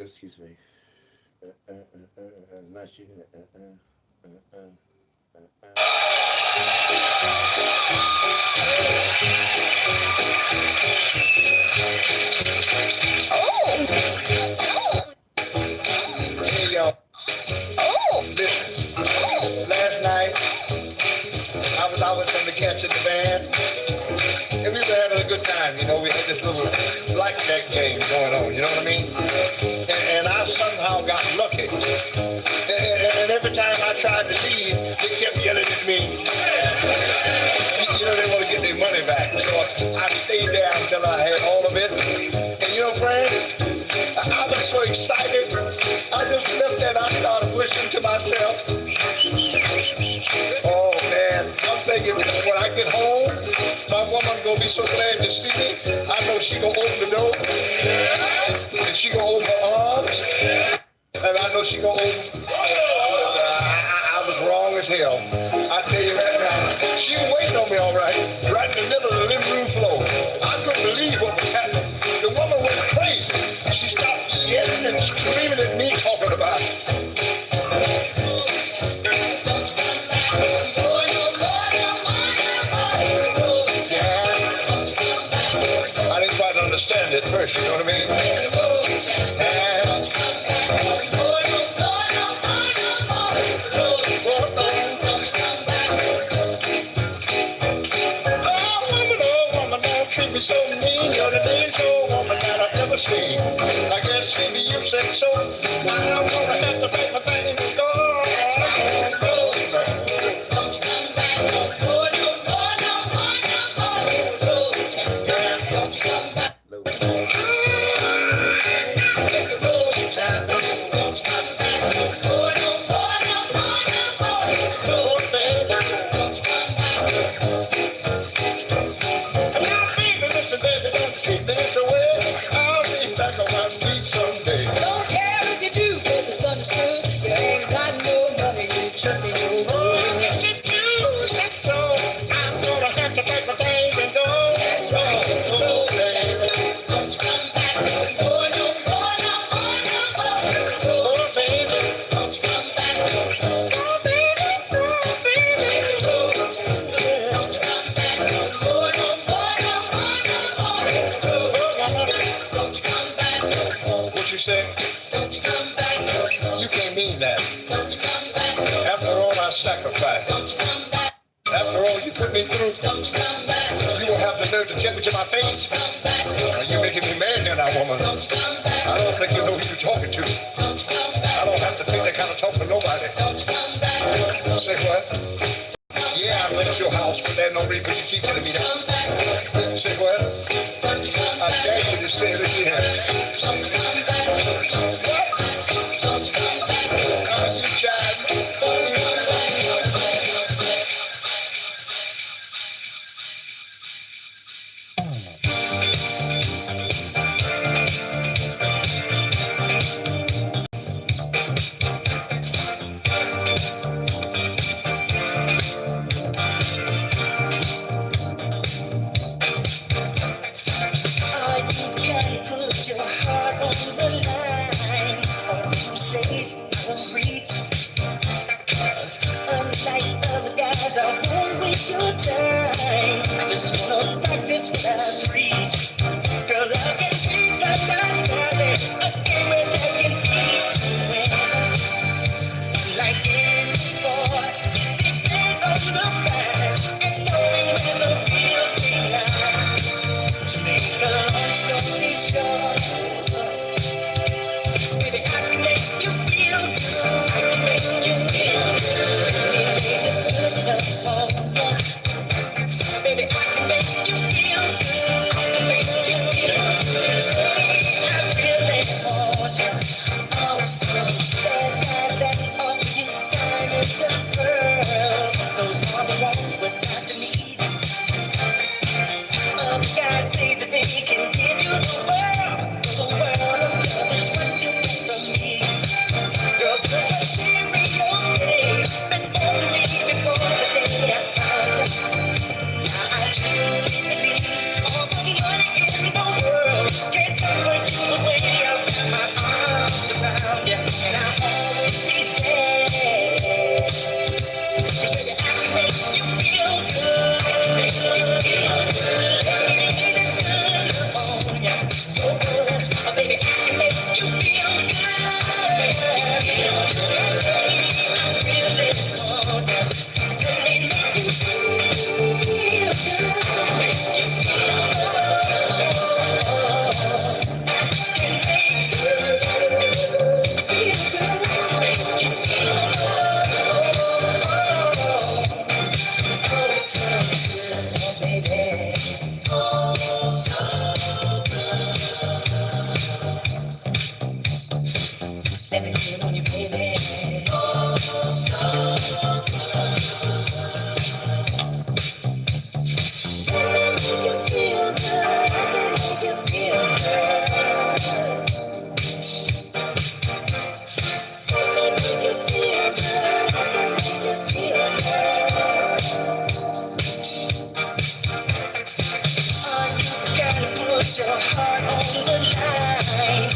Excuse me. Not shooting it. Hey y'all. Listen. Last night I was from the catch in the band, and we were having a good time. You know, we had this little blackjack game going on. You know what I mean? And I somehow got lucky. And every time I tried to leave, they kept yelling at me. You know, they want to get their money back. So I stayed there until I had all of it. And you know, Frank, I was so excited. I just left there and I started wishing to myself, oh man, I'm thinking when I get home, my woman's gonna be so glad to see me. I know she gonna open the door and she gonna open her arms, and I know she gonna open. I was wrong as hell. I tell you right now, she was waiting on me all right in the middle of the living room floor. I couldn't believe what was happening. The woman went crazy. She stopped yelling and screaming at me, talking about it. At first, you know what I mean? see. I guess maybe you said so. I'm gonna have to pay my thing and go. That's right. Don't you come back no more, no more, no more, no more. Don't you come back. Take the road to town. Don't you come back no more, no more, no more, no more. Don't you come back. Now, baby, listen, baby, don't you treat me this way. I'll be back on my feet someday. Don't care if you do, 'cause it's understood. You ain't got no money, you just ain't no good. If you do, that's so. I'm gonna have to pack my things and go. That's right. Oh, baby. Don't you come back no more, no more, no more, no more. Oh, baby. Don't you come back no more. Oh, baby. Oh, baby. Don't you come back no more, no more, no more, no more. Don't you come back no more. What you say? Don't you come back no more. You can't mean that. Don't you come back no more. After all I sacrificed, Don't you come back. after all you put me through, Don't you come back. you will have the nerve to tell me to my face. Come back. Are you making me mad now, woman? Don't you come back. I don't think you know who you're talking to. Don't you come I back. don't have to take that kind of talk from nobody. Don't you come back. Say what? Yeah, I left your house, but there's no reason you keep telling me that. Come back. Say what? Don't you come I back. dare you to say it again. Don't you come back. What? Don't you come back. You jive me. Don't you come back. Oh, you gotta put your heart on the line. On those days I won't reach. 'Cause unlike other guys, I won't waste your time. I just wanna practice what I preach. Girl, I can see sometimes a game where they can beat to win. Like any sport, it depends on the past and knowing when the real thing lies. To make a long story short, baby, I can make you feel good. I can make you feel good. It's good enough for one. Baby, I can make you feel good. I can make you feel good. I really want you. Oh, so there's guys that offer you diamonds and pearls. Those are the ones, but not the needy. Guys say that they can give you the world of love is what you get from me. Girl, put a stereo days, been over me before the day I found you. Now I truly believe all the money in the world can't comfort you the way I wrap my arms around you, and I'll always be there. 'Cause baby, I can make you feel good. I can make you feel good. Baby, I can make you feel good. I really want you. Let me make you feel good. Make you feel good. I can make you feel good. Make you feel good. Oh, so good, baby. Oh, so let me feel on you, baby. Oh, so good. Let me make you feel good. Let me make you feel good. Let me make you feel good. Let me make you feel good. Oh, you gotta put your heart on the line.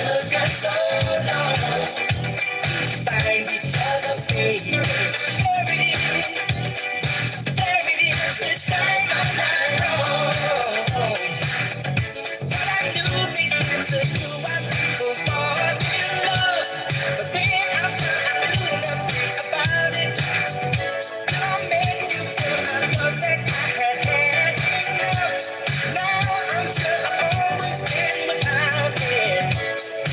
took us so long to find each other, baby. There it is, this time I'm not wrong. But I knew the answer to why people fall in love. But then I knew nothing about it. Till I met you, girl, I thought that I had enough. Now I'm sure I've always been without it.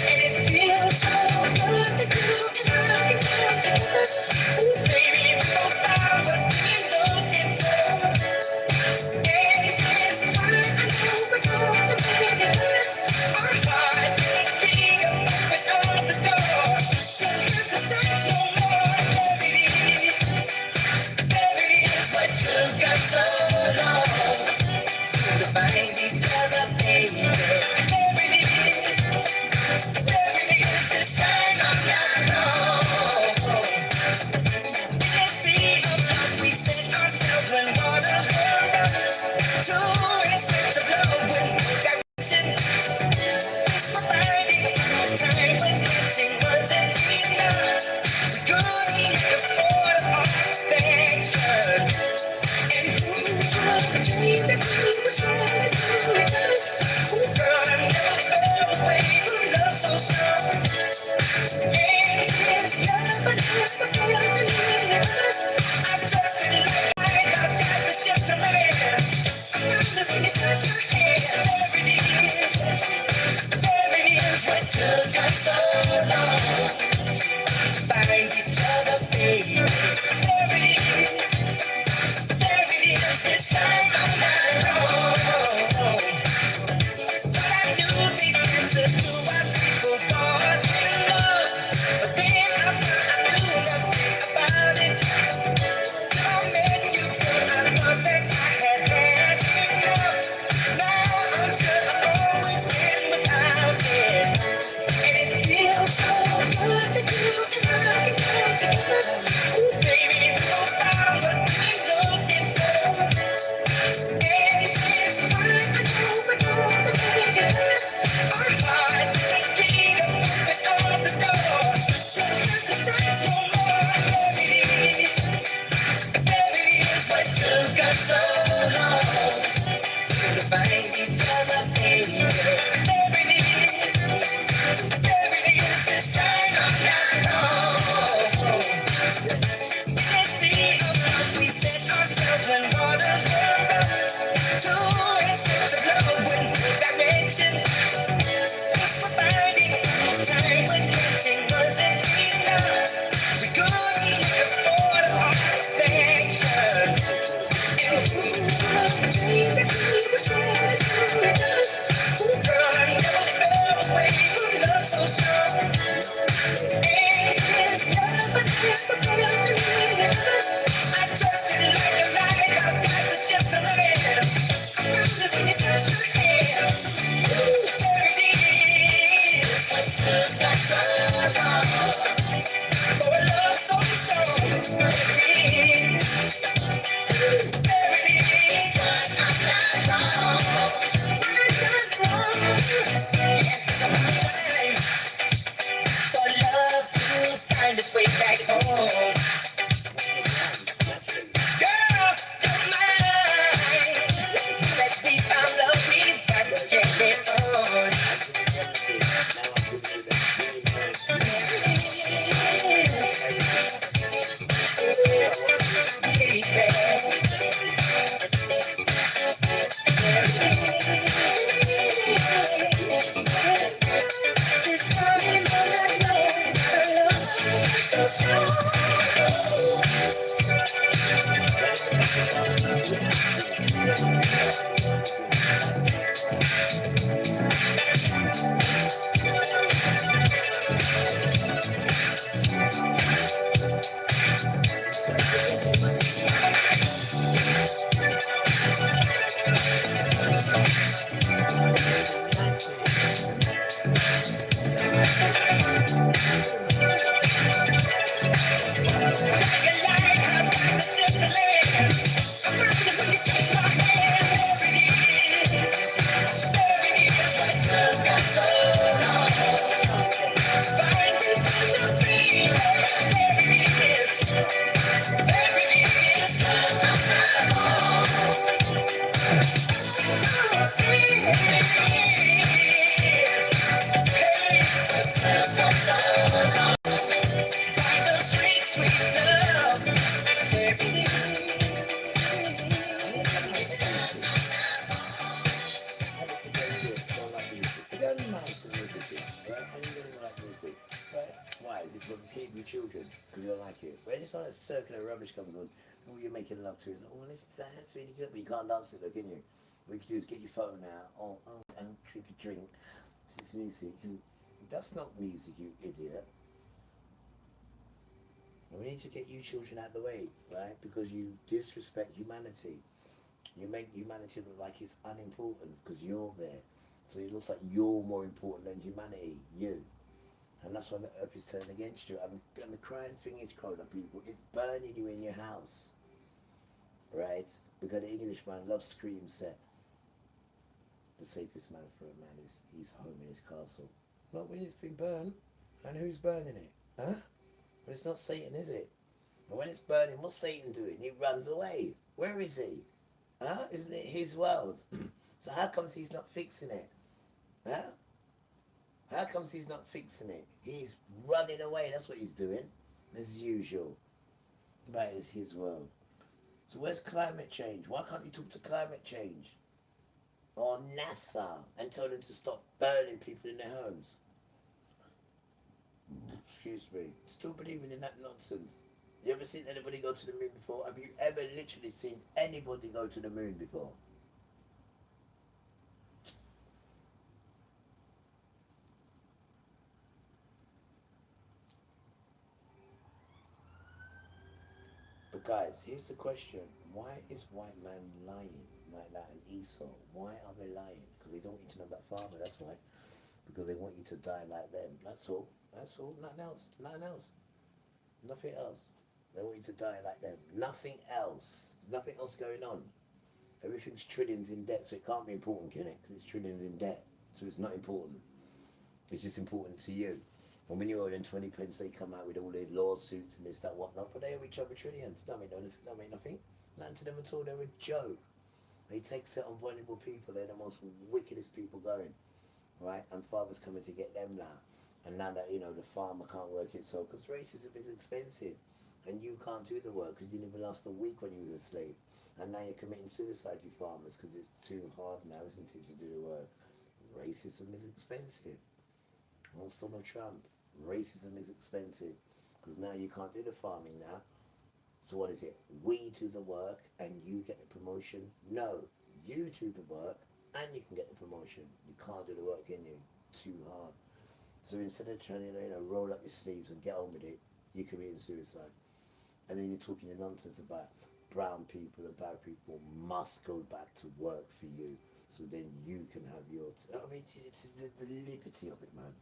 And it feels so good that you and I can come together. Ooh, baby, we both found what we're looking for. And this time I know we're gonna make it good. Our heart is key to open all the doors. Don't have to search no more. There it is, what took us so long to find each other, baby. There it is, this time I'm not wrong. In the sea of love, we set ourselves in water. Two in search of love with no direction. This was finding a time when getting wasn't enough. We couldn't make a sport of our affection. And who would dream that we were trying to do it? Oh, girl, I never felt a way of love so strong. And it's love, but it's the feeling in us. I just didn't like God's got the ship to land. I'm looking at just your hand. There it is, what took us so long to find each other, baby. There it is, this time I'm not wrong. But I knew the answer to why people fall in love. But then I knew nothing about it. Till I met you, girl, I thought that I had enough. Now I'm sure I've always been without it. And it feels so good that you and I can come together. Ooh, baby, we both found what we're looking for. And this time I know we're gonna make it good. Our heart is key to open all the doors. Don't have to search no more. There it is, what took us so long to find each other, baby. There it is, this time I'm not wrong. In the sea of love, we set ourselves in water. Two in search of love with no direction. This was finding a time when getting wasn't enough. We couldn't make a sport of our affection. And who would dream that we were trying to do it? Ooh, girl, I never felt a way of love so strong. And it's love, but it's the feeling in us. I trusted like a lighthouse, got the ship to land. I'm looking at just your hand. There it is, what took us so long for a love so strong. There it is, what I'm not wrong. I'm not wrong. Yes, I'm right. For love to find its way back home. Girl, you're mine. Let's be found love, we've got to get it on. This time I know so strong. The sweet, sweet love. Why? Is it because it's hitting your children? Because you don't like it? When it's all that circular rubbish comes on, all you're making love to is, oh, that's really good, but you can't dance to it, though, can you? What you can do is get your phone out, and drink a drink. This music. That's not music, you idiot. And we need to get you children out of the way, right? Because you disrespect humanity. You make humanity look like it's unimportant because you're there. So it looks like you're more important than humanity, you. And that's why the earth is turning against you. And the crying thing is, grown up people, it's burning you in your house. Right? Because the Englishman loves screams that the safest man for a man is his home in his castle. Not when it's been burned. And who's burning it? Huh? Well, it's not Satan, is it? And when it's burning, what's Satan doing? He runs away. Where is he? Huh? Isn't it his world? So how comes he's not fixing it? Huh? How comes he's not fixing it? He's running away, that's what he's doing. As usual. That is his world. So where's climate change? Why can't you talk to climate change? Or NASA and tell them to stop burning people in their homes? Excuse me. Still believing in that nonsense. You ever seen anybody go to the moon before? Have you ever literally seen anybody go to the moon before? But guys, here's the question. Why is white man lying like that and Esau? Why are they lying? Because they don't want you to know that father, that's why. Because they want you to die like them. That's all. That's all. Nothing else. Nothing else. Nothing else. They want you to die like them. Nothing else. There's nothing else going on. Everything's trillions in debt, so it can't be important, can it? Because it's trillions in debt. So it's not important. It's just important to you. And when you're owing 20 pence, they come out with all their lawsuits and this, that, whatnot. But they owe each other trillions. Don't mean nothing. Nothing to them at all. They're a joke. They take set on vulnerable people. They're the most wickedest people going. Right? And father's coming to get them now. And now that, the farmer can't work it so, because racism is expensive. And you can't do the work because you never last a week when you was a slave. And now you're committing suicide, you farmers, because it's too hard now, isn't it, to do the work. Racism is expensive. Almost Donald Trump. Racism is expensive. Because now you can't do the farming now. So what is it? We do the work and you get the promotion? No. You do the work and you can get the promotion. You can't do the work, can you? Too hard. So instead of trying to roll up your sleeves and get on with it, you're committing suicide. And then you're talking your nonsense about brown people and black people must go back to work for you, so then you can have your... it's the liberty of it, man.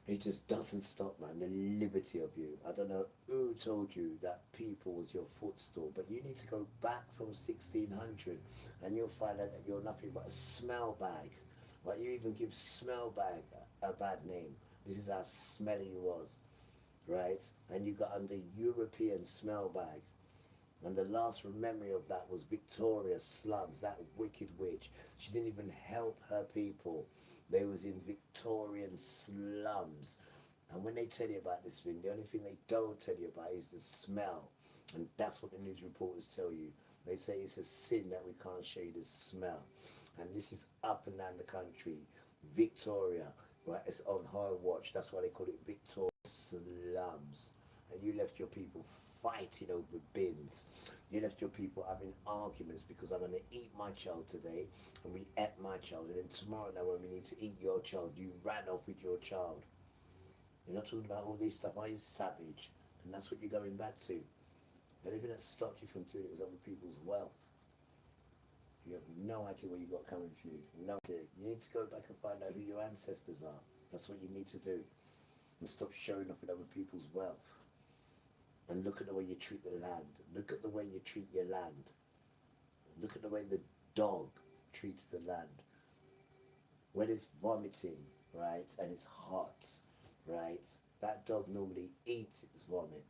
It just doesn't stop, man. The liberty of you. I don't know who told you that people was your footstool, but you need to go back from 1600 and you'll find out that you're nothing but a smell bag. Right? You even give smell bag a bad name. This is how smelly you was. Right? And you got under European smell bag. And the last memory of that was Victoria's slums, that wicked witch. She didn't even help her people. They was in Victorian slums. And when they tell you about this thing, the only thing they don't tell you about is the smell. And that's what the news reporters tell you. They say it's a sin that we can't show you the smell. And this is up and down the country. Victoria, right, it's on her watch. That's why they call it Victoria slums. And you left your people fighting over bins. You left your people having arguments because I'm going to eat my child today and we ate my child, and then tomorrow now when we need to eat your child, you ran off with your child. You're not talking about all this stuff. Are you savage? And that's what you're going back to. The only thing that stopped you from doing it was other people's wealth. You have no idea where you got coming for you. No idea. You need to go back and find out who your ancestors are. That's what you need to do. And stop showing up with other people's wealth. And look at the way you treat the land. Look at the way you treat your land. Look at the way the dog treats the land. When it's vomiting, right, and it's hot, right, that dog normally eats its vomit,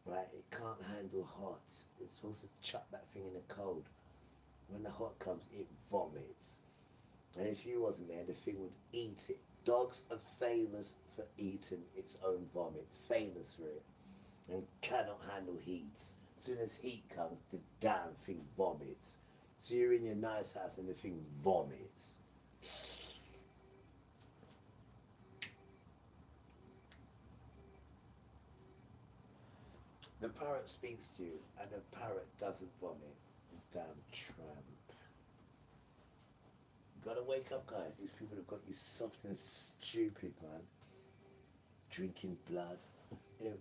right? It can't handle hot. It's supposed to chuck that thing in the cold. When the hot comes, it vomits. And if you wasn't there, the thing would eat it Dogs are famous for eating its own vomit, famous for it, and cannot handle heat. As soon as heat comes, the damn thing vomits. So you're in your nice house and the thing vomits. The parrot speaks to you, and the parrot doesn't vomit. Damn tramp. Gotta wake up, guys. These people have got you something stupid, man. Drinking blood, you know,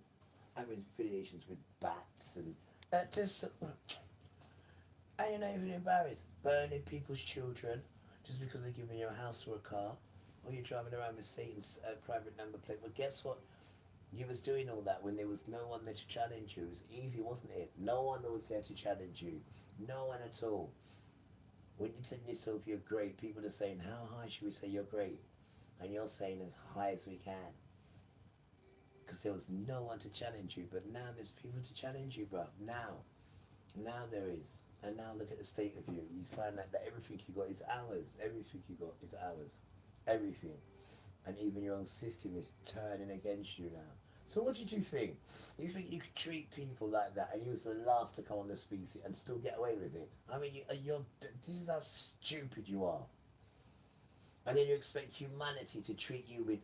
having affiliations with bats, and just. And you're not even embarrassed. Burning people's children just because they're giving you a house or a car, or you're driving around with Satan's private number plate. Well, guess what? You was doing all that when there was no one there to challenge you. It was easy, wasn't it? No one was there to challenge you. No one at all. When you tell yourself you're great, people are saying, how high should we say you're great? And you're saying as high as we can. Because there was no one to challenge you. But now there's people to challenge you, bro. Now there is. And now look at the state of you. You find out that everything you got is ours. Everything you got is ours. Everything. And even your own system is turning against you now. So what did you think? You think you could treat people like that and you was the last to come on the species and still get away with it? I mean, this is how stupid you are. And then you expect humanity to treat you with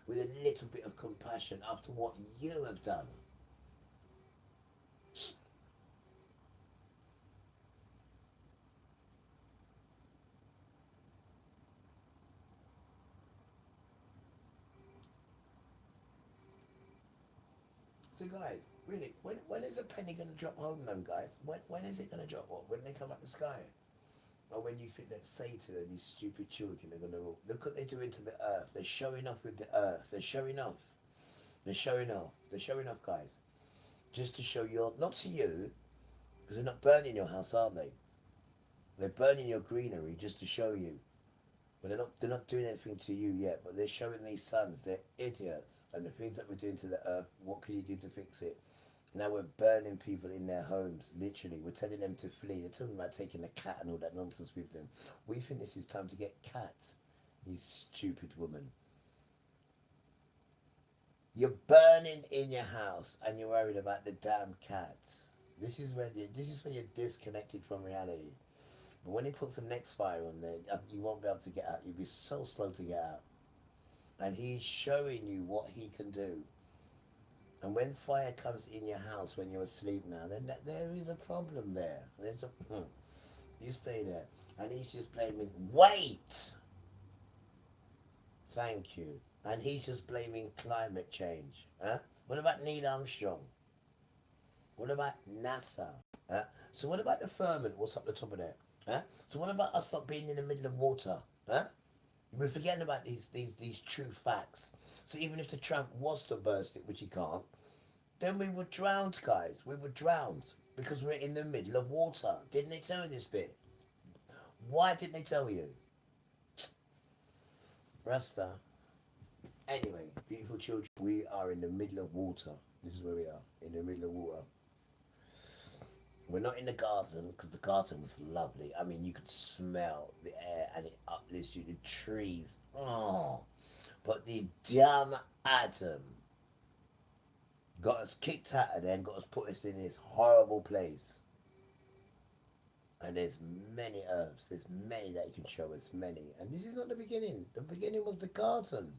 a little bit of compassion after what you have done. So guys, really, when is the penny going to drop home then, guys? When is it going to drop? What? When they come out the sky? Or when you think that Satan and these stupid children are going to look what they're doing to the earth. They're showing off with the earth. They're showing off. They're showing off. They're showing off, guys. Just to show your, not to you, because they're not burning your house, are they? They're burning your greenery just to show you. But they're not doing anything to you yet, but they're showing these sons, they're idiots. And the things that we're doing to the earth, what can you do to fix it? Now we're burning people in their homes, literally. We're telling them to flee. They're talking about taking a cat and all that nonsense with them. We think this is time to get cats, you stupid woman. You're burning in your house and you're worried about the damn cats. This is when you're disconnected from reality. But when he puts the next fire on there, you won't be able to get out. You'll be so slow to get out. And he's showing you what he can do. And when fire comes in your house when you're asleep now, then there is a problem there. You stay there. And he's just blaming, wait! Thank you. And he's just blaming climate change. Huh? What about Neil Armstrong? What about NASA? Huh? So what about the firmament? What's up the top of there? Huh? So what about us not being in the middle of water? Huh? We're forgetting about these true facts. So even if the tramp was to burst it, which he can't, then we were drowned, guys. We were drowned because we're in the middle of water. Didn't they tell you this bit? Why didn't they tell you? Rasta. Anyway, beautiful children, we are in the middle of water. This is where we are, in the middle of water. We're not in the garden, because the garden was lovely. I mean, you could smell the air and it uplifts you, the trees. Oh, but the damn atom got us kicked out of there and got us put us in this horrible place. And there's many herbs, there's many that you can show us, many. And this is not the beginning. The beginning was the garden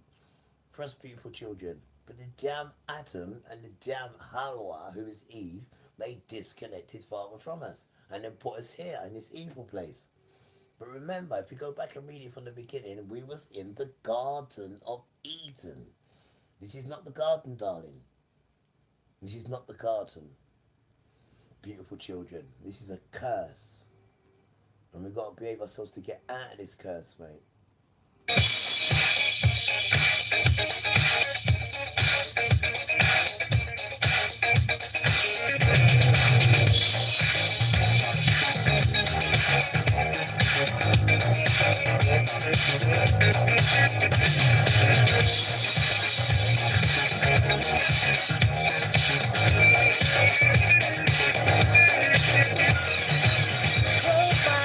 for us beautiful children. But the damn atom and the damn Halwa, who is Eve, they disconnected Father from us and then put us here in this evil place. But remember, if you go back and read it from the beginning, we was in the Garden of Eden. This is not the garden, darling. This is not the garden. Beautiful children, this is a curse. And we've got to behave ourselves to get out of this curse, mate. Close my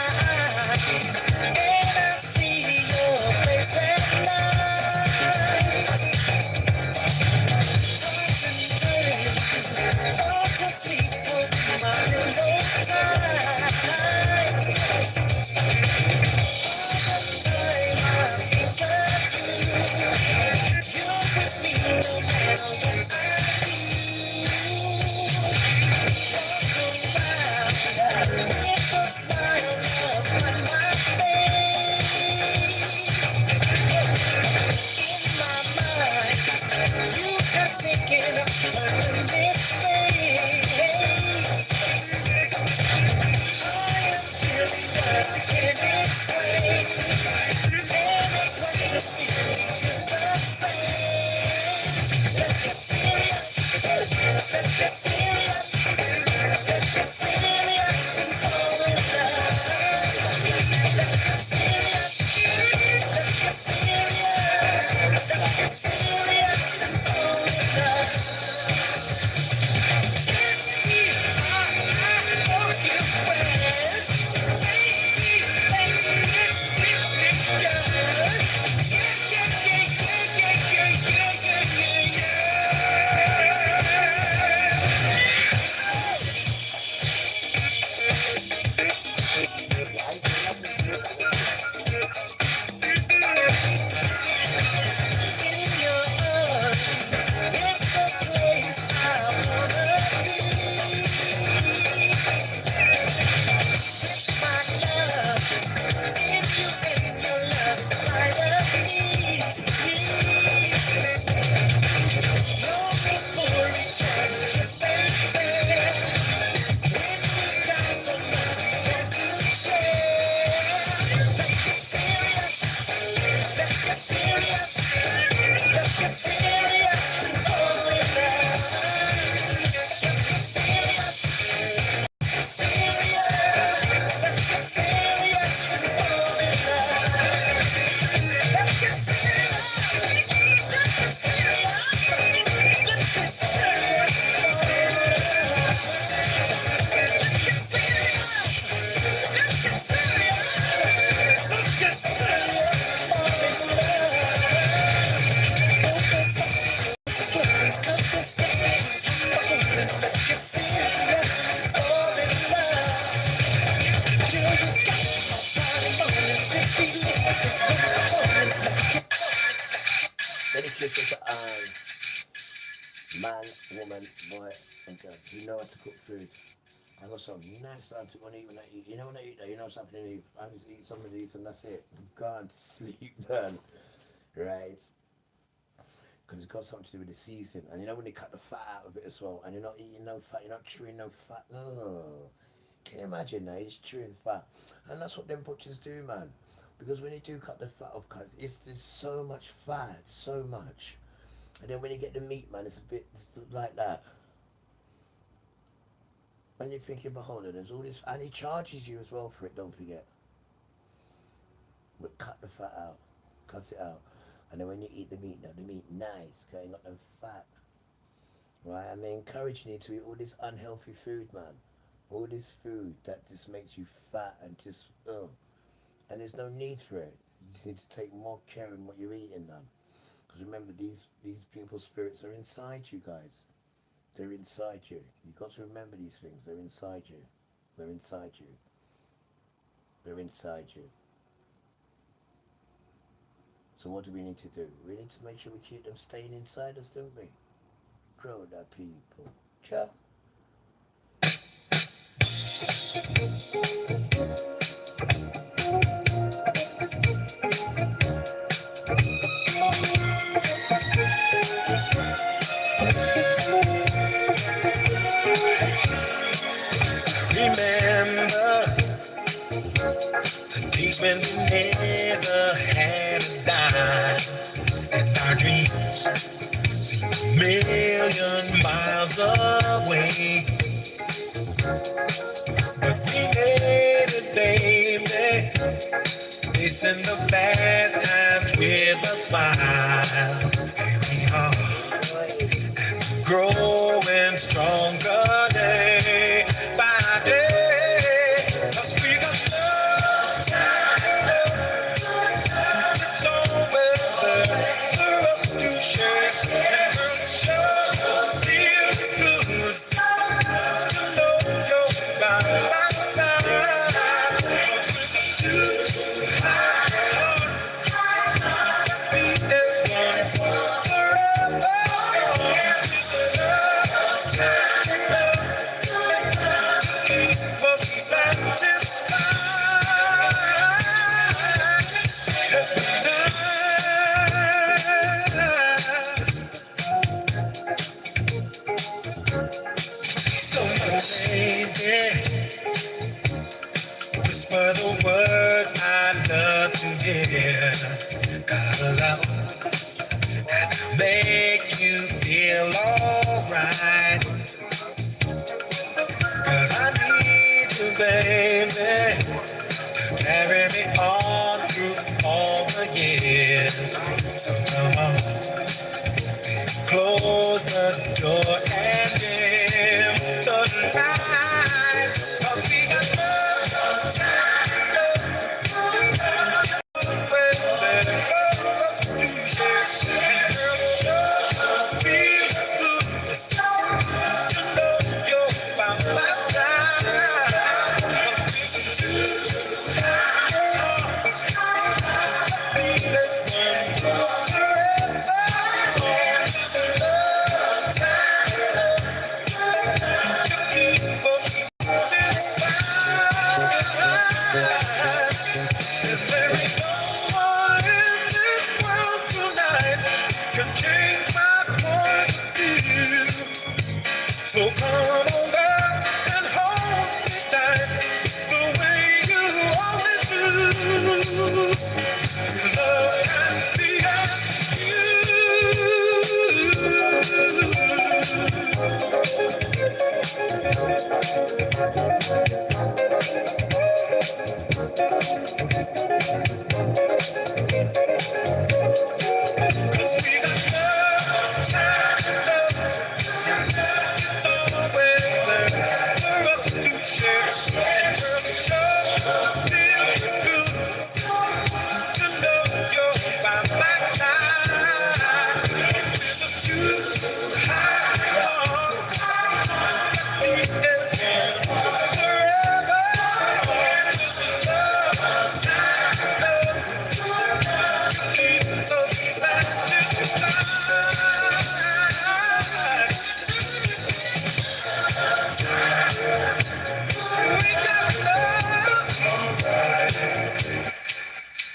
eyes and I see Dedication to man, woman, boy, and girl. You know how to cook food. I got some nice stuff to when I eat. You know when I eat that, you know something to eat. I just eat some of these and that's it. Gone to sleep then. Right? Because it's got something to do with the seasoning. And you know when they cut the fat out of it as well, and you're not eating no fat, you're not chewing no fat. No. Can you imagine that? You're just chewing fat. And that's what them butchers do, man. Because when you do cut the fat off, there's so much fat, so much. And then when you get the meat, man, it's a bit like that. And you're thinking, behold, there's all this, and he charges you as well for it, don't forget. But cut the fat out, cut it out. And then when you eat the meat, now the meat nice, because ain't got no fat. Right, I'm encouraging you to eat all this unhealthy food, man. All this food that just makes you fat and just, and there's no need for it. You just need to take more care in what you're eating, man. Because remember, these people's spirits are inside you, guys. They're inside you. You've got to remember these things. They're inside you. They're inside you. They're inside you. So what do we need to do? We need to make sure we keep them staying inside us, don't we? Grow that people. Ciao. Remember the days when we never had a dime, and our dreams seemed a million miles away. But we made it, baby, facing the bad times with a smile. Here we are, and growing stronger day by day. 'Cause we got love times, it's always there for us to share. And girl, it sure feels good to know you're by my side. 'Cause with two hearts, we as one.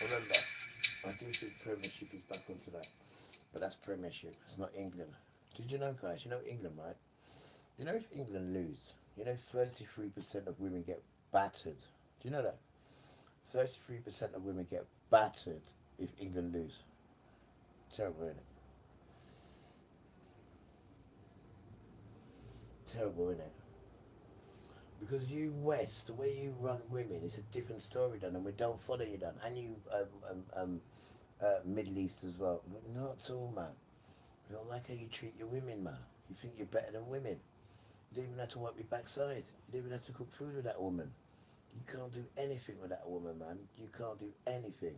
Remember, I do think Premiership is back onto that, but that's Premiership. It's not England. Did you know, guys? You know England, right? You know if England lose, you know 33% of women get battered. Do you know that? 33% of women get battered if England lose. Terrible, isn't it? Terrible, isn't it? Because you West, the way you run women, it's a different story, done, and we don't follow you, done, and you Middle East as well. Not at all, man. You don't like how you treat your women, man. You think you're better than women. You don't even have to wipe your backside. You don't even have to cook food with that woman. You can't do anything with that woman, man. You can't do anything.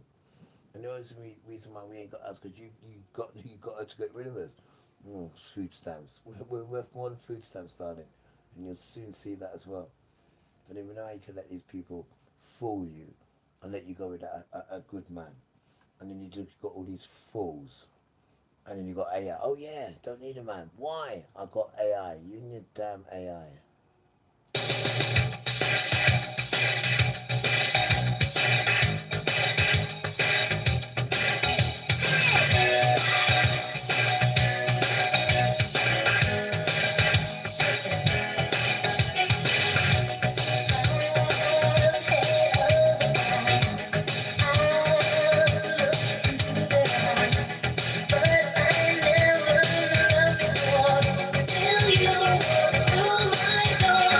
And the only reason why we ain't got us, because you got her to get rid of us. Food stamps. We're worth more than food stamps, darling. And you'll soon see that as well. Don't even know how you can let these people fool you and let you go with a good man. And then you just got all these fools. And then you got AI. Oh yeah, don't need a man. Why? I got AI. You and your damn AI. Till you through my door.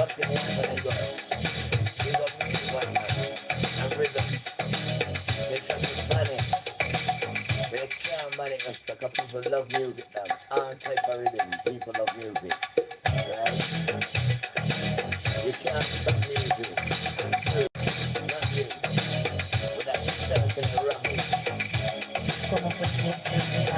fucking white man got. We got music white man. And rhythm. They try to ban it. They can't ban it us because people love music now. All type of rhythm. People love music. Right? You can't stop music. Nothing. Without yourself in the rumble. Como podría ser real.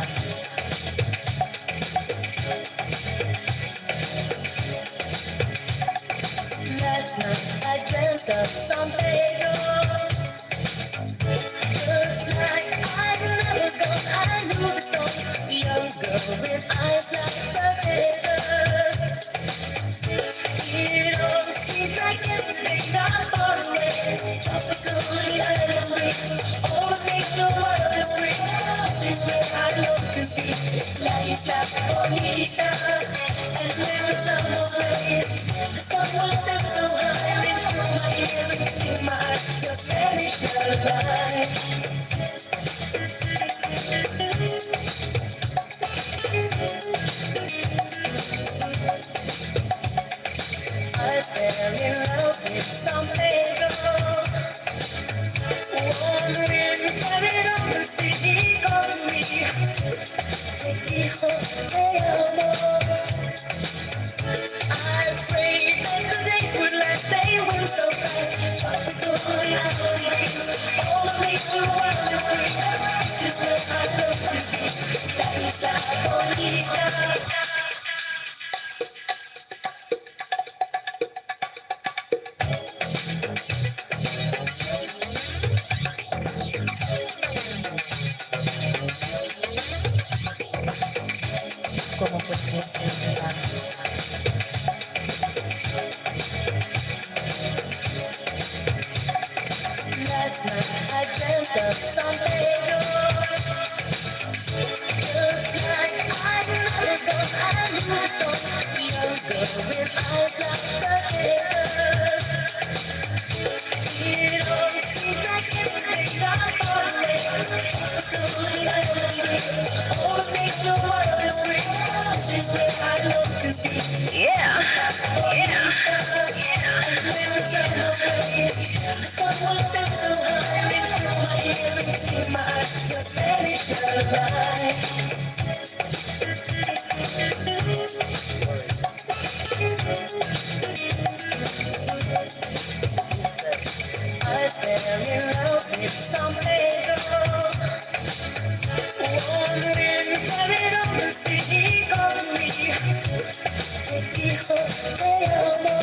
Last night I dreamt of San Pedro. Just like I'd never gone, I knew the song. Young girl with eyes like the desert. It all seems like yesterday, not far away. Tropically island breeze, all the nature wild and free. This is where I long to be. La isla bonita, and there is someone raised. The sun will set so high, ring through my ears and sting my eyes. Your Spanish lullaby. I fell in love with San Pedro. Wandering, carried on the sea, he called to me. Me dijo, te amo. I prayed that the days would last, they went so fast. Tropical island breeze, all of nature wild and free. This is where I love to be. La isla bonita. Como podría ser real. Last night I dreamt of San Pedro. Just like I'd never gone, I knew the song. Young girl with eyes like the desert. It all seems like yesterday, not far away. Tropically island breeze, all of nature wild and free. This is where I long to be. Yeah. And when the sun will raise, the sun will set so high, ring through my ears and sting my eyes. Your Spanish lullaby. I fell in love with San Pedro. Wandering, carried on the sea, he called to me. Me dijo, te amo.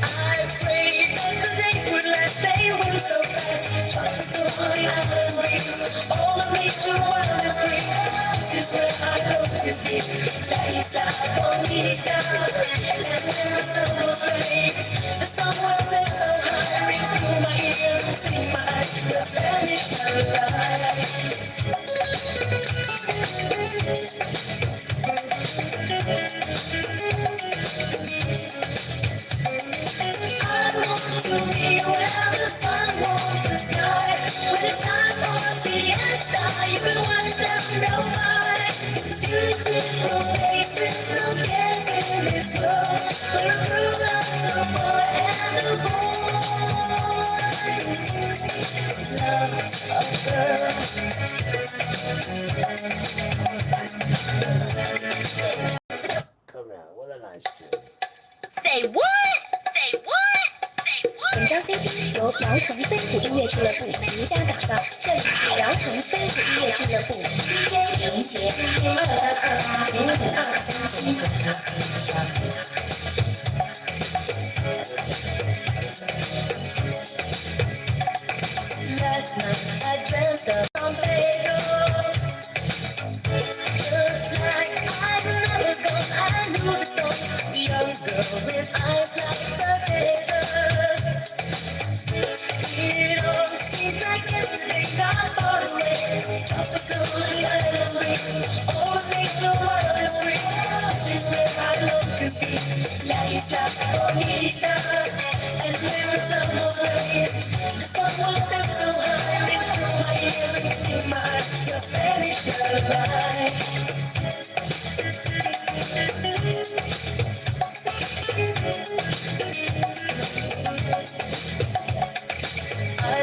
I prayed that the days would last, they went so fast. Tropical island breeze, all of nature wild and free. This is where I love to be. La isla bonita, and when the sun will raise, the sun will set so high, ring through my ears and sting my eyes. Your Spanish lullaby. I want to be where the sun warms the sky. When it's time for siesta, you can watch them go by. Beautiful faces, no cares in this world. We're a true love, the boy and the boy. Love's a girl. Come here, what a nice tune. Say what? Say what? Say what? 本张 CD 由聊城飞虎音乐俱乐部独家打造，这里是聊城飞虎音乐俱乐部 DJ 林杰0237。Last night I dreamt of San Pedro. Just like I'd never gone, I knew the song. Young girl with eyes like the desert. It all seems like yesterday, not far away. Tropically island breeze, all of nature wild and free. This is where I long to be. La isla bonita, and when the sun will raise, the sun will set so high, ring through my ears and sting my eyes. Your Spanish lullaby.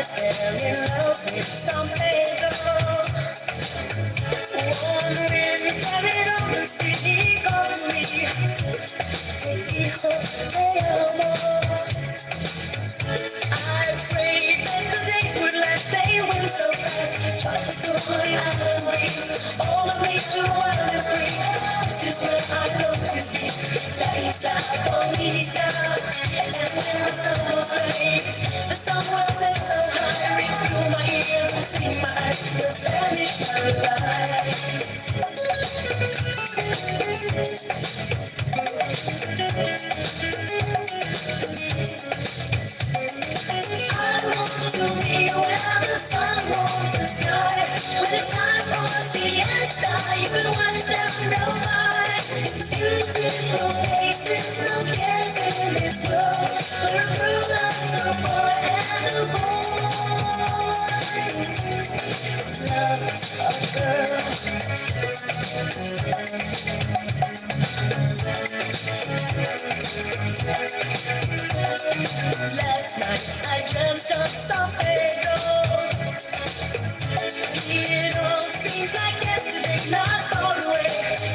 fell in love with San Pedro. Wondering if carried on the city called me. Te dijo te amo. I prayed that the days would last, they went so fast. Tropically island breeze, all of nature wild and free. This is where I love to be. La isla bonita. And when the sun will fade, the sun will set so high, ring through my ears and see my eyes, the Spanish paradise. I want to be where the sun warms the sky. When it's time for siesta, you can watch them go by. Beautiful faces, no cares in this world. We're true love, the boy and the boy. Love's a girl. Last night I dreamt of San Pedro. It all seems like yesterday, not far away.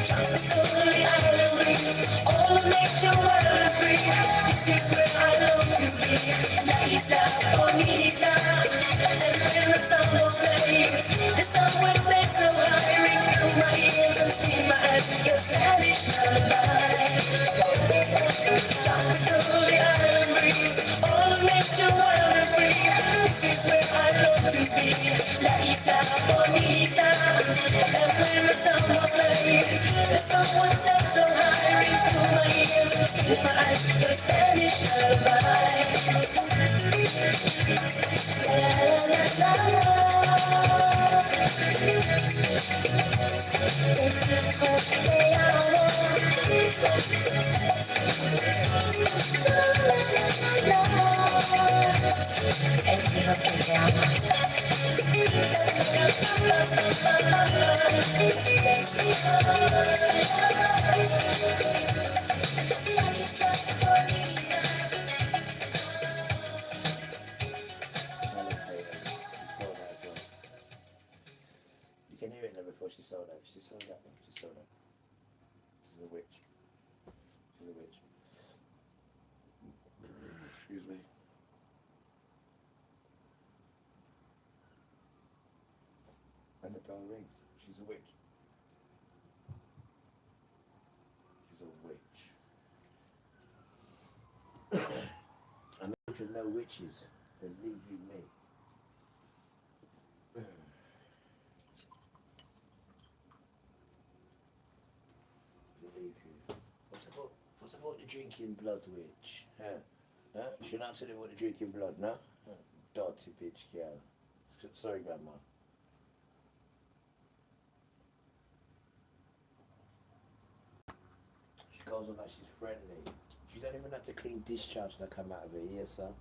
Tropically island breeze, all of nature wild and free. This is where I long to be. La isla bonita. And when the sun will fade, the sun will set so high, ring through my ears and see my eyes, the Spanish lullaby. Tropically island breeze, all of nature wild and free. This is where I long to be. La isla bonita. And when the sun will fade, the sun will set so high, ring through my ears and see my eyes, the Spanish lullaby. La la la la la. Te dijo te amo. La la la la. Él dijo que te ama. You can hear it now before she saw that. She saw that one. She saw that. She's a witch. She's a witch. Excuse me. And the bell rings. She's a witch. She's a witch. And there are no witches. Believe you me. Believe you. What's about the drinking blood witch? Huh? Huh? She not tell you about the drinking blood, no? Huh? Dirty bitch girl. Sorry, grandma. She goes on like she's friendly. She don't even have to clean discharge that come out of her ear, sir.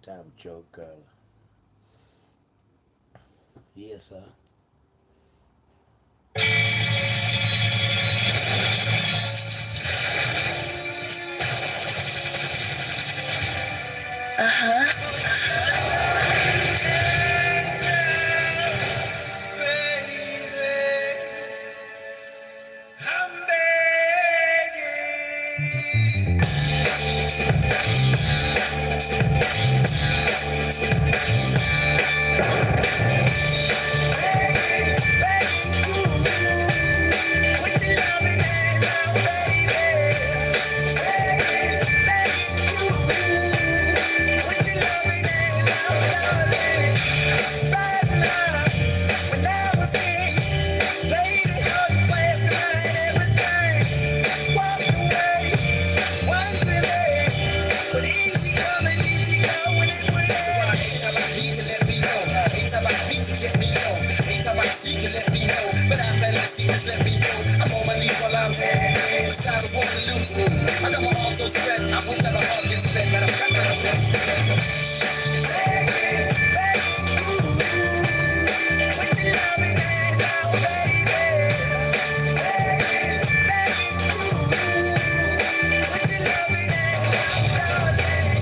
Damn joke, girl. Yes, sir. I got my arms so spread, I hope that my heart gets fed. Matter of fact, put your loving hand out, baby. Put your loving hand out, darling.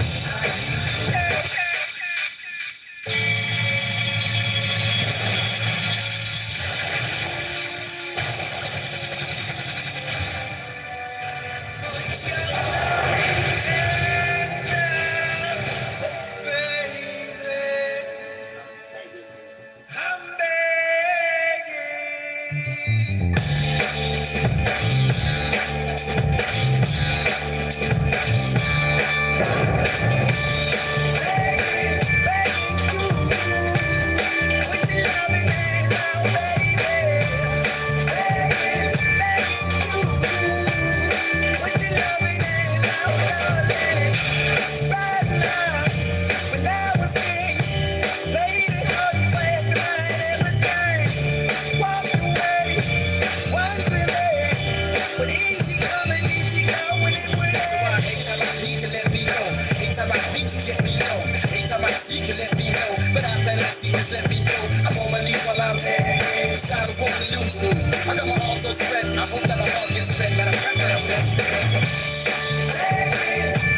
So why anytime I need you, let me know. Anytime I need you, get me low. Anytime I see you, let me know. But I better see, just let me go. I'm on my knees while I'm here. It's time to walk the loose. I got my arms so spread. I hope that my heart gets fed. Matter of fact, that I'm dead.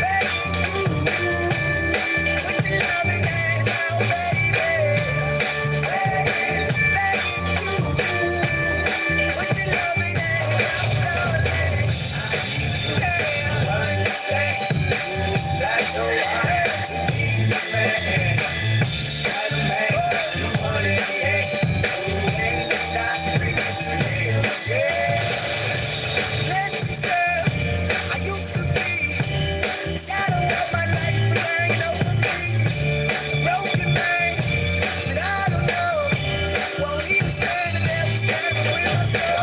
Baby, put your loving hand out, baby. Baby, put your loving hand out, darling. Yeah, understand. That's so hard to be the man. Not a man, you want it, yeah. You ain't not bring it to him, yeah. Let's serve. I used to be shadow of my life, but I ain't over me. Broken man, but I don't know. Won't even stand the devil's chance to win my soul.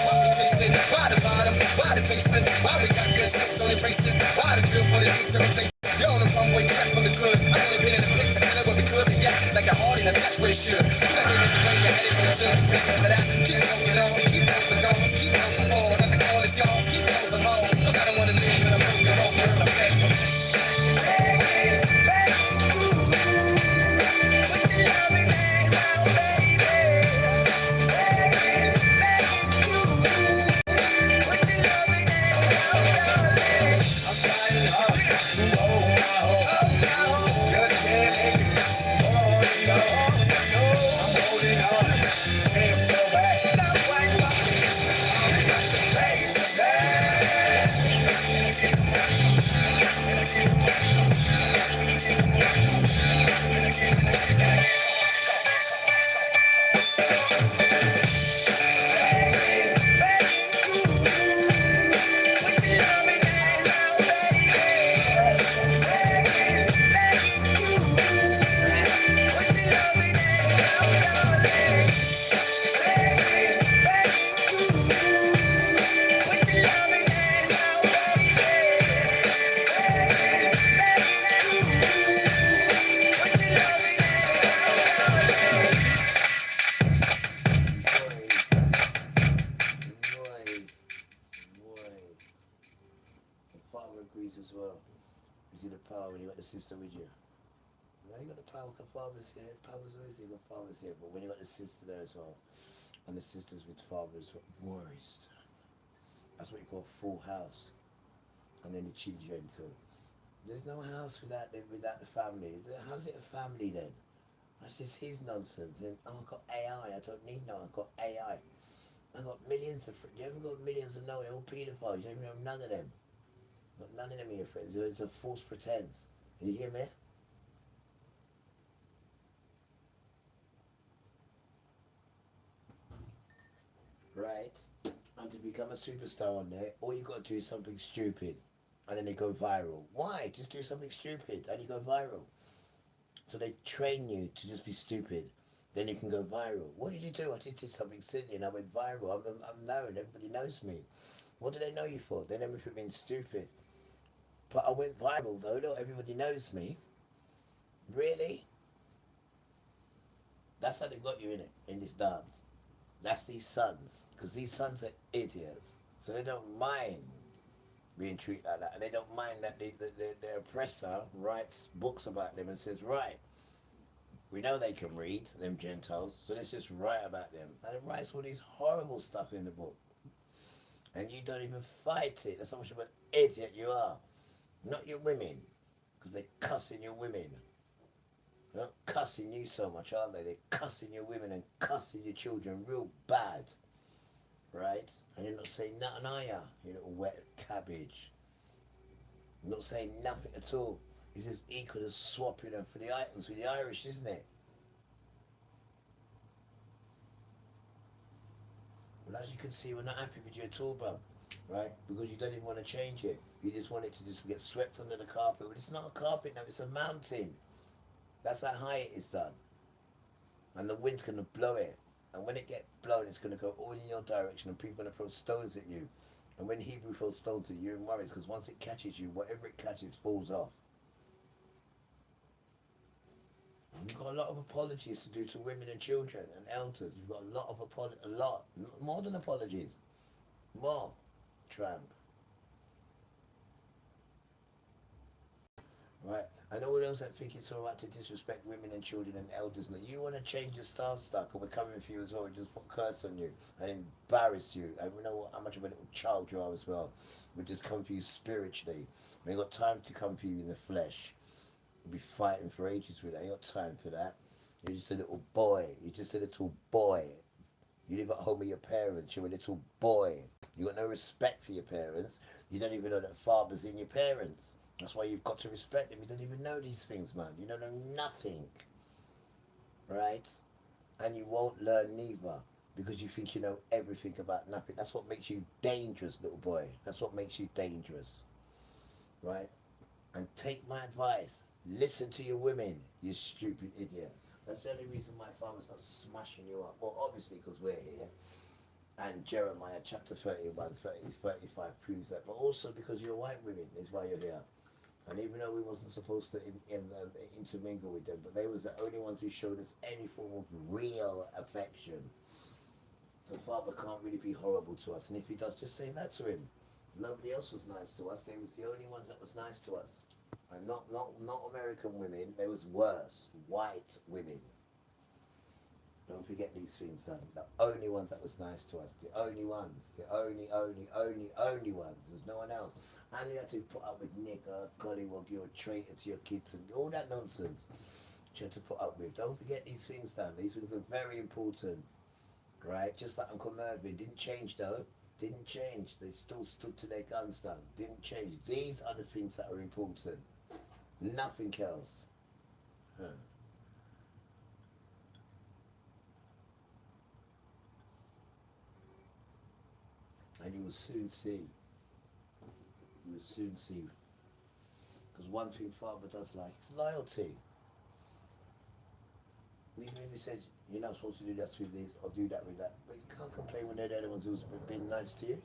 Why we chasing? Why the bottom? Why the basement? Why we got good shit, don't embrace it? Why the feel for the need to replace it? You're on the runway, back from the good. I only been in the picture, tell it what we could be. Yeah, like a heart in a match where it should. You got niggas away, you're headed to the tune. But I keep walking on, keep open doors, keep open forward. And the call is yours, keep closing home. Cause I don't wanna live in a broken home, girl, I'm back. Baby, put your loving hand out, baby. Baby, put your loving hand out, darling. I'm trying hard to hold my hope. Just can't make it. Holding on, I'm holding on. Can't fall back. Not quite walking. I'm got to pay for that. Put your loving hand out, baby. Put your loving hand out, darling. Put your loving hand out, Put your loving hand out, darling. Boy. The father agrees as well. You see the power when you got the sister with you. Now you got the power because father's here. Power's always here, but father's here. But when you got the sister there as well, and the sisters with fathers worries. That's what you call full house. And then the children too. There's no house without the family. How's it a family then? That's just his nonsense. And oh, I've got AI. I don't need no. I've got AI. I've got millions of friends. You haven't got millions of no. They're all paedophiles. You don't even have none of them. Got none of them in your friends. It's a false pretense. You hear me? Right. And to become a superstar on there, all you got to do is something stupid. And then they go viral. Why? Just do something stupid and you go viral. So they train you to just be stupid. Then you can go viral. What did you do? I just did something silly and I went viral. I'm known. Everybody knows me. What do they know you for? They know me for being stupid. But I went viral though. Look, everybody knows me. Really? That's how they got you in it, in this dance. That's these sons. Because these sons are idiots. So they don't mind being treated like that. And they don't mind that their oppressor writes books about them and says, right, we know they can read, them Gentiles, so let's just write about them. And it writes all these horrible stuff in the book. And you don't even fight it. That's how much of an idiot you are. Not your women, because they're cussing your women. They're not cussing you so much, are they? They're cussing your women and cussing your children real bad. Right? And you're not saying nothing, are you? You little wet cabbage. You're not saying nothing at all. It's just equal to swapping them for the items with the Irish, isn't it? Well, as you can see, we're not happy with you at all, bro. Right? Because you don't even want to change it. You just want it to just get swept under the carpet. But it's not a carpet now, it's a mountain. That's how high it is done. And the wind's going to blow it. And when it gets blown, it's going to go all in your direction and people are going to throw stones at you. And when Hebrew throws stones at you, you're in worries because once it catches you, whatever it catches falls off. And you've got a lot of apologies to do to women and children and elders. You've got a lot of more than apologies. More. Tramp. Right? And all those that think it's alright to disrespect women and children and elders, and you want to change your style, stuck, and we're coming for you as well. We just put curse on you and embarrass you, and we know how much of a little child you are as well. We just come for you spiritually. We ain't got time to come for you in the flesh. We'll be fighting for ages with that. Ain't got time for that. You're just a little boy. You're just a little boy. You live at home with your parents. You're a little boy. You got no respect for your parents. You don't even know that father's in your parents. That's why you've got to respect them. You don't even know these things, man. You don't know nothing, right? And you won't learn neither because you think you know everything about nothing. That's what makes you dangerous, little boy. That's what makes you dangerous, right? And take my advice. Listen to your women, you stupid idiot. That's the only reason my father's not smashing you up. Well, obviously because we're here. And Jeremiah chapter 31, 30, 35 proves that. But also because you're white women is why you're here. And even though we wasn't supposed to intermingle with them, but they was the only ones who showed us any form of real affection. So Father can't really be horrible to us. And if he does, just say that to him. Nobody else was nice to us. They was the only ones that was nice to us. And not American women. They was worse. White women. Don't forget these things, son. The only ones that was nice to us. The only ones. The only ones. There was no one else. And you had to put up with Nick, Gollywog, you're a traitor to your kids, and all that nonsense you had to put up with. Don't forget these things, Dan. These things are very important, right? Just like Uncle Mervyn. Didn't change, though. Didn't change. They still stood to their guns, Dan. Didn't change. These are the things that are important. Nothing else. Huh. And you will soon see. You will soon see. Because one thing Father does like is loyalty. Even if he says you're not supposed to do that with this or do that with that, but you can't complain when they're the ones who's been nice to you.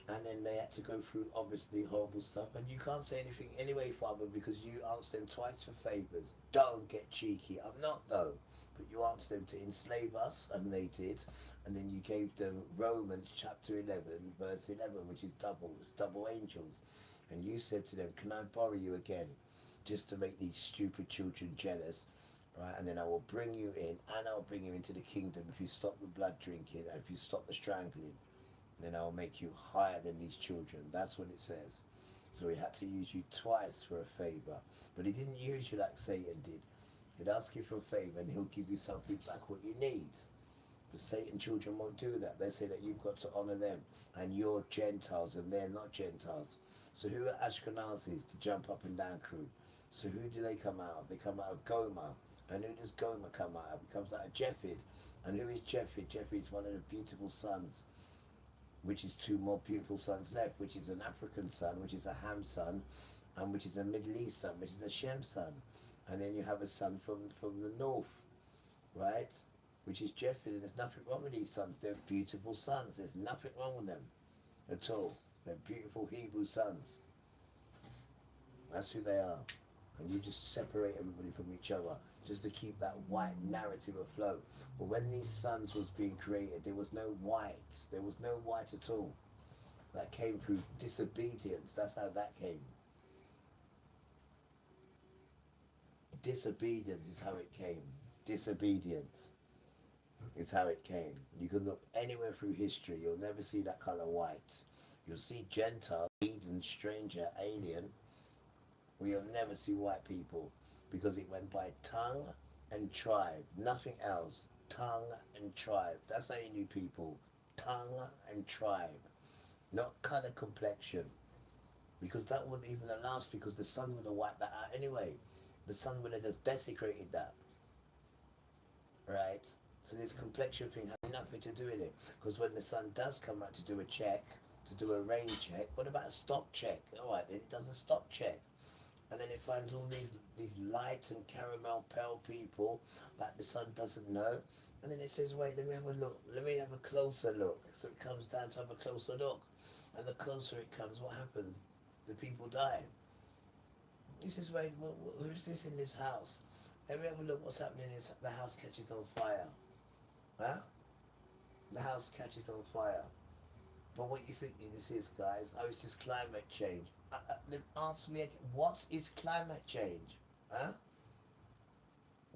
And then they had to go through obviously horrible stuff, and you can't say anything anyway, Father, because you asked them twice for favours. Don't get cheeky. I'm not though. But you asked them to enslave us, and they did. And then you gave them Romans chapter 11, verse 11, which is double angels. And you said to them, can I borrow you again? Just to make these stupid children jealous. Right? And then I will bring you in, and I'll bring you into the kingdom if you stop the blood drinking, and if you stop the strangling. Then I'll make you higher than these children. That's what it says. So he had to use you twice for a favour. But he didn't use you like Satan did. He'd ask you for a favour and he'll give you something back what you need. But Satan children won't do that. They say that you've got to honour them. And you're Gentiles and they're not Gentiles. So who are Ashkenazis, the jump up and down crew? So who do they come out of? They come out of Gomer. And who does Gomer come out of? He comes out of Japheth. And who is Japheth? Japheth is one of the beautiful sons, which is two more beautiful sons left, which is an African son, which is a Ham son, and which is a Middle East son, which is a Shem son. And then you have a son from the north, right? Which is Japheth, and there's nothing wrong with these sons. They're beautiful sons. There's nothing wrong with them at all. They're beautiful Hebrew sons. That's who they are. And you just separate everybody from each other just to keep that white narrative afloat. But when these sons was being created, there was no whites. There was no white at all. That came through disobedience. That's how that came. Disobedience is how it came. Disobedience is how it came. You can look anywhere through history. You'll never see that colour white. You'll see Gentile, heathen, stranger, alien. You'll never see white people because it went by tongue and tribe. Nothing else. Tongue and tribe. That's how you knew people. Tongue and tribe. Not colour, complexion. Because that wouldn't even last, because the sun would have wiped that out anyway. The sun would have just desecrated that. Right? So this complexion thing had nothing to do with it. Because when the sun does come out to do a check, to do a rain check, what about a stock check? Alright, then it does a stock check. And then it finds all these light and caramel pale people that the sun doesn't know. And then it says, wait, let me have a look. Let me have a closer look. So it comes down to have a closer look. And the closer it comes, what happens? The people die. He says, wait, who's this in this house? Let me have a look what's happening. The house catches on fire. Huh? The house catches on fire. But what you think this is, guys? Oh, it's just climate change. Answer me again. What is climate change? Huh?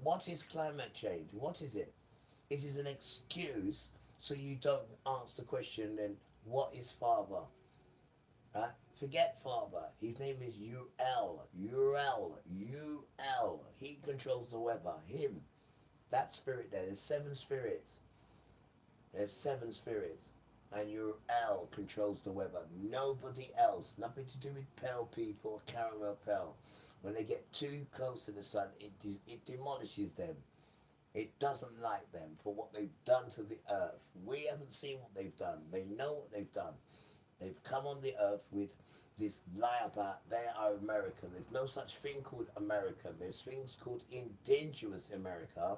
What is climate change? What is it? It is an excuse so you don't answer the question then, what is father? Huh? Forget father. His name is UL. UL. UL. He controls the weather. Him. That spirit there. There's seven spirits. There's seven spirits. And UL controls the weather. Nobody else. Nothing to do with pale people or caramel pale. When they get too close to the sun, it demolishes them. It doesn't like them for what they've done to the earth. We haven't seen what they've done. They know what they've done. They've come on the earth with this lie about they are American. There's no such thing called America. There's things called indigenous America,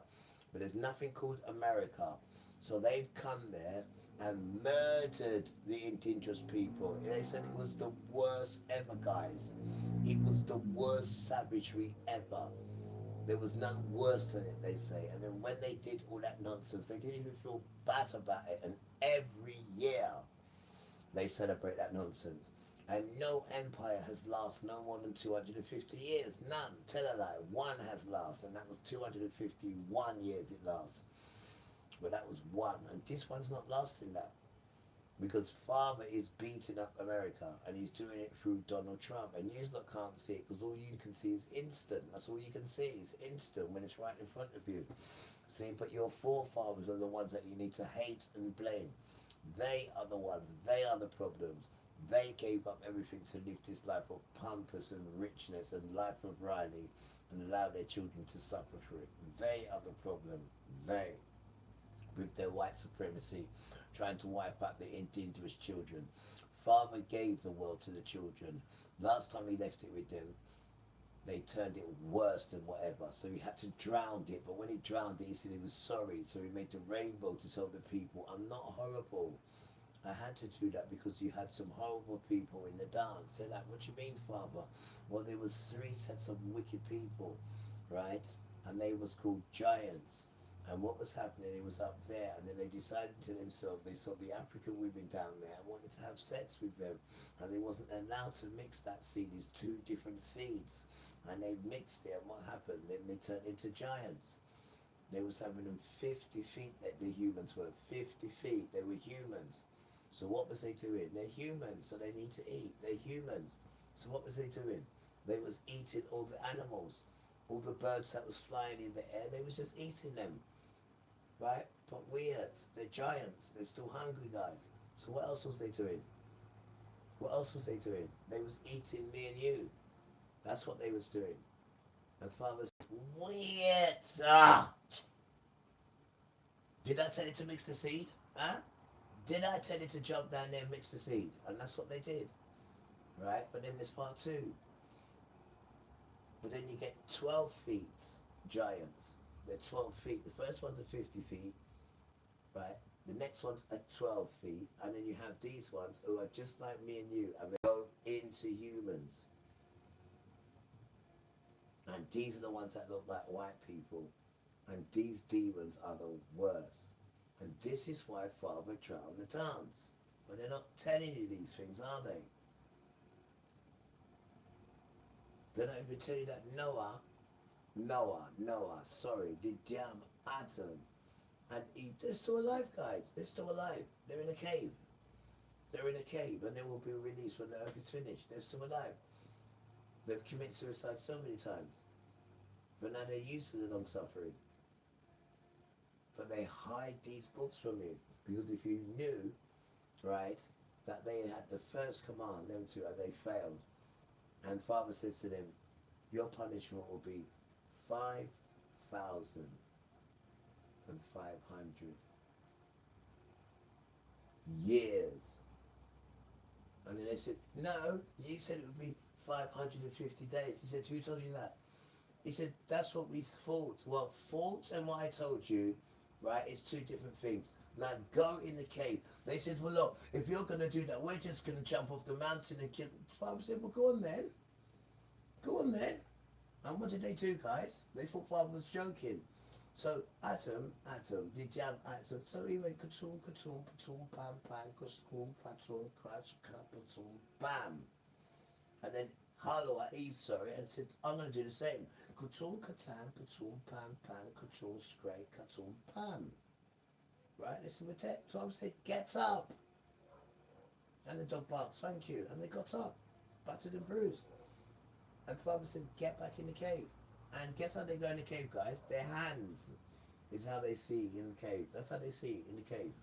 but there's nothing called America. So they've come there and murdered the indigenous people. They said it was the worst ever, guys. It was the worst savagery ever. There was none worse than it, they say. And then when they did all that nonsense, they didn't even feel bad about it. And every year they celebrate that nonsense. And no empire has lasted no more than 250 years. None. Tell a lie. One has lasted, and that was 251 years it lasts. But that was one. And this one's not lasting that. Because father is beating up America, and he's doing it through Donald Trump. And you lot can't see it because all you can see is instant. That's all you can see is instant when it's right in front of you. See, but your forefathers are the ones that you need to hate and blame. They are the ones. They are the problems. They gave up everything to live this life of pompous and richness and life of Riley and allow their children to suffer for it. They are the problem. They, with their white supremacy, trying to wipe out the indigenous children. Father gave the world to the children. Last time he left it with them, they turned it worse than whatever. So he had to drown it. But when he drowned it, he said he was sorry. So he made the rainbow to tell the people, I'm not horrible. I had to do that because you had some horrible people in the dance. They're like, what do you mean, Father? Well, there was three sets of wicked people, right? And they was called giants. And what was happening, it was up there, and then they decided to themselves, they saw the African women down there and wanted to have sex with them. And they wasn't allowed to mix that seed, it's two different seeds. And they mixed it, and what happened? Then they turned into giants. They was having them 50 feet, that the humans were 50 feet, they were humans. So what was they doing? They're humans, so they need to eat. They're humans. So what was they doing? They was eating all the animals. All the birds that was flying in the air, they was just eating them. Right? But weird. They're giants. They're still hungry, guys. So what else was they doing? What else was they doing? They was eating me and you. That's what they was doing. And Father said, weird. Ah! Did I tell you to mix the seed? Huh? Did I tell you to jump down there and mix the seed? And that's what they did. Right? But then there's part two. But then you get 12 feet giants. They're 12 feet. The first ones are 50 feet. Right? The next ones are 12 feet. And then you have these ones who are just like me and you. And they go into humans. And these are the ones that look like white people. And these demons are the worst. And this is why Father drowned the dance. But they're not telling you these things, are they? They're not even telling you that Noah, the damn Adam and Eve, they're still alive, guys. They're still alive. They're in a cave. They're in a cave, and they will be released when the earth is finished. They're still alive. They've committed suicide so many times. But now they're used to the long suffering. But they hide these books from you. Because if you knew, right, that they had the first command, them two, and they failed. And Father says to them, your punishment will be 5,500 years. And then they said, no, you said it would be 550 days. He said, who told you that? He said, that's what we thought. Well, thought and what I told you, right, is two different things. Now go in the cave. They said, well, look, if you're going to do that, we're just going to jump off the mountain and kill. Father said, well, go on then. Go on then. And what did they do, guys? They thought Father was joking. So Adam, did you have Adam? So he went ka-toon, ka-toon, ka-toon, bam, bam, ka-toon, ka-toon, crash, ka-toon, bam. And then Harlow at Eve, sorry, and said, I'm going to do the same. Ka-toon, ka-tan, ka-toon, pam, pam, ka-toon, scrape, ka-toon, pam. Right, listen with that. So I said, get up. And the dog barks, thank you. And they got up, battered and bruised. And Father said, get back in the cave. And guess how they go in the cave, guys? Their hands is how they see in the cave. That's how they see in the cave.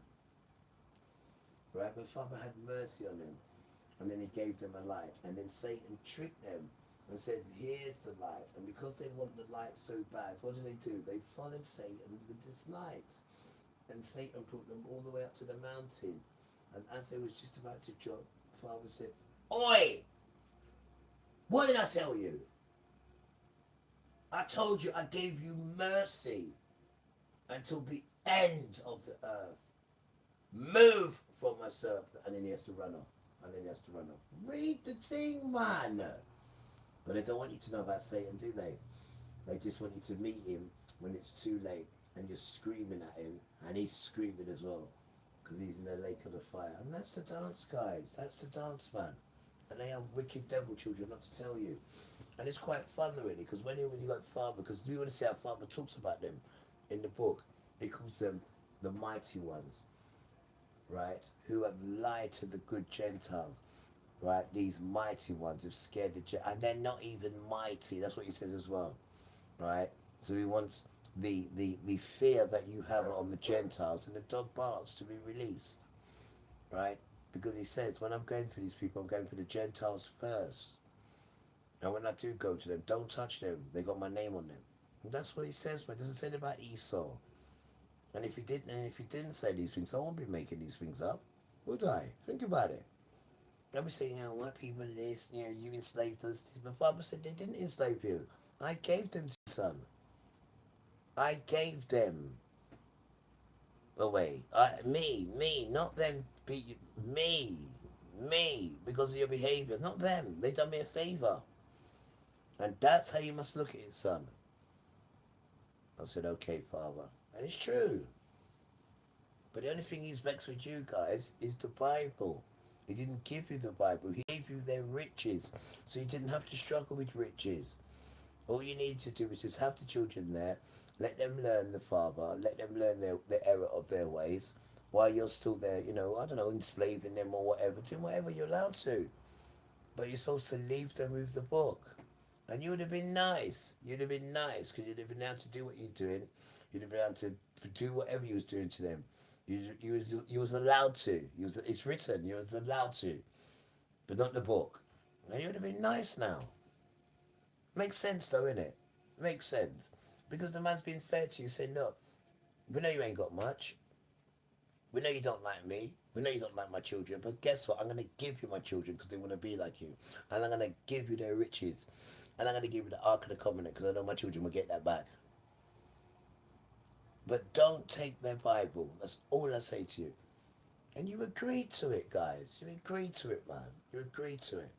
Right? But Father had mercy on them. And then he gave them a light. And then Satan tricked them and said, here's the light. And because they want the light so bad, what do? They followed Satan with this light. And Satan brought them all the way up to the mountain. And as they was just about to drop, Father said, Oi! What did I tell you? I told you I gave you mercy until the end of the earth. Move from my serpent. And then he has to run off. Read the thing, man. But they don't want you to know about Satan, do they? They just want you to meet him when it's too late and you're screaming at him and he's screaming as well because he's in the lake of the fire. And that's the dance, guys. That's the dance, man. And they have wicked devil children, not to tell you. And it's quite fun, really, because when you got Father, because you want to see how Father talks about them in the book, he calls them the mighty ones, right, who have lied to the good Gentiles, right? These mighty ones have scared the Gentiles, and they're not even mighty. That's what he says as well, right? So he wants the fear that you have on the Gentiles and the dog barks to be released, right? Because he says, when I'm going for these people, I'm going for the Gentiles first. And when I do go to them, don't touch them. They got my name on them. And that's what he says, but it doesn't say it about Esau. And if he didn't say these things, I won't be making these things up, would I? Think about it. I'll be saying, white people are this, you enslaved us. But Father said they didn't enslave you. I gave them to you, son. I gave them away. Me, not them. Me, because of your behaviour, not them. They done me a favour. And that's how you must look at it, son. I said, okay, Father. And it's true. But the only thing he's vexed with you guys is the Bible. He didn't give you the Bible. He gave you their riches. So you didn't have to struggle with riches. All you need to do is just have the children there. Let them learn the Father. Let them learn the error of their ways. While you're still there, enslaving them or whatever. Doing whatever you're allowed to. But you're supposed to leave them with the book. And you would have been nice. You'd have been nice because you'd have been able to do what you're doing. You'd have been able to do whatever you was doing to them. You was allowed to. It's written. You was allowed to. But not the book. And you would have been nice now. Makes sense though, innit? Makes sense. Because the man's being fair to you, saying, look, we know you ain't got much. We know you don't like me. We know you don't like my children. But guess what? I'm going to give you my children because they want to be like you. And I'm going to give you their riches. And I'm going to give you the Ark of the Covenant because I know my children will get that back. But don't take their Bible. That's all I say to you. And you agreed to it, guys. You agreed to it, man. You agreed to it.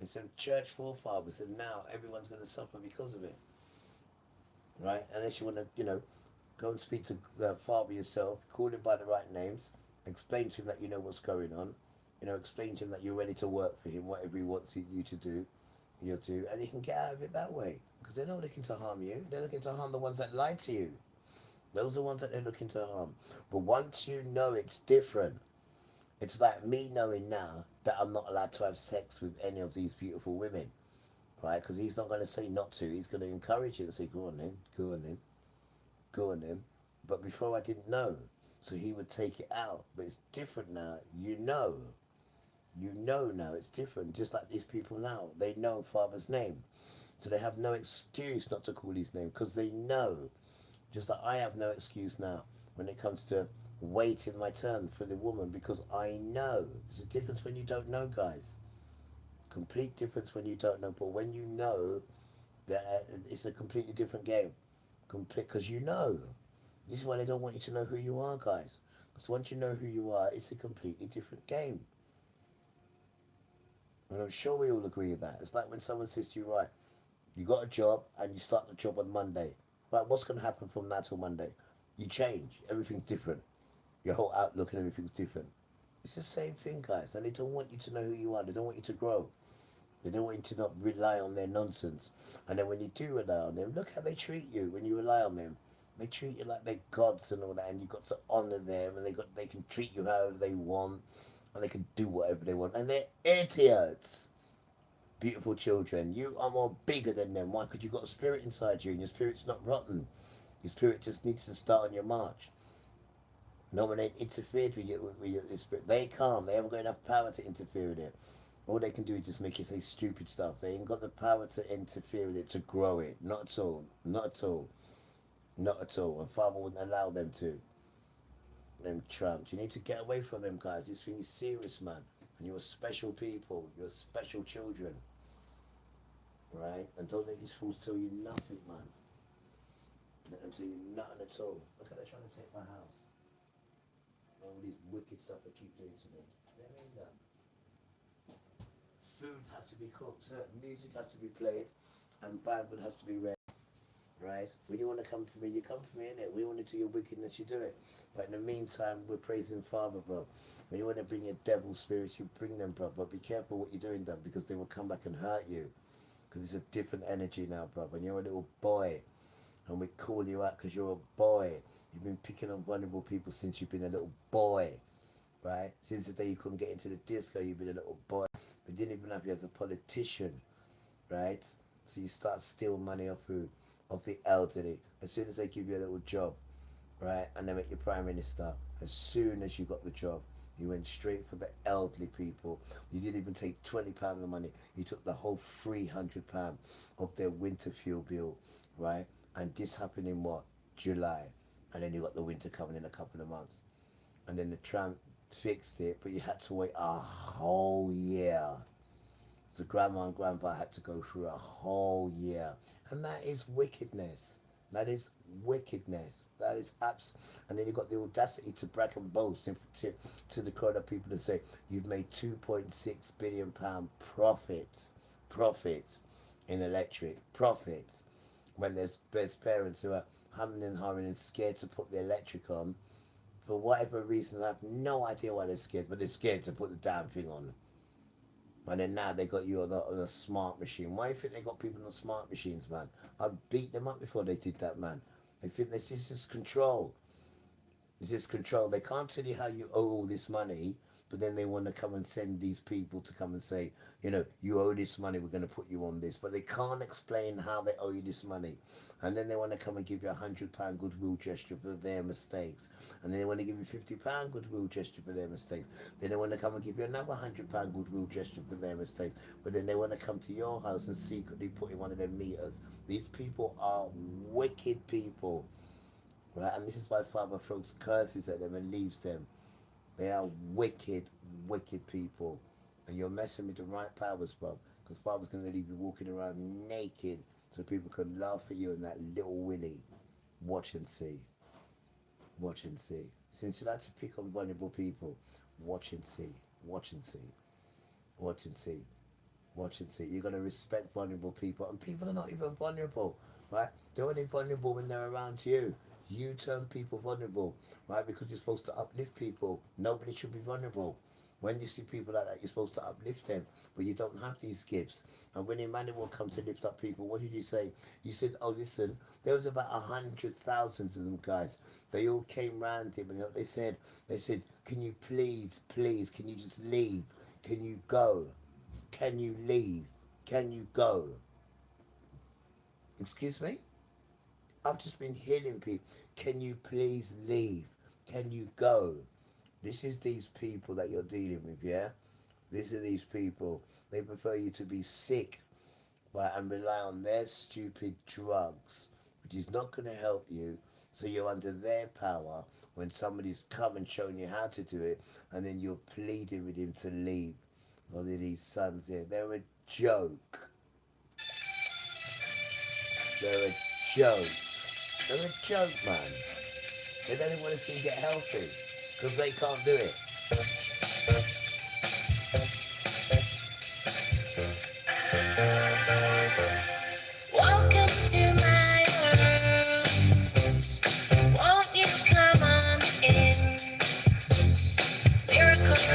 And some church forefathers, and now everyone's going to suffer because of it. Right? Unless you want to, go and speak to the Father yourself, call him by the right names, explain to him that you know what's going on, explain to him that you're ready to work for him, whatever he wants you to do, you'll do, and you can get out of it that way. Because they're not looking to harm you. They're looking to harm the ones that lie to you. Those are the ones that they're looking to harm. But once you know it's different, it's like me knowing now that I'm not allowed to have sex with any of these beautiful women, right? Because he's not going to say not to. He's going to encourage you and say, go on then, go on then, go on then. But before I didn't know. So he would take it out. But it's different now. You know now it's different. Just like these people now. They know Father's name. So they have no excuse not to call his name because they know. Just like I have no excuse now when it comes to waiting my turn for the woman because I know. There's a difference when you don't know, guys. Complete difference when you don't know. But when you know, that it's a completely different game. Because you know. This is why they don't want you to know who you are, guys. Because once you know who you are, it's a completely different game. And I'm sure we all agree with that. It's like when someone says to you, right, you got a job and you start the job on Monday. But what's going to happen from now till Monday? You change. Everything's different. Your whole outlook and everything's different. It's the same thing, guys. And they don't want you to know who you are. They don't want you to grow. They don't want you to not rely on their nonsense. And then when you do rely on them, look how they treat you when you rely on them. They treat you like they're gods and all that, and you've got to honour them, and they can treat you however they want, and they can do whatever they want. And they're idiots. Beautiful children, you are more bigger than them. Why? Because you've got a spirit inside you, and your spirit's not rotten. Your spirit just needs to start on your march. No one ain't interfered with your spirit. They can't. They haven't got enough power to interfere with it. All they can do is just make you say stupid stuff. They ain't got the power to interfere with it, to grow it. Not at all. Not at all. Not at all. And Father wouldn't allow them to. Them tramps. You need to get away from them, guys. This thing is serious, man. And you're special people. You're special children. Right? And don't let these fools tell you nothing, man. Let them tell you nothing at all. Look how they're trying to take my house. All these wicked stuff they keep doing to me. Let me go. Food has to be cooked, music has to be played, and Bible has to be read. Right? When you want to come for me, you come for me, innit? When you want to do your wickedness, you do it. But in the meantime, we're praising Father, bro. When you want to bring your devil spirits, you bring them, bro. But be careful what you're doing, though, because they will come back and hurt you. Because it's a different energy now, bro. When you're a little boy, and we call you out because you're a boy. You've been picking on vulnerable people since you've been a little boy. Right? Since the day you couldn't get into the disco, you've been a little boy. They didn't even have you as a politician, right? So you start stealing money off who? Of the elderly. As soon as they give you a little job, right, and they make you Prime Minister, as soon as you got the job, you went straight for the elderly people. You didn't even take £20 of the money. You took the whole £300 of their winter fuel bill, right? And this happened in what? July. And then you got the winter coming in a couple of months. And then the tram fixed it, but you had to wait a whole year. So grandma and grandpa had to go through a whole year. And that is wickedness. That is wickedness. That is and then you got the audacity to brag and boast to the crowd of people to say you've made £2.6 billion profits in electric profits, when there's parents who are humming and hawing and scared to put the electric on. For whatever reason, I have no idea why they're scared, but they're scared to put the damn thing on. And then now they got you on a smart machine. Why do you think they got people on smart machines, man? I beat them up before they did that, man. They think this is control. This is control. They can't tell you how you owe all this money, but then they want to come and send these people to come and say, you know, you owe this money, we're going to put you on this. But they can't explain how they owe you this money. And then they want to come and give you £100 goodwill gesture for their mistakes. And then they want to give you £50 goodwill gesture for their mistakes. Then they want to come and give you another £100 goodwill gesture for their mistakes. But then they want to come to your house and secretly put in one of their meters. These people are wicked people. Right? And this is why Father throws curses at them and leaves them. They are wicked, wicked people. And you're messing with the right powers, bro. Because Father's going to leave you walking around naked so people can laugh at you and that little Willie. Watch and see. Watch and see. Since you like to pick on vulnerable people, watch and see. Watch and see. Watch and see. Watch and see. You're going to respect vulnerable people. And people are not even vulnerable, right? They're only vulnerable when they're around you. You turn people vulnerable, right? Because you're supposed to uplift people. Nobody should be vulnerable. When you see people like that, you're supposed to uplift them, but you don't have these gifts. And when Emmanuel come to lift up people, what did you say? You said, oh, listen, there was about 100,000 of them guys. They all came round him, and they said, can you please, can you just leave? Can you go? Can you leave? Can you go? Excuse me? I've just been healing people. Can you please leave? Can you go? This is these people that you're dealing with, yeah? These are these people. They prefer you to be sick, right, and rely on their stupid drugs, which is not going to help you. So you're under their power when somebody's come and shown you how to do it, and then you're pleading with him to leave. Or these sons here, they're a joke. They're a joke. They're a joke, man. They don't even want to see you get healthy. Because they can't do it. Welcome to my world.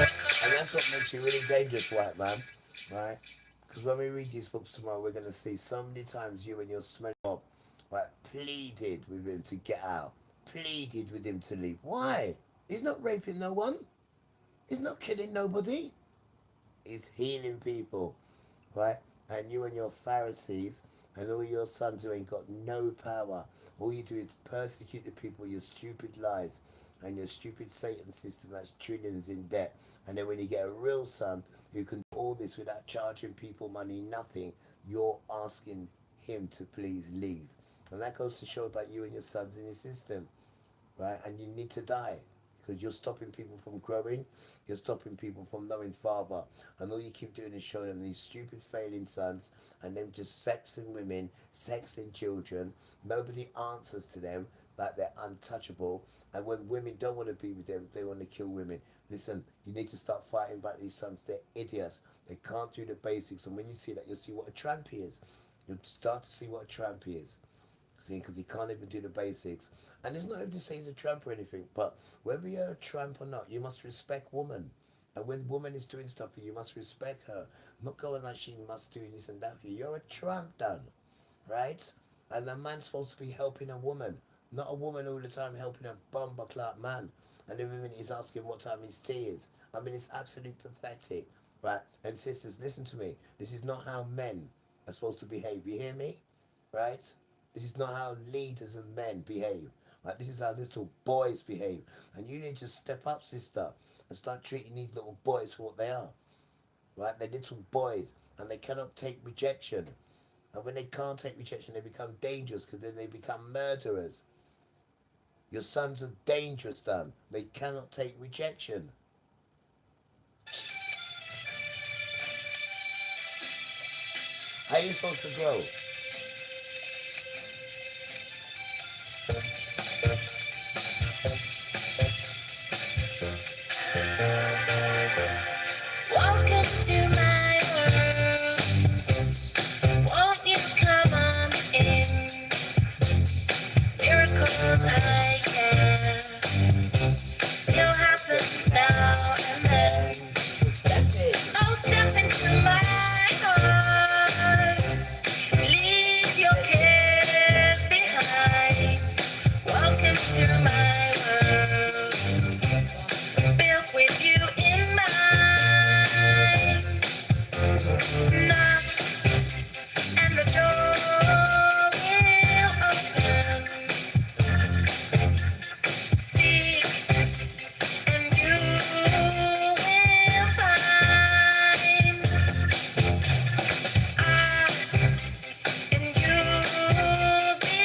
And that's what makes you really dangerous, white man, right? Because when we read these books tomorrow, we're going to see so many times you and your smelly mob, right, pleaded with him to get out, pleaded with him to leave. Why? He's not raping no one. He's not killing nobody. He's healing people, right? And you and your Pharisees and all your sons who ain't got no power, all you do is persecute the people with your stupid lies and your stupid Satan system that's trillions in debt. And then when you get a real son who can do all this without charging people money, nothing, you're asking him to please leave. And that goes to show about you and your sons in your system, right? And you need to die because you're stopping people from growing, you're stopping people from knowing Father, and all you keep doing is showing them these stupid failing sons and them just sexing women, sexing children. Nobody answers to them, like they're untouchable, and when women don't want to be with them, they want to kill women. Listen, you need to start fighting back these sons. They're idiots. They can't do the basics, and when you see that, you'll see what a tramp he is. You'll start to see what a tramp he is. See, because he can't even do the basics. And it's not even to say he's a tramp or anything, but whether you're a tramp or not, you must respect woman. And when woman is doing stuff for you, you must respect her. Not going like she must do this and that for you. You're a tramp, done, right? And a man's supposed to be helping a woman, not a woman all the time helping a bumper clock man. And every minute he's asking what time his tea is. I mean, it's absolutely pathetic, right? And sisters, listen to me. This is not how men are supposed to behave. You hear me? Right? This is not how leaders and men behave. Right? This is how little boys behave. And you need to step up, sister, and start treating these little boys for what they are. Right? They're little boys and they cannot take rejection. And when they can't take rejection, they become dangerous because then they become murderers. Your sons are dangerous, Dan. They cannot take rejection. How are you supposed to grow? Welcome to my world. Won't you come on in? Miracles I can still happen now and then. Oh, step into my heart. Leave your cares behind. Welcome to my world. Built with you in mind. Knock and the door will open. Seek and you will find. Ask and you'll be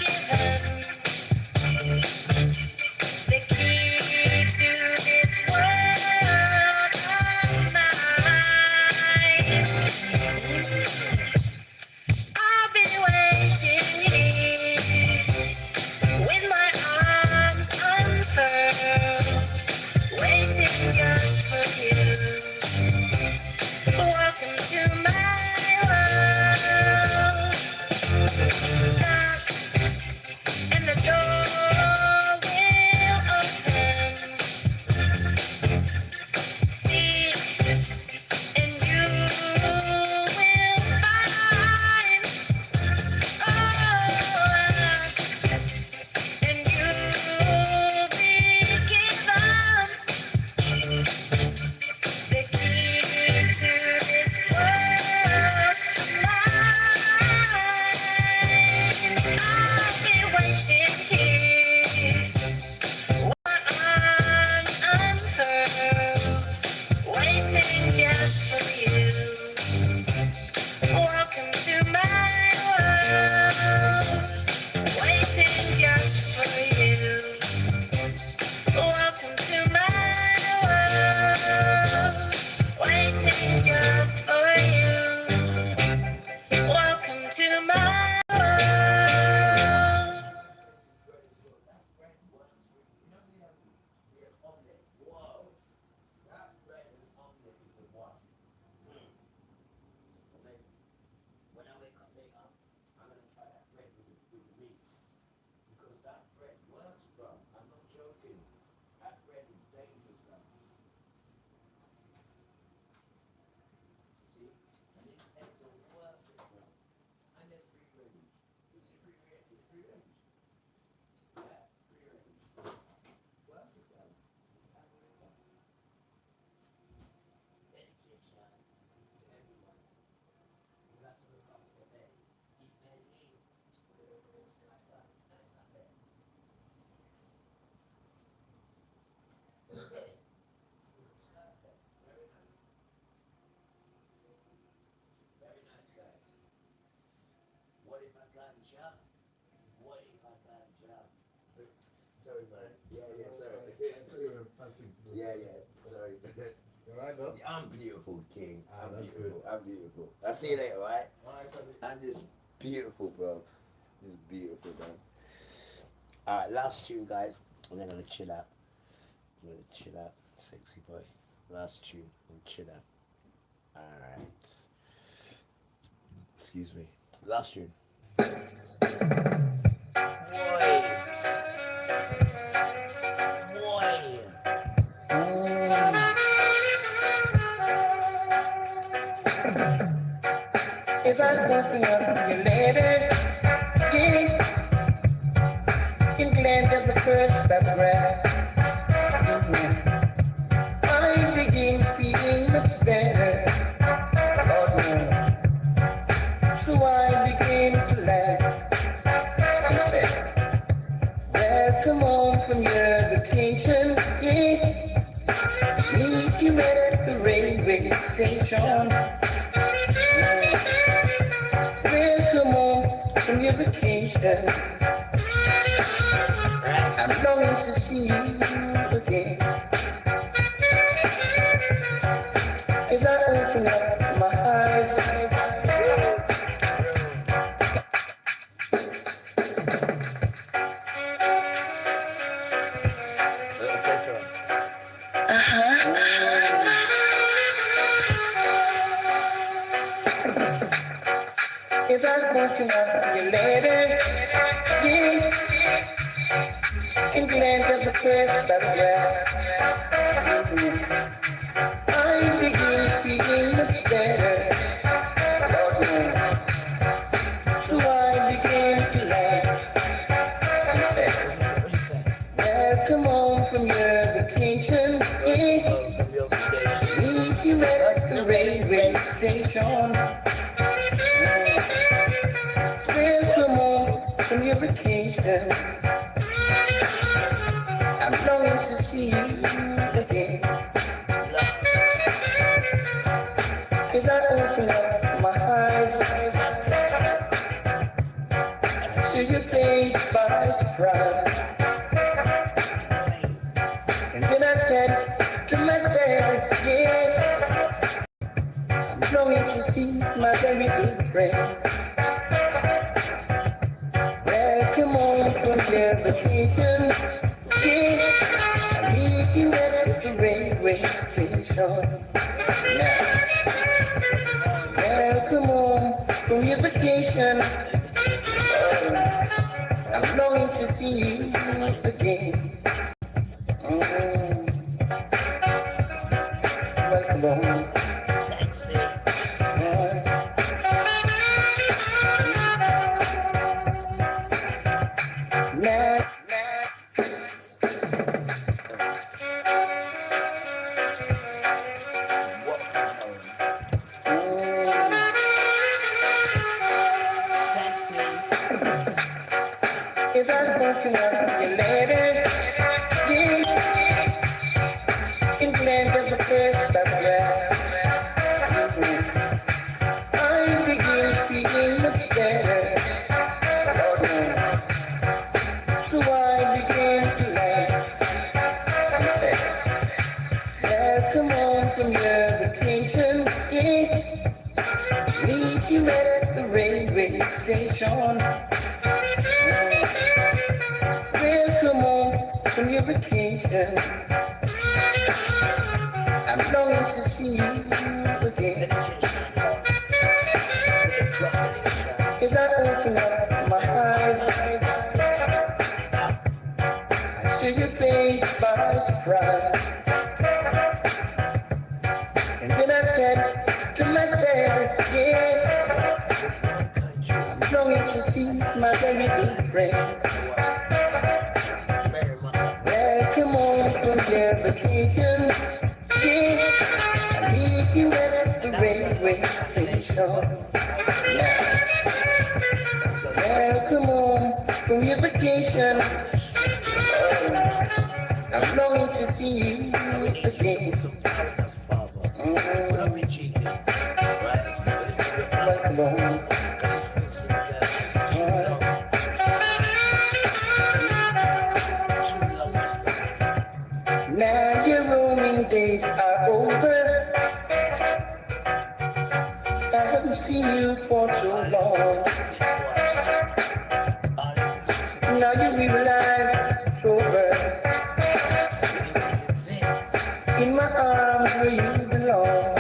given the key to this world of mine. I'll be waiting here with my arms unfurled, waiting just for you. Welcome to my world. Knock and the door will open. Seek and you will find. Oh, ask and you'll be given the key to this world of mine. I'll be waiting here, arms unfurled, waiting just for you. Welcome to my world, waiting just for you. Welcome to my world, waiting just for you. Welcome to my world. When I wake up later, I'm going to try that bread with meat. Because that bread works, bro. I'm not joking. That bread is dangerous, bro. ganja. What if I ganja? Sorry, man. Yeah, sorry. You alright, though? I'm beautiful, King. I'm that's beautiful. good. I'm beautiful. I'll see you later, right? Alright, buddy. I'm just beautiful, bro. Just beautiful, man. Alright, last tune, guys. And then I'm gonna chill out. Sexy boy. Last tune and chill out. Alright. Excuse me. Last tune. If I was walking up your ladder, yeah, and glance at the first paragraph, I begin feeling much better. Lord knows. So I begin to laugh. He said, welcome home from your vacation, yeah. Meet you at the railway station. Welcome home from your vacation. I'm longing to see you again. As I open up my eyes, as I'm walking up your ladder, yeah, and glance at the first paragraph, I begin feeling much better. Lord knows. So I began to laugh. He said, welcome home from your vacation, yeah. Meet you at the railway station. Welcome home from your vacation. I'm longing to see you again. As I open up my eyes, I see your face by surprise. And then I said to myself, yes, I'm longing to see my very good friend. Welcome home from your vacation. Yeah, I meet you at the railway station. Yeah. Welcome home from your vacation. I'm longing to see you again. Welcome home. Sexy. Now, Sexy. if I'm walking up your ladder, yeah, and glance at the first paragraph, I begin feeling much better. Lord knows. So I began to laugh. He said, welcome home from your vacation, yeah. Meet you at the railway station. Welcome home from your vacation. I'm longing to see you again. As I open up my eyes, I see your face by surprise. And then I said to myself, yeah, I'm longing to see my very good friend. Welcome home from your vacation. Yeah, I meet you at the railway station. Yeah. Welcome home from your vacation. I'm longing to see you again. Welcome home. over. I haven't seen you for so long. Now you realize over in my arms where you belong.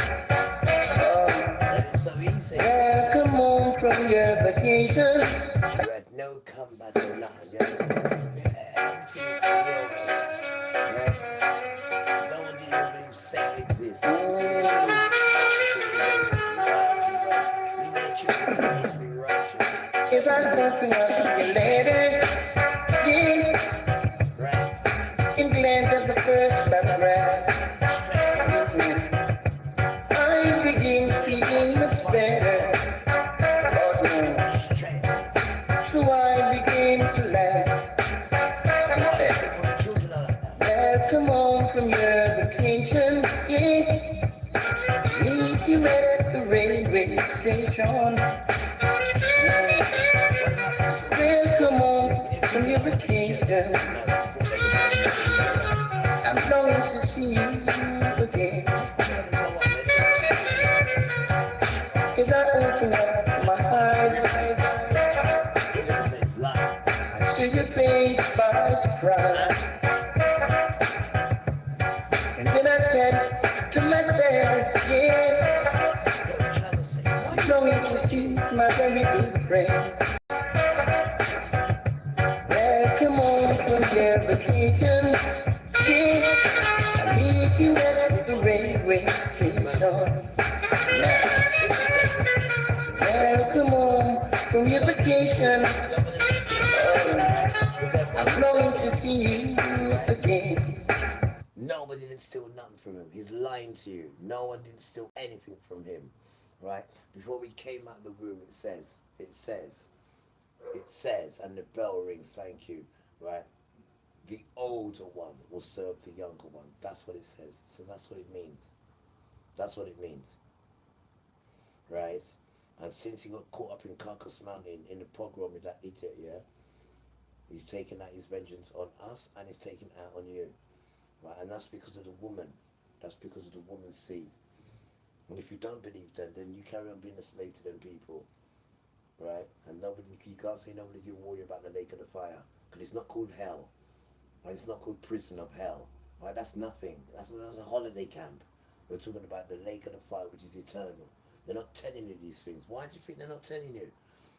Welcome home from your vacation. No comeback or nothing. No one didn't even say this. If I'm talking of your lady, yeah, and glance at the first paragraph, I begin feeling much better. So I begin to laugh. I said, welcome home from your vacation, yeah. Meet you at the railway station. Welcome home from your vacation. I'm longing to see you again. Cause I open up my eyes, I see your face by surprise. And then I said to myself, yeah, I'm longing to see my very good friend. Welcome home from your vacation, yeah, I meet you at the railway station. Welcome home from your vacation. I'm longing to see you again. Nobody didn't steal nothing from him. He's lying to you. No one didn't steal anything from him. Right? Before we came out of the room, it says, and the bell rings, thank you. Right? The older one will serve the younger one. That's what it says. So that's what it means. That's what it means. Right? And since he got caught up in Carcass Mountain in the pogrom with that idiot, yeah, he's taken out his vengeance on us and he's taken out on you. Right? And that's because of the woman. That's because of the woman's seed. And if you don't believe them, then you carry on being a slave to them people. Right? And nobody, you can't say nobody didn't warn you about the lake of the fire. Because it's not called hell. And it's not called prison of hell. Right? That's nothing. That's a holiday camp. We're talking about the lake of the fire, which is eternal. They're not telling you these things. Why do you think they're not telling you?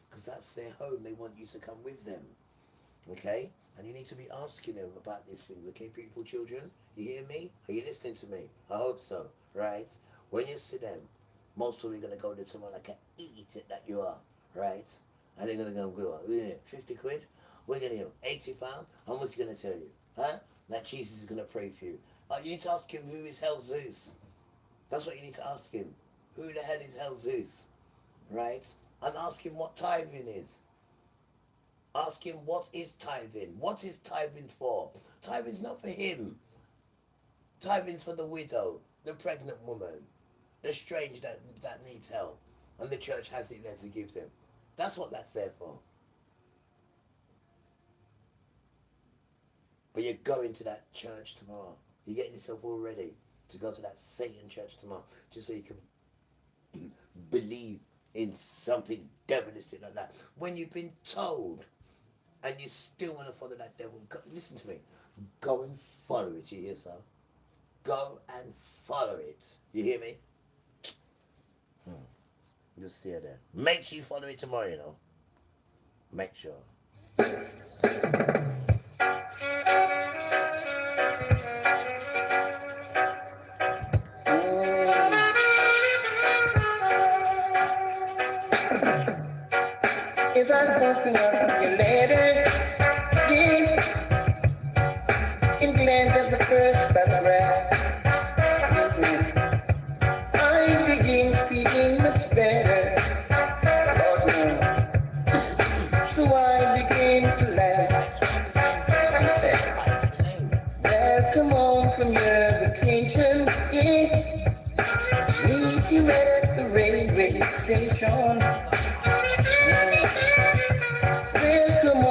Because that's their home. They want you to come with them. Okay? And you need to be asking them about these things. Okay, people, children? You hear me? Are you listening to me? I hope so. Right? When you see them, most of them are going to go to someone like an idiot that you are. Right? And they're going to go, 50 quid? We're going to give him 80 pounds? How much is he going to tell you? Huh? That Jesus is going to pray for you. You need to ask him who is Hell Zeus. That's what you need to ask him. Who the hell is Hell Zeus? Right? And ask him what tithing is. Ask him what is tithing. What is tithing for? Tithing's not for him. Tithing's for the widow, the pregnant woman, the stranger that needs help. And the church has it there to give them. That's what that's there for. But you're going to that church tomorrow. You're getting yourself all ready to go to that Satan church tomorrow. Just so you can believe in something devilistic like that. When you've been told and you still want to follow that devil, listen to me. Go and follow it, you hear, sir? Go and follow it. You hear me? Just stay there. Make sure you follow it tomorrow, you know. Make sure. If I'm talking of your lady, yeah, and glance at the first paragraph, I begin feeling much better. So I begin to laugh. I said, welcome home from your vacation, yeah. Meet you at the railway station. Welcome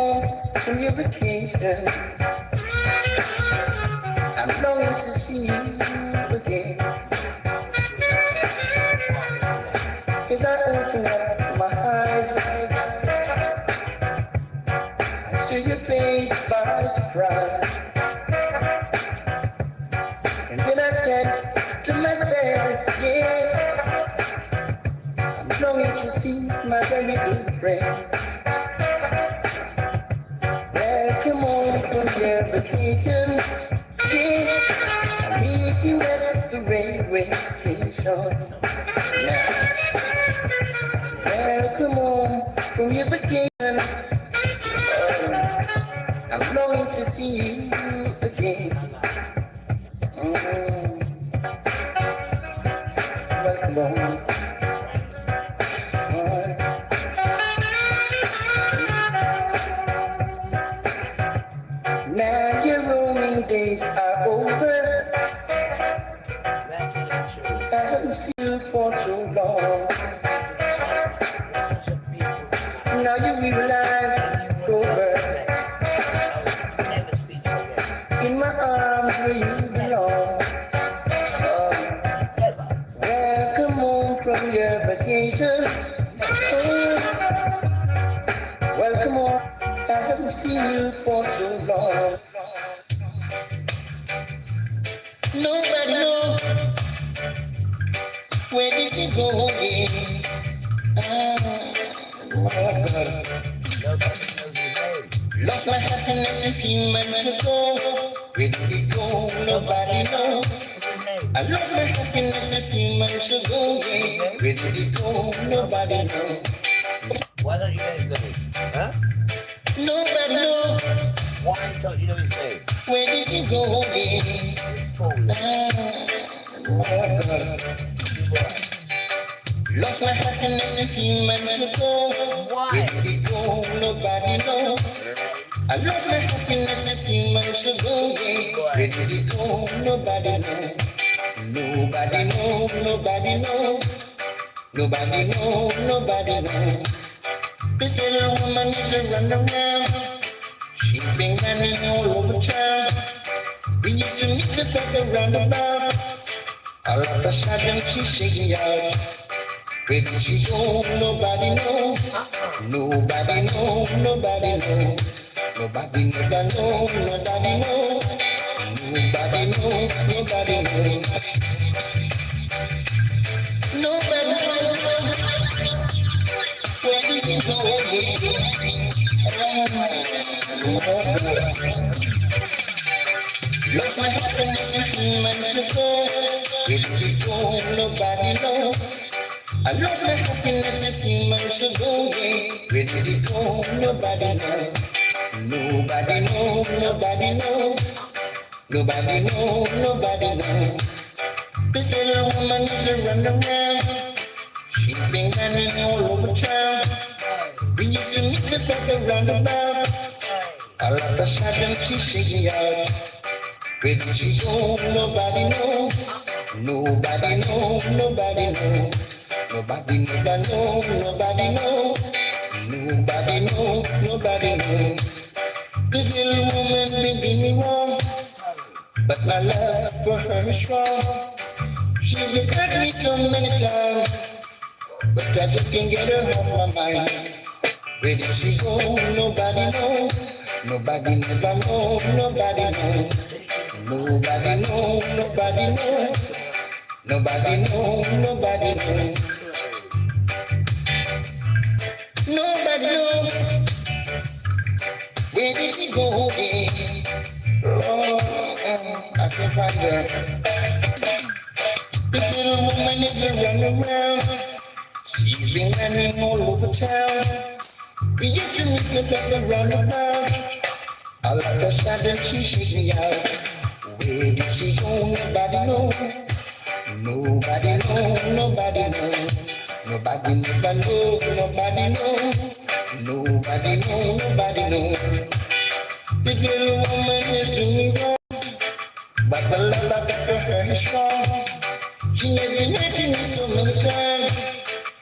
myself, yeah. I'm longing to see my very good friend. Welcome home from your vacation. Yeah, I'll meet you at the railway station. Now, welcome home from your vacation. I'm longing to see you again. Welcome home. Now your roaming days are over. I haven't seen you for so long. Now you realize over in my arms where you belong. Welcome home from your vacation. Welcome home. I haven't seen you for so long. Nobody knows where did you go again? Oh God. Lost my happiness a few months ago. Where did it go? Nobody knows. I lost my happiness a few months ago. Yeah. Where did it go? Nobody knows. Why don't you know his name? Huh? Nobody knows. Why don't you know his name? Where did you go again? Oh God. Lost my happiness a few months ago. Why? Where did it go? Nobody knows. I lost my happiness a few months ago. Yeah. Where did it go? Nobody knows. Nobody knows. Nobody knows. Nobody knows. Nobody knows. This little woman is a runaround. She's been running all over town. We used to meet up at the roundabout. All of a sudden she's shaking out. Where did she go? Nobody knows. Nobody knows. Nobody knows. Nobody never knows. Nobody knows. Nobody knows. Nobody knows. Nobody knows. Where did she go again? Lost my happiness a few months ago. Where did it go? Nobody knows. I lost my happiness a few months ago. Yeah. Where did it go? Nobody knows. Nobody knows. Nobody knows. Nobody knows. Nobody knows. This little woman is a runaround. She's been running all over town. We used to meet up at the roundabout. All of a sudden she's shaking out. Where did she go? Nobody knows. Nobody knows. Nobody knows. Nobody never knows. Nobody knows. Nobody knows. Nobody knows. This little woman been doing me wrong, but my love for her is strong. She been hurt me so many times, but I just can't get her off my mind. Where did she go? Nobody knows. Nobody never knows. Nobody knows. Nobody knows. Nobody knows. Nobody knows. Nobody knows. Nobody knows. Where did she go again? Oh, I can't find her. This little woman is a runaround. She's been running all over town. We used to meet up at the roundabout. All of a sudden she shake me out. Where did she go? Nobody knows. Nobody knows. Nobody knows. Nobody never knows. Nobody knows. Nobody knows. Nobody knows. This little woman is doing me wrong, but the love I got for her is strong. She has been hurting me so many times.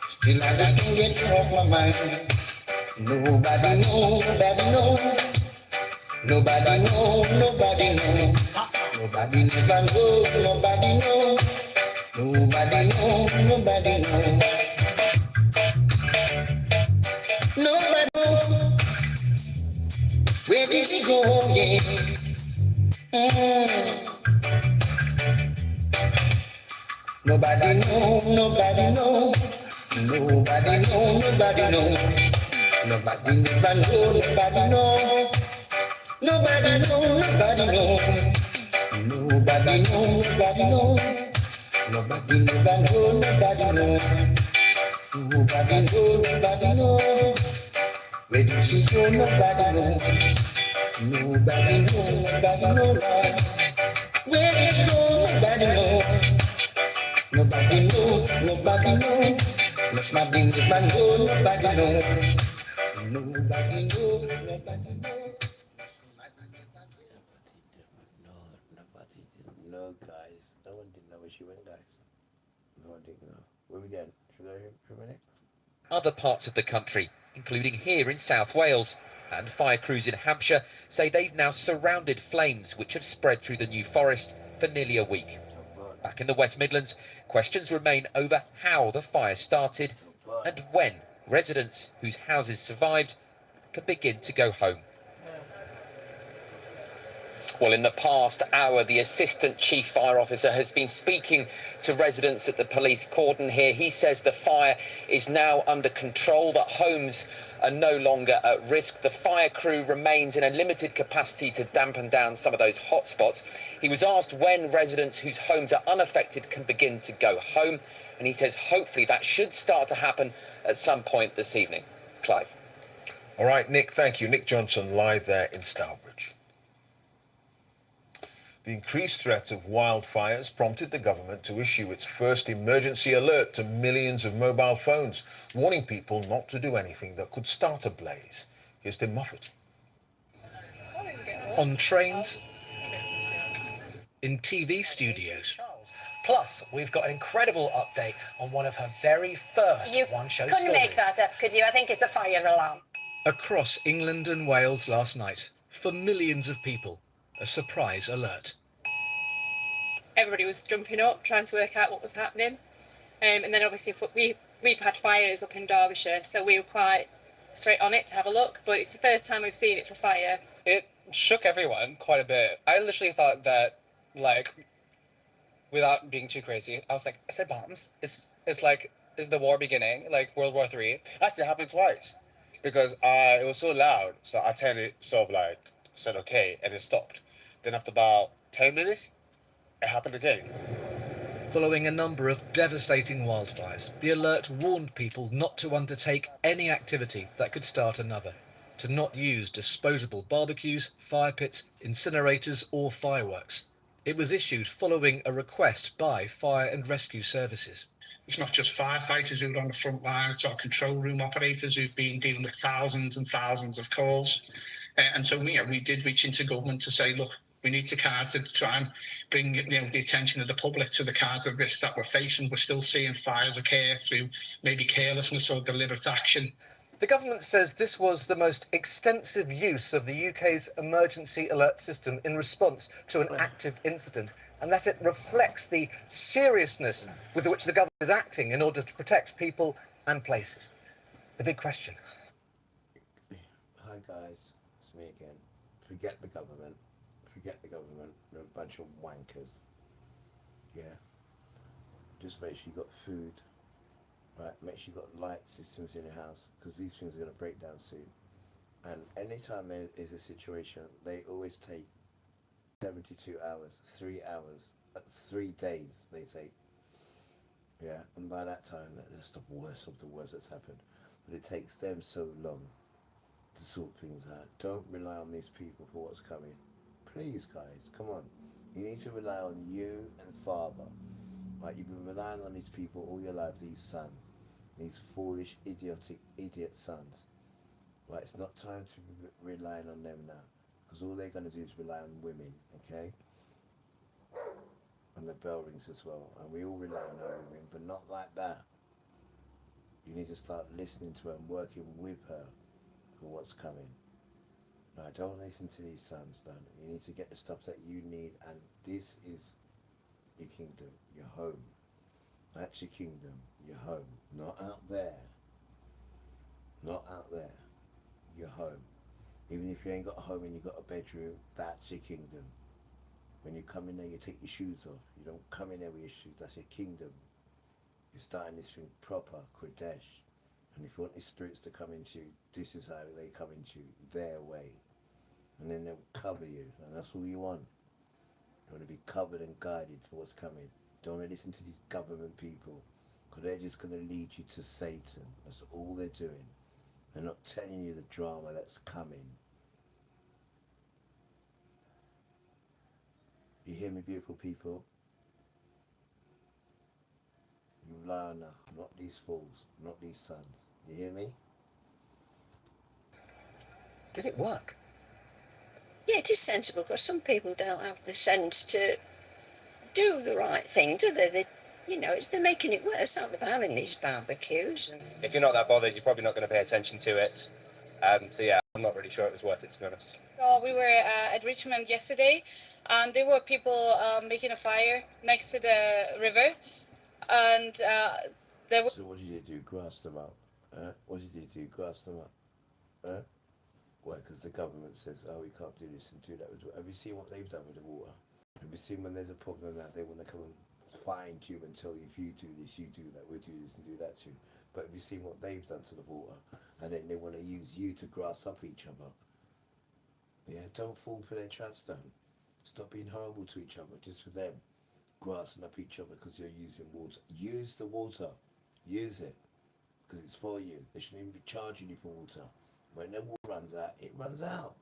Still I just can't get her off my mind. Nobody knows, nobody knows. Nobody knows, nobody knows. Nobody never knows, nobody knows. Nobody knows, nobody knows. Nobody knows. Where did he go? Yeah. Nobody know, nobody know, nobody know, nobody know, nobody never know, nobody know, nobody know, nobody know, nobody know, nobody know, nobody never know, nobody know, nobody know, nobody know, where did she go, nobody know, nobody know, nobody know, Lord. Where did she go, nobody know. Nobody know, nobody know. Nobody never know, nobody know. Nobody know, nobody know. Nobody didn't know, guys. No one didn't know where she went, guys. No one didn't know. Where we going? Should we go here for a minute? Other parts of the country, including here in South Wales, and fire crews in Hampshire say they've now surrounded flames which have spread through the New Forest for nearly a week. Back in the West Midlands, questions remain over how the fire started and when residents whose houses survived can begin to go home. Well, in the past hour, the Assistant Chief Fire Officer has been speaking to residents at the police cordon here. He says the fire is now under control, that homes are no longer at risk. The fire crew remains in a limited capacity to dampen down some of those hotspots. He was asked when residents whose homes are unaffected can begin to go home, and he says hopefully that should start to happen at some point this evening. Clive. All right, Nick, thank you. Nick Johnson live there in Stourbridge. The increased threat of wildfires prompted the government to issue its first emergency alert to millions of mobile phones, warning people not to do anything that could start a blaze. Here's Tim Moffat. On trains, in TV studios. Plus, we've got an incredible update on one of her very first one-show stories. You couldn't make that up, could you? I think it's a fire alarm. Across England and Wales last night, for millions of people, a surprise alert. Everybody was jumping up, trying to work out what was happening. And then obviously we've had fires up in Derbyshire, so we were quite straight on it to have a look. But it's the first time we've seen it for fire. It shook everyone quite a bit. I literally thought that, like, without being too crazy, I was like, is there bombs? It's like, is the war beginning? Like World War III? Actually, it happened twice because it was so loud. So I turned it sort of like, said okay, and it stopped. Then after about 10 minutes, it happened again. Following a number of devastating wildfires, the alert warned people not to undertake any activity that could start another, to not use disposable barbecues, fire pits, incinerators or fireworks. It was issued following a request by fire and rescue services. It's not just firefighters who are on the front line, it's our control room operators who've been dealing with thousands and thousands of calls. And so we did reach into government to say, look, we need to try and bring the attention of the public to the kind of risk that we're facing. We're still seeing fires occur through maybe carelessness or deliberate action. The government says this was the most extensive use of the UK's emergency alert system in response to an active incident, and that it reflects the seriousness with which the government is acting in order to protect people and places. The big question. Hi guys, it's me again. Forget the government. They're a bunch of wankers. Yeah. Just make sure you got food. Right, make sure you got light systems in your house, because these things are going to break down soon. And anytime there is a situation, they always take 72 hours, 3 hours, 3 days they take. Yeah, and by that time, that's the worst of the worst that's happened. But it takes them so long to sort things out. Don't rely on these people for what's coming. Please, guys, come on. You need to rely on you and Father. Right, you've been relying on these people all your life, these sons. These foolish, idiot sons. Right, it's not time to be relying on them now. Because all they're going to do is rely on women, okay? And the bell rings as well. And we all rely on our women, but not like that. You need to start listening to her and working with her for what's coming. No, don't listen to these sons, no. You need to get the stuff that you need, and this is your kingdom, your home. That's your kingdom, your home. Not out there. Not out there. Your home. Even if you ain't got a home and you've got a bedroom, that's your kingdom. When you come in there, you take your shoes off. You don't come in there with your shoes. That's your kingdom. You're starting this thing proper, Kodesh. And if you want these spirits to come into you, this is how they come into you, their way. And then they'll cover you. And that's all you want. You want to be covered and guided for what's coming. Don't want to listen to these government people. Because they're just going to lead you to Satan. That's all they're doing. They're not telling you the drama that's coming. You hear me, beautiful people? You rely on not these fools, not these sons. You hear me? Did it work? Yeah, it is sensible because some people don't have the sense to do the right thing, do they? They're making it worse, aren't they, by having these barbecues? If you're not that bothered, you're probably not going to pay attention to it. So yeah, I'm not really sure it was worth it, to be honest. So we were at Richmond yesterday, and there were people making a fire next to the river, and there were... So what did you do? Grass them up? What did you do? Grass them up? Why? Because the government says, oh, we can't do this and do that. Have you seen what they've done with the water? Have you seen when there's a problem that they want to come and find you and tell you if you do this, you do that, we'll do this and do that too. But have you seen what they've done to the water? And then they want to use you to grass up each other. Yeah, don't fall for their traps, don't. Stop being horrible to each other just for them. Grassing up each other because you're using water. Use the water. Use it. Because it's for you. They shouldn't even be charging you for water. When the water runs out, it runs out.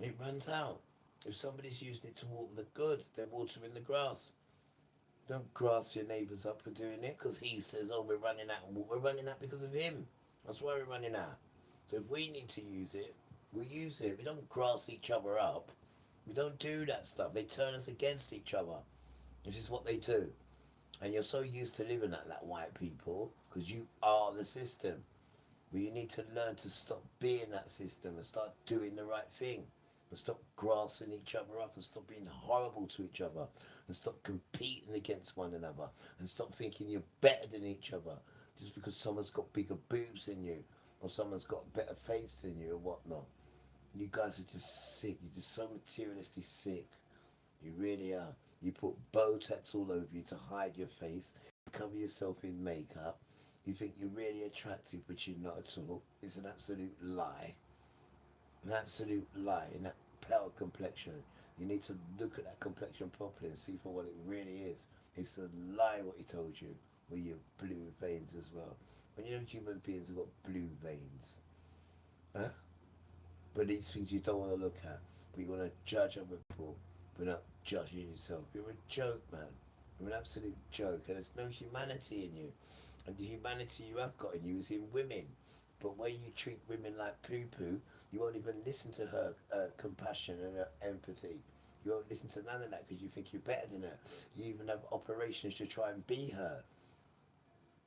It runs out. If somebody's using it to water the good, they're watering the grass. Don't grass your neighbours up for doing it because he says, oh, we're running out of water. We're running out because of him. That's why we're running out. So if we need to use it, we use it. We don't grass each other up. We don't do that stuff. They turn us against each other. This is what they do. And you're so used to living like that, white people, because you are the system. But you need to learn to stop being that system and start doing the right thing. And stop grassing each other up and stop being horrible to each other. And stop competing against one another. And stop thinking you're better than each other. Just because someone's got bigger boobs than you. Or someone's got a better face than you or whatnot. You guys are just sick. You're just so materialistically sick. You really are. You put Botox all over you to hide your face. You cover yourself in makeup. You think you're really attractive, but you're not at all. It's an absolute lie. An absolute lie in that pale complexion. You need to look at that complexion properly and see for what it really is. It's a lie what he told you with your blue veins as well. When you know human beings have got blue veins. Huh? But these things you don't want to look at. But you want to judge other people, but not judging yourself. You're a joke, man. You're an absolute joke. And there's no humanity in you. And the humanity you have got in you is in women. But when you treat women like poo-poo, you won't even listen to her compassion and her empathy. You won't listen to none of that because you think you're better than her. You even have operations to try and be her.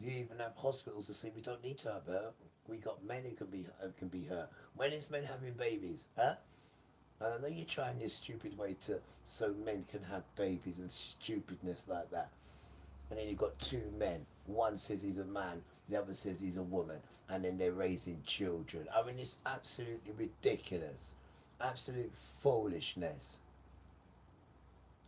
You even have hospitals to say we don't need to have her. We got men who can be her. When is men having babies? Huh? And I know you're trying this stupid way so men can have babies and stupidness like that. And then you've got two men. One says he's a man, the other says he's a woman, and then they're raising children. I mean, it's absolutely ridiculous. Absolute foolishness.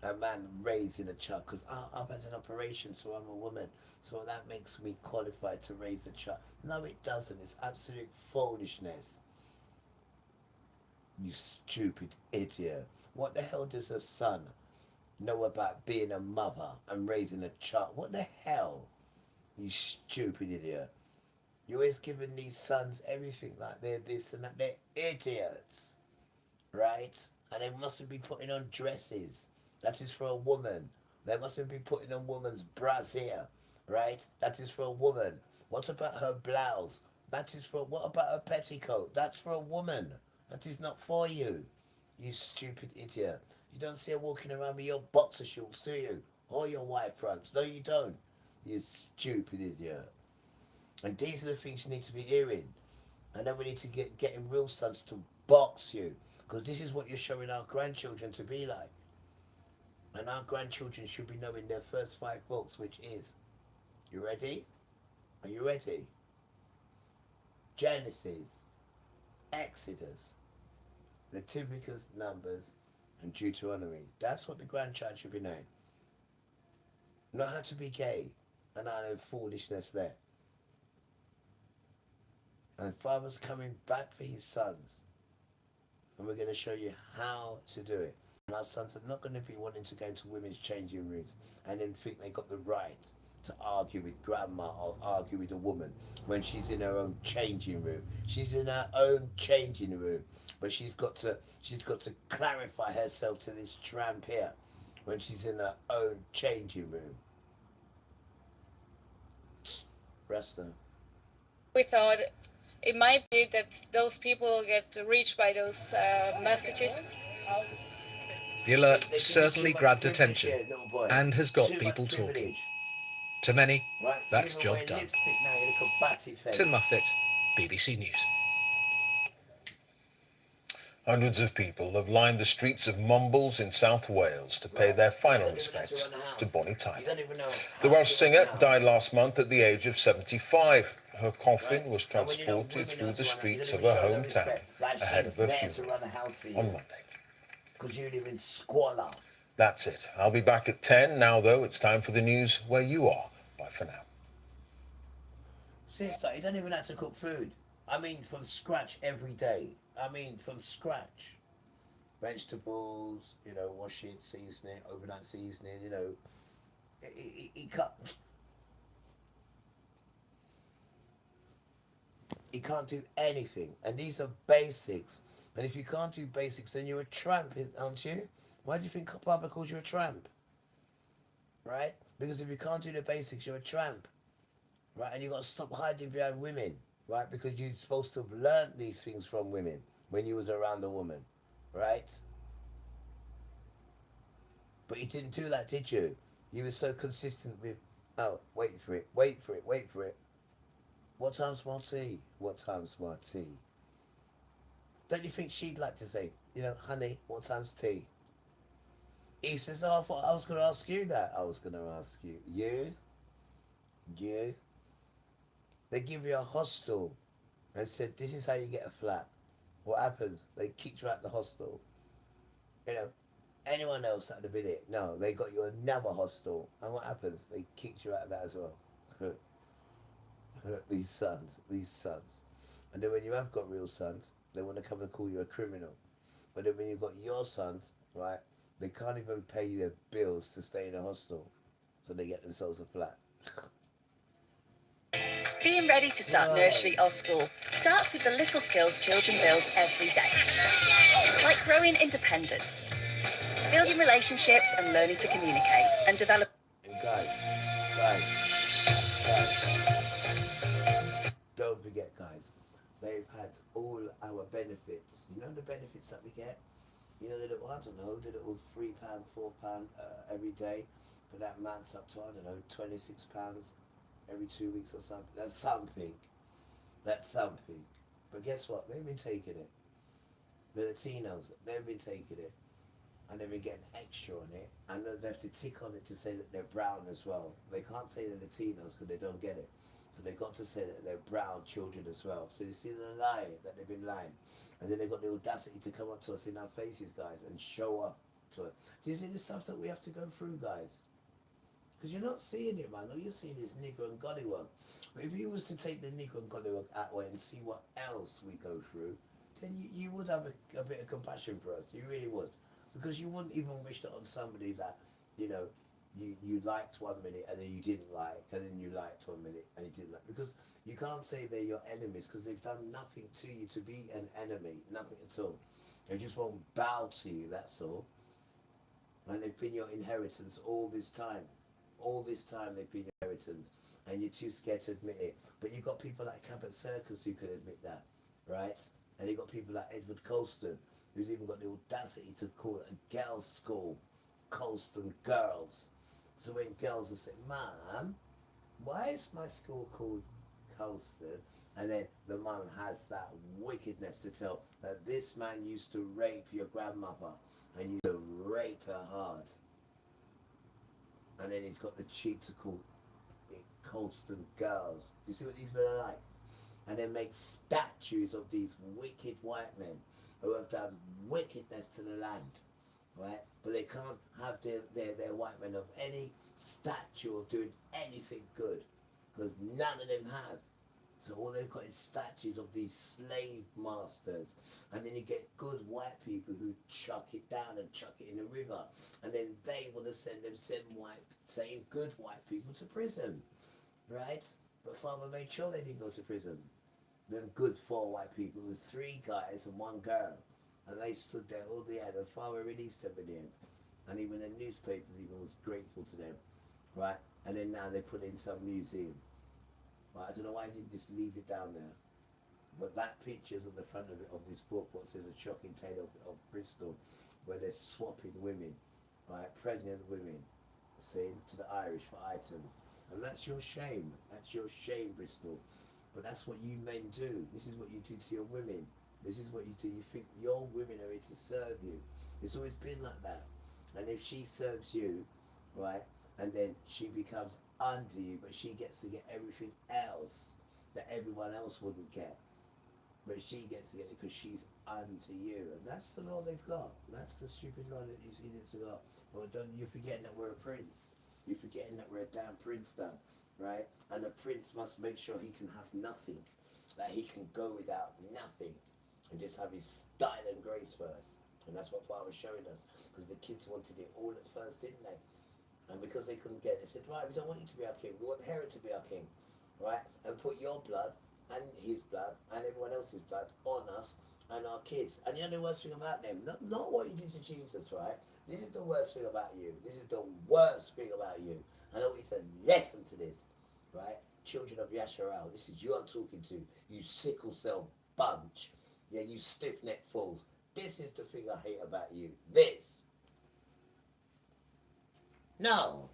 A man raising a child, because I've had an operation, so I'm a woman, so that makes me qualified to raise a child. No, it doesn't. It's absolute foolishness. You stupid idiot. What the hell does a son know about being a mother and raising a child? What the hell? You stupid idiot. You're always giving these sons everything like they're this and that. They're idiots. Right? And they mustn't be putting on dresses. That is for a woman. They mustn't be putting on woman's brassiere. Right? That is for a woman. What about her blouse? That is for... What about her petticoat? That's for a woman. That is not for you. You stupid idiot. You don't see her walking around with your boxer shorts, do you? Or your white fronts. No, you don't. You stupid idiot. And these are the things you need to be hearing. And then we need to getting real sons to box you. Because this is what you're showing our grandchildren to be like. And our grandchildren should be knowing their first 5 books, which is... You ready? Are you ready? Genesis, Exodus, Leviticus, Numbers, and Deuteronomy. That's what the grandchild should be knowing. Not how to be gay and all the foolishness there. And Father's coming back for his sons. And we're going to show you how to do it. And our sons are not going to be wanting to go into women's changing rooms and then think they got the right to argue with grandma or argue with a woman when she's in her own changing room. She's in her own changing room, but she's got to clarify herself to this tramp here when she's in her own changing room. Rasta. We thought it might be that those people get reached by those messages. The alert certainly grabbed attention and has got people talking. To many, that's job done. Tim Muffet, BBC News. Hundreds of people have lined the streets of Mumbles in South Wales to pay their final respects to Bonnie Tyler. The Welsh singer died last month at the age of 75. Her coffin was transported through the streets of her hometown ahead of her funeral on Monday. Because you live in squalor. That's it. I'll be back at 10. Now, though, it's time for the news where you are. Bye for now. Sister, you don't even have to cook food. I mean, from scratch every day. I mean, from scratch. Vegetables, wash it, season it, overnight seasoning, He can't do anything. And these are basics. And if you can't do basics, then you're a tramp, aren't you? Why do you think Papa calls you a tramp? Right? Because if you can't do the basics, you're a tramp. Right? And you've got to stop hiding behind women. Right? Because you're supposed to have learnt these things from women when you was around a woman. Right? But you didn't do that, did you? You were so consistent with, oh, wait for it. What time's my tea? What time's my tea? Don't you think she'd like to say, honey, what time's tea? He says, oh, I thought I was going to ask you that. I was going to ask you. You. They give you a hostel and said, this is how you get a flat. What happens? They kicked you out the hostel. Anyone else that would have been it? No, they got you another hostel. And what happens? They kicked you out of that as well. These sons. And then when you have got real sons, they want to come and call you a criminal. But then when you've got your sons, right, they can't even pay you their bills to stay in a hostel. So they get themselves a flat. Being ready to start nursery or school starts with the little skills children build every day. Like growing independence, building relationships and learning to communicate and develop... Guys. Don't forget, guys, they've had all our benefits. You know the benefits that we get? The little, I don't know, the little £3, £4 every day. But that amounts up to, I don't know, £26 every 2 weeks or something. That's something. But guess what? They've been taking it. The Latinos, they've been taking it. And they've been getting extra on it. And they have to tick on it to say that they're brown as well. They can't say the Latinos because they don't get it. So they've got to say that they're brown children as well. So you see the lie that they've been lying. And then they've got the audacity to come up to us in our faces, guys, and show up to it. Do you see the stuff that we have to go through, guys? Because you're not seeing it, man. All you're seeing is nigger and gollywog. But if you was to take the nigger and gollywog out way and see what else we go through, then you would have a bit of compassion for us. You really would. Because you wouldn't even wish that on somebody that, you liked 1 minute and then you didn't like, and then you liked 1 minute and you didn't like. Because you can't say they're your enemies because they've done nothing to you to be an enemy. Nothing at all. They just won't bow to you, that's all. And they've been your inheritance all this time. All this time they've been your inheritance. And you're too scared to admit it. But you've got people like Cabot Circus who can admit that, right? And you've got people like Edward Colston, who's even got the audacity to call it a girls' school. Colston Girls. So when girls will say, Mum, why is my school called Colston? And then the mum has that wickedness to tell that this man used to rape your grandmother and used to rape her hard. And then he's got the cheek to call it Colston Girls. Do you see what these men are like? And then make statues of these wicked white men who have done wickedness to the land. right? But they can't have their white men of any statue of doing anything good, because none of them have. So all they've got is statues of these slave masters. And then you get good white people who chuck it down and chuck it in the river. And then they want to send them same good white people to prison. Right? But Father made sure they didn't go to prison. Them good 4 white people, it was 3 guys and 1 girl. And they stood there all the end, and Father released them in the end. And even the newspapers even was grateful to them. Right? And then now they put it in some museum. Right? I don't know why he didn't just leave it down there. But that picture's on the front of this book, what says A Shocking Tale of Bristol, where they're swapping women, right? Pregnant women, saying to the Irish for items. And that's your shame. That's your shame, Bristol. But that's what you men do. This is what you do to your women. This is what you do. You think your women are here to serve you. It's always been like that. And if she serves you, right, and then she becomes under you, but she gets to get everything else that everyone else wouldn't get. But she gets to get it because she's under you. And that's the law they've got. That's the stupid law that these idiots have got. Well, you're forgetting that we're a prince. You're forgetting that we're a damn prince now, right? And the prince must make sure he can have nothing. That he can go without nothing. And just have his style and grace first. And that's what Father's showing us. Because the kids wanted it all at first, didn't they? And because they couldn't get it, they said, right, we don't want you to be our king. We want Herod to be our king, right? And put your blood and his blood and everyone else's blood on us and our kids. And you know the worst thing about them? Not what you did to Jesus, right? This is the worst thing about you. This is the worst thing about you. And I want you to listen to this, right? Children of Yasharal, this is you I'm talking to. You sickle cell bunch. Yeah, you stiff-necked fools. This is the thing I hate about you. This. No.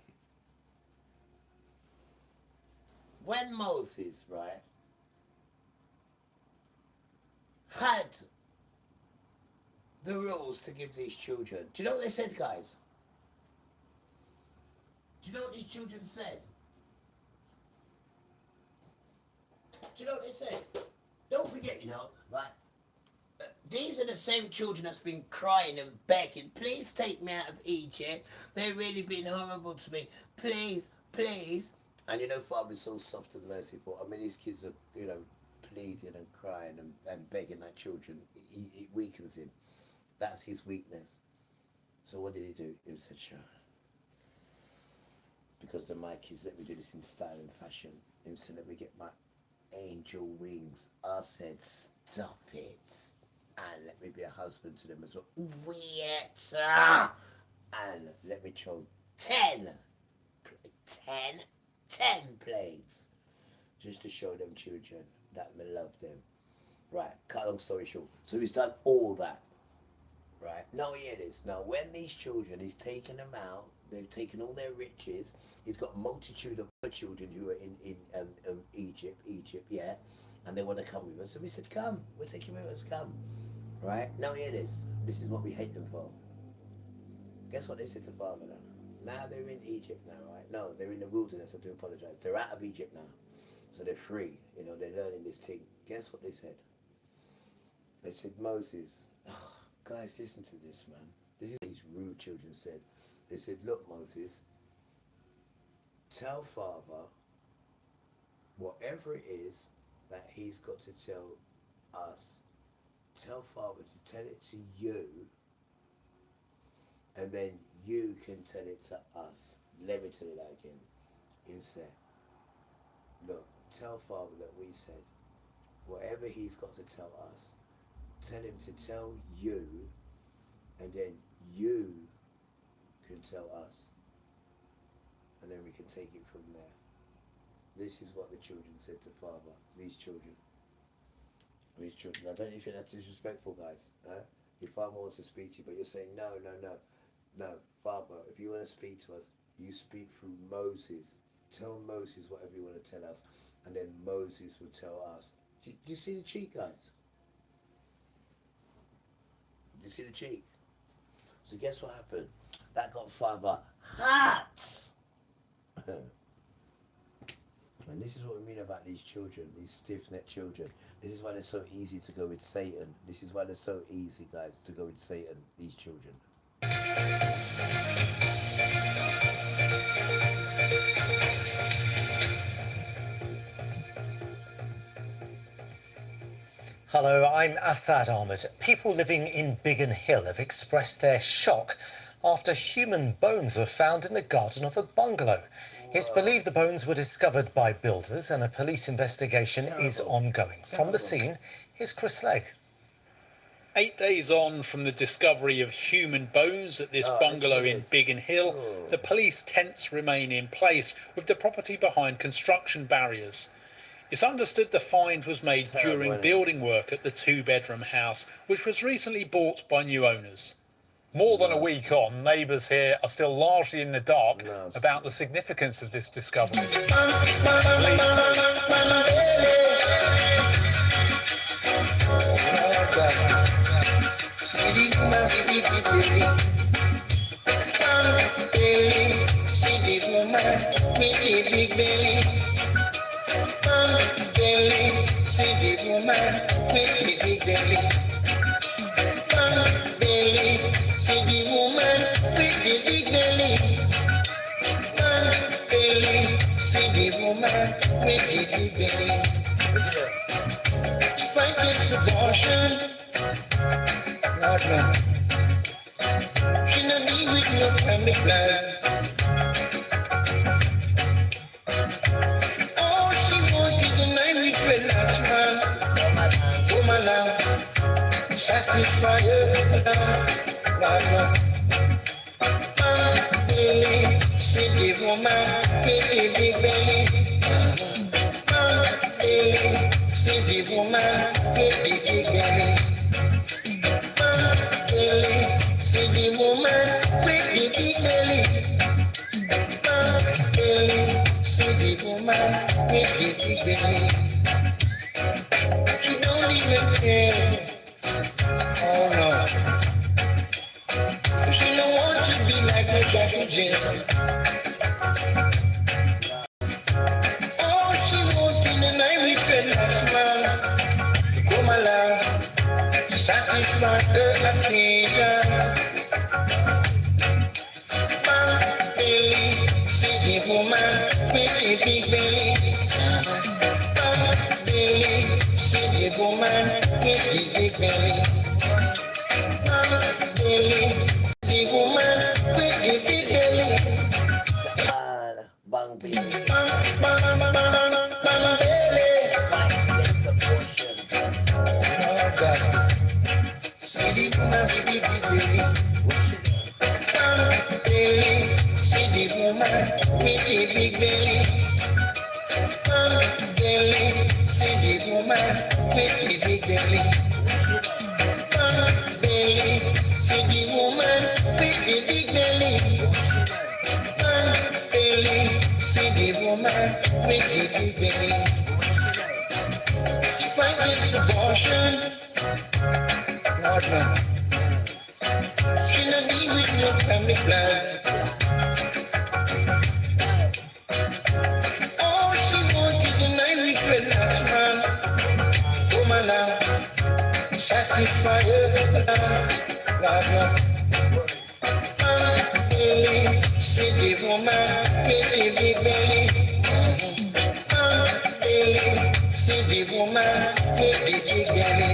When Moses, right, had the rules to give these children, do you know what they said, guys? Do you know what these children said? Do you know what they said? Don't forget, you know, right? These are the same children that's been crying and begging, please take me out of Egypt. They've really been horrible to me. Please, please. And you know, Father's so soft and merciful. I mean, these kids are, you know, pleading and crying and begging like children. It weakens him. That's his weakness. So what did he do? He said, sure. Because they're my kids, let me do this in style and fashion. He said, let me get my angel wings. I said, stop it. And let me be a husband to them as well. Wait. And let me show 10 plagues. Just to show them children that I love them. Right, cut long story short. So he's done all that. Right, now hear this. Now when these children, he's taken them out, they've taken all their riches. He's got a multitude of other children who are in Egypt, yeah. And they want to come with us. So we said, come, we're taking with us, come. Right, now hear this. This is what we hate them for. Guess what they said to Father now? Now they're in Egypt now, right? No, they're in the wilderness, I do apologize. They're out of Egypt now. So they're free, you know, they're learning this thing. Guess what they said? They said, Moses, oh, guys, listen to this, man. This is what these rude children said. They said, look, Moses, tell Father whatever it is that he's got to tell us. Tell Father to tell it to you, and then you can tell it to us. Let me tell you that again. He said, look, tell Father that we said, whatever he's got to tell us, tell him to tell you, and then you can tell us. And then we can take it from there. This is what the children said to Father, these children. These children. I don't think that's disrespectful, guys. Huh? Your Father wants to speak to you, but you're saying, no, Father, if you want to speak to us, you speak through Moses. Tell Moses whatever you want to tell us, and then Moses will tell us. Do you see the cheek, guys? Do you see the cheek? So guess what happened? That got Father hot. And this is what we mean about these children, these stiff-necked children. This is why they're so easy to go with Satan. This is why they're so easy, guys, to go with Satan, these children. Hello, I'm Assad Ahmed. People living in Biggin Hill have expressed their shock after human bones were found in the garden of a bungalow. It's believed the bones were discovered by builders and a police investigation is ongoing. From the scene, here's Chris Legg. 8 days on from the discovery of human bones at this bungalow in Biggin Hill, the police tents remain in place with the property behind construction barriers. It's understood the find was made during building work at the two-bedroom house, which was recently bought by new owners. More than a week on, neighbours here are still largely in the dark about the significance of this discovery. Abortion, Lord, no. She not be with no family plan. All she wants is a night with relaxed man. Oh my love, satisfy her, Lord, no. City woman, with big belly. City woman, with big belly. City woman, with big belly. City woman, with big belly. She don't even care. Oh no. She don't want to be like no Jack and Jill. All she wants in the night we feel like smile. Come along, satisfy her occasion. Man, belly, city woman with a big belly. Man, belly, city woman with a big belly. Man, belly. The woman with the big belly. Bang baby. Bang belly. Vice abortion. Oh God. See the woman with the big belly. Bang belly. See the woman with the big belly. Bang belly. See the woman with the big belly. Bang belly. See the woman with the big belly. Man belly. See the woman with the big belly. She fight this abortion. Lord, no. She not be with no family plan. All she wants is a night with relaxed man. Oh my love, satisfy her love. Lord, no. Man belly, see the woman with the big belly. Man belly, see the woman with the big belly.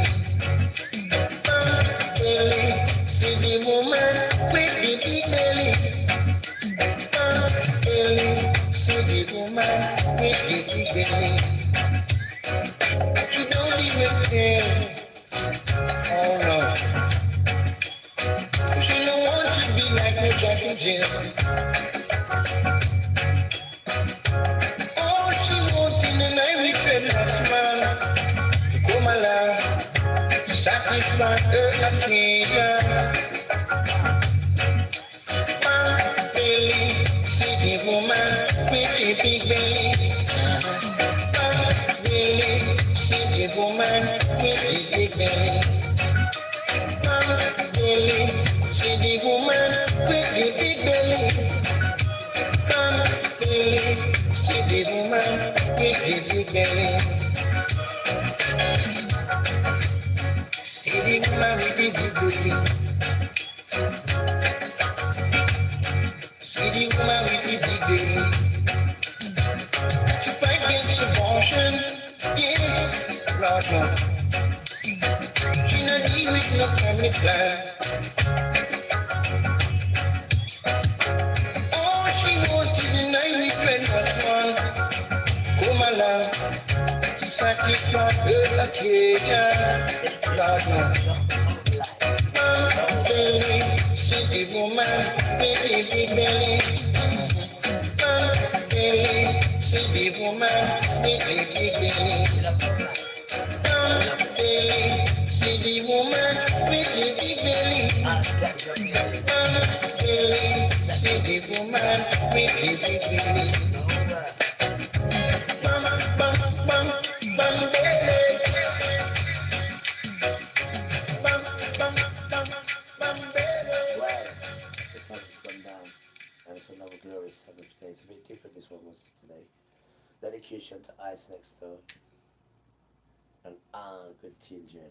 Man belly, see the woman with the big belly. Man belly, see the woman with the big belly. She don't even care. Oh no. She don't want to be like no Jack and Jill. All she wants in the night we feel like man. To come along, satisfy her occasion. Man belly, see the woman with the big belly. Man belly, see the woman with the big belly. Man belly, see the woman with the big belly. Man belly, see the woman with the big belly. See the woman with the big belly. See the woman with the big belly. She fight against abortion, yeah, Lord, no. with no family plan. All she wants is a night with friends at one. Come along, satisfy her occasion. Lord, no. Belly, see the woman with the big belly. Belly, see the woman with the big belly. Belly, see the woman with the big belly. Belly, see the woman with the big belly. Bam, bam, bam, bam, belly. Bam, bam, bam, bam, belly. Well, the sun has gone down, and it's another glorious Sabbath day. It's a bit different, this one was today. Dedication to Ice Next Door, and all good children,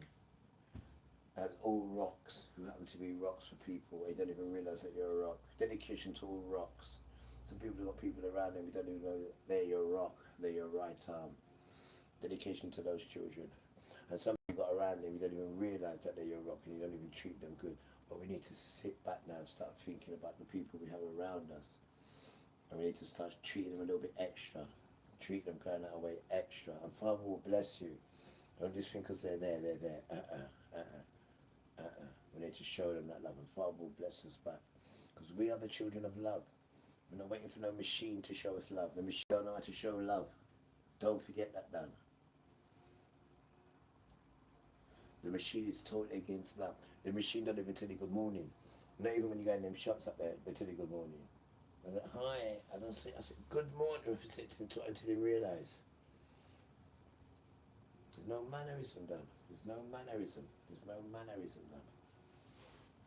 and all rocks who happen to be rocks for people. They don't even realise that you're a rock. Dedication to all rocks. Some people have got people around them who don't even know that they're your rock, they're your right arm. Dedication to those children. And some people got around them, you don't even realise that they're your rock and you don't even treat them good. But we need to sit back now and start thinking about the people we have around us. And we need to start treating them a little bit extra. Treat them kind of a way extra. And Father will bless you. Don't just think because they're there, they're there. We need to show them that love, and Father will bless us back. Because we are the children of love. We're not waiting for no machine to show us love. The machine don't know how to show love. Don't forget that, Dan. The machine is totally against love. The machine don't even tell you good morning. Not even when you go in them shops up there, they tell you good morning. I said, hi. I don't say, I said, good morning. I said until they realise. There's no mannerism, Dan. There's no mannerism. There's no mannerism, Dan.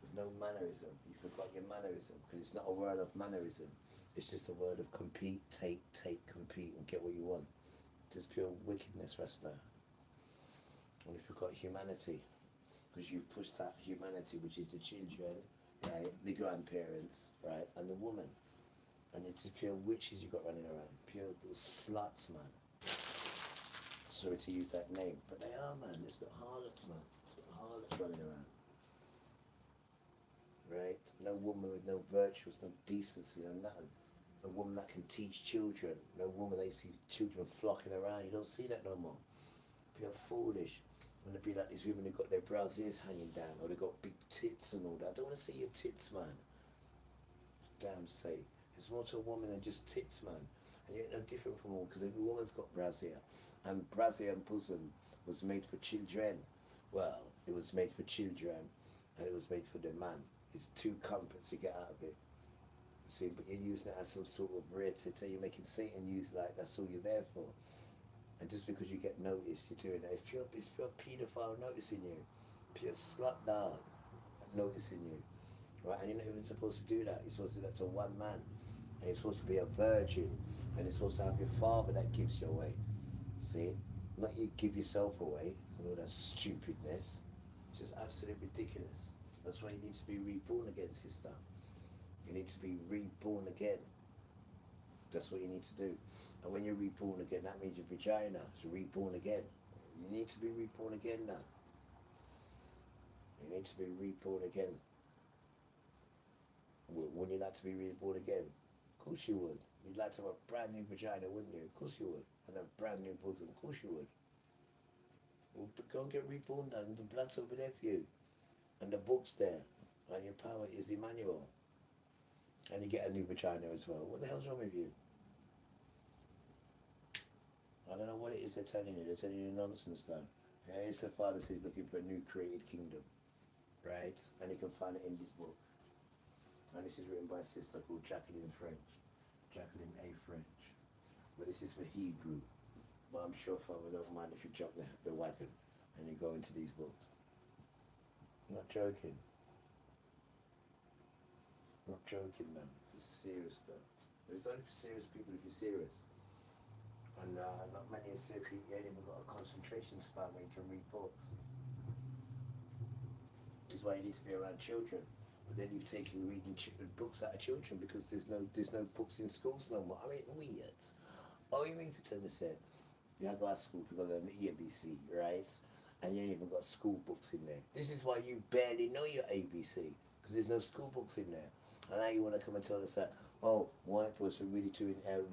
There's no mannerism. You forgot your mannerism, because it's not a word of mannerism. It's just a word of compete, take, compete, and get what you want. Just pure wickedness, wrestler. And you forgot humanity, because you've pushed out humanity, which is the children, right, the grandparents, right, and the woman. And it's just pure witches you got running around. Pure little sluts, man. Sorry to use that name, but they are, man. It's the harlots, man. It's the harlots running around. Right? No woman with no virtues, no decency, no nothing. No woman that can teach children. No woman they see children flocking around. You don't see that no more. Pure foolish. When they be like these women who got their brassiers hanging down, or they got big tits and all that. I don't want to see your tits, man. Damn sake. There's more to a woman than just tits, man. And you're no different from all, because every woman's got brassiere. And brassiere and bosom was made for children. Well, it was made for children, and it was made for the man. It's two comforts you get out of it. See, but you're using it as some sort of rare tit. You're making Satan use like that's all you're there for. And just because you get noticed, you're doing that. It's pure paedophile noticing you. Pure slut dog noticing you. Right? And you're not even supposed to do that. You're supposed to do that to one man. And you're supposed to be a virgin. And you're supposed to have your father that gives you away. See? Not you give yourself away and all that stupidness. It's just absolutely ridiculous. That's why you need to be reborn again, sister. You need to be reborn again. That's what you need to do. And when you're reborn again, that means your vagina is reborn again. You need to be reborn again now. You need to be reborn again. Wouldn't you like to be reborn again? Of course you would. You'd like to have a brand new vagina, wouldn't you? Of course you would. And a brand new bosom. Of course you would. Well, go and get reborn done. The blood's over there for you. And the book's there. And your power is Emmanuel. And you get a new vagina as well. What the hell's wrong with you? I don't know what it is they're telling you. They're telling you nonsense now. Yeah, it's the Father says looking for a new created kingdom. Right? And you can find it in this book. And this is written by a sister called Jacqueline French. Jacqueline A. French. But this is for Hebrew. But I'm sure Father don't mind if you jump the wagon and you go into these books. I'm not joking. I'm not joking, man. This is serious stuff. But it's only for serious people if you're serious. And not many are serious people. You ain't even got a concentration span where you can read books. This is why you need to be around children. But then you've taken reading books out of children because there's no books in schools no more. I mean, weird. Oh, you mean for telling me, you go to school because of the EBC, right? and you ain't even got school books in there. This is why you barely know your ABC, because there's no school books in there. And now you want to come and tell us that, oh, white boys are really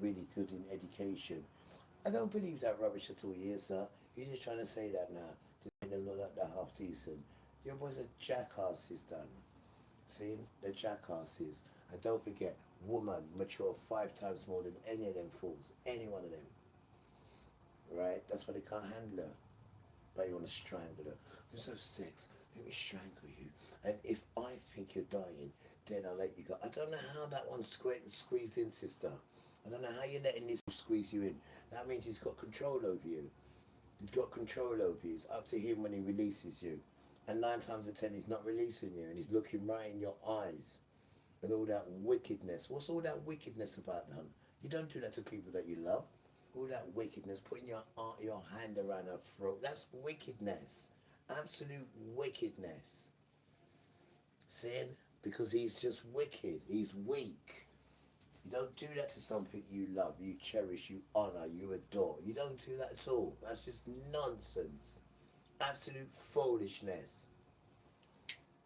really good in education. I don't believe that rubbish at all, yes, sir. You're just trying to say that now, to make them look like they're half decent. Your boys are jackasses, done. See, they're jackasses. And don't forget, woman mature 5 times more than any of them fools, any one of them. Right? That's why they can't handle her. But you want to strangle her. Let's have sex. Let me strangle you. And if I think you're dying, then I'll let you go. I don't know how that one squeezed in, sister. I don't know how you're letting this squeeze you in. That means he's got control over you. He's got control over you. It's up to him when he releases you. And 9 times out of 10, he's not releasing you. And he's looking right in your eyes. And all that wickedness. What's all that wickedness about, hon? You don't do that to people that you love. All that wickedness, putting your hand around her throat, that's wickedness. Absolute wickedness. Sin? Because he's just wicked. He's weak. You don't do that to something you love, you cherish, you honour, you adore. You don't do that at all. That's just nonsense. Absolute foolishness.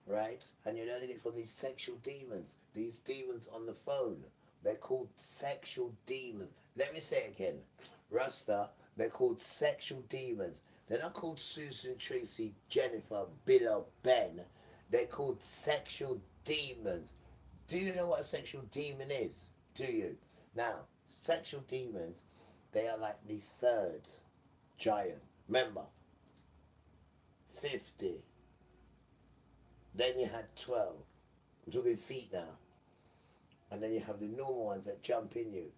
Right? And you're learning it from these sexual demons. These demons on the phone. They're called sexual demons. Let me say it again. Rasta, they're called sexual demons. They're not called Susan, Tracy, Jennifer, Bill or Ben. They're called sexual demons. Do you know what a sexual demon is? Do you? Now, sexual demons, they are like the 3rd giant. Remember, 50. Then you had 12. We're talking feet now. And then you have the normal ones that jump in you,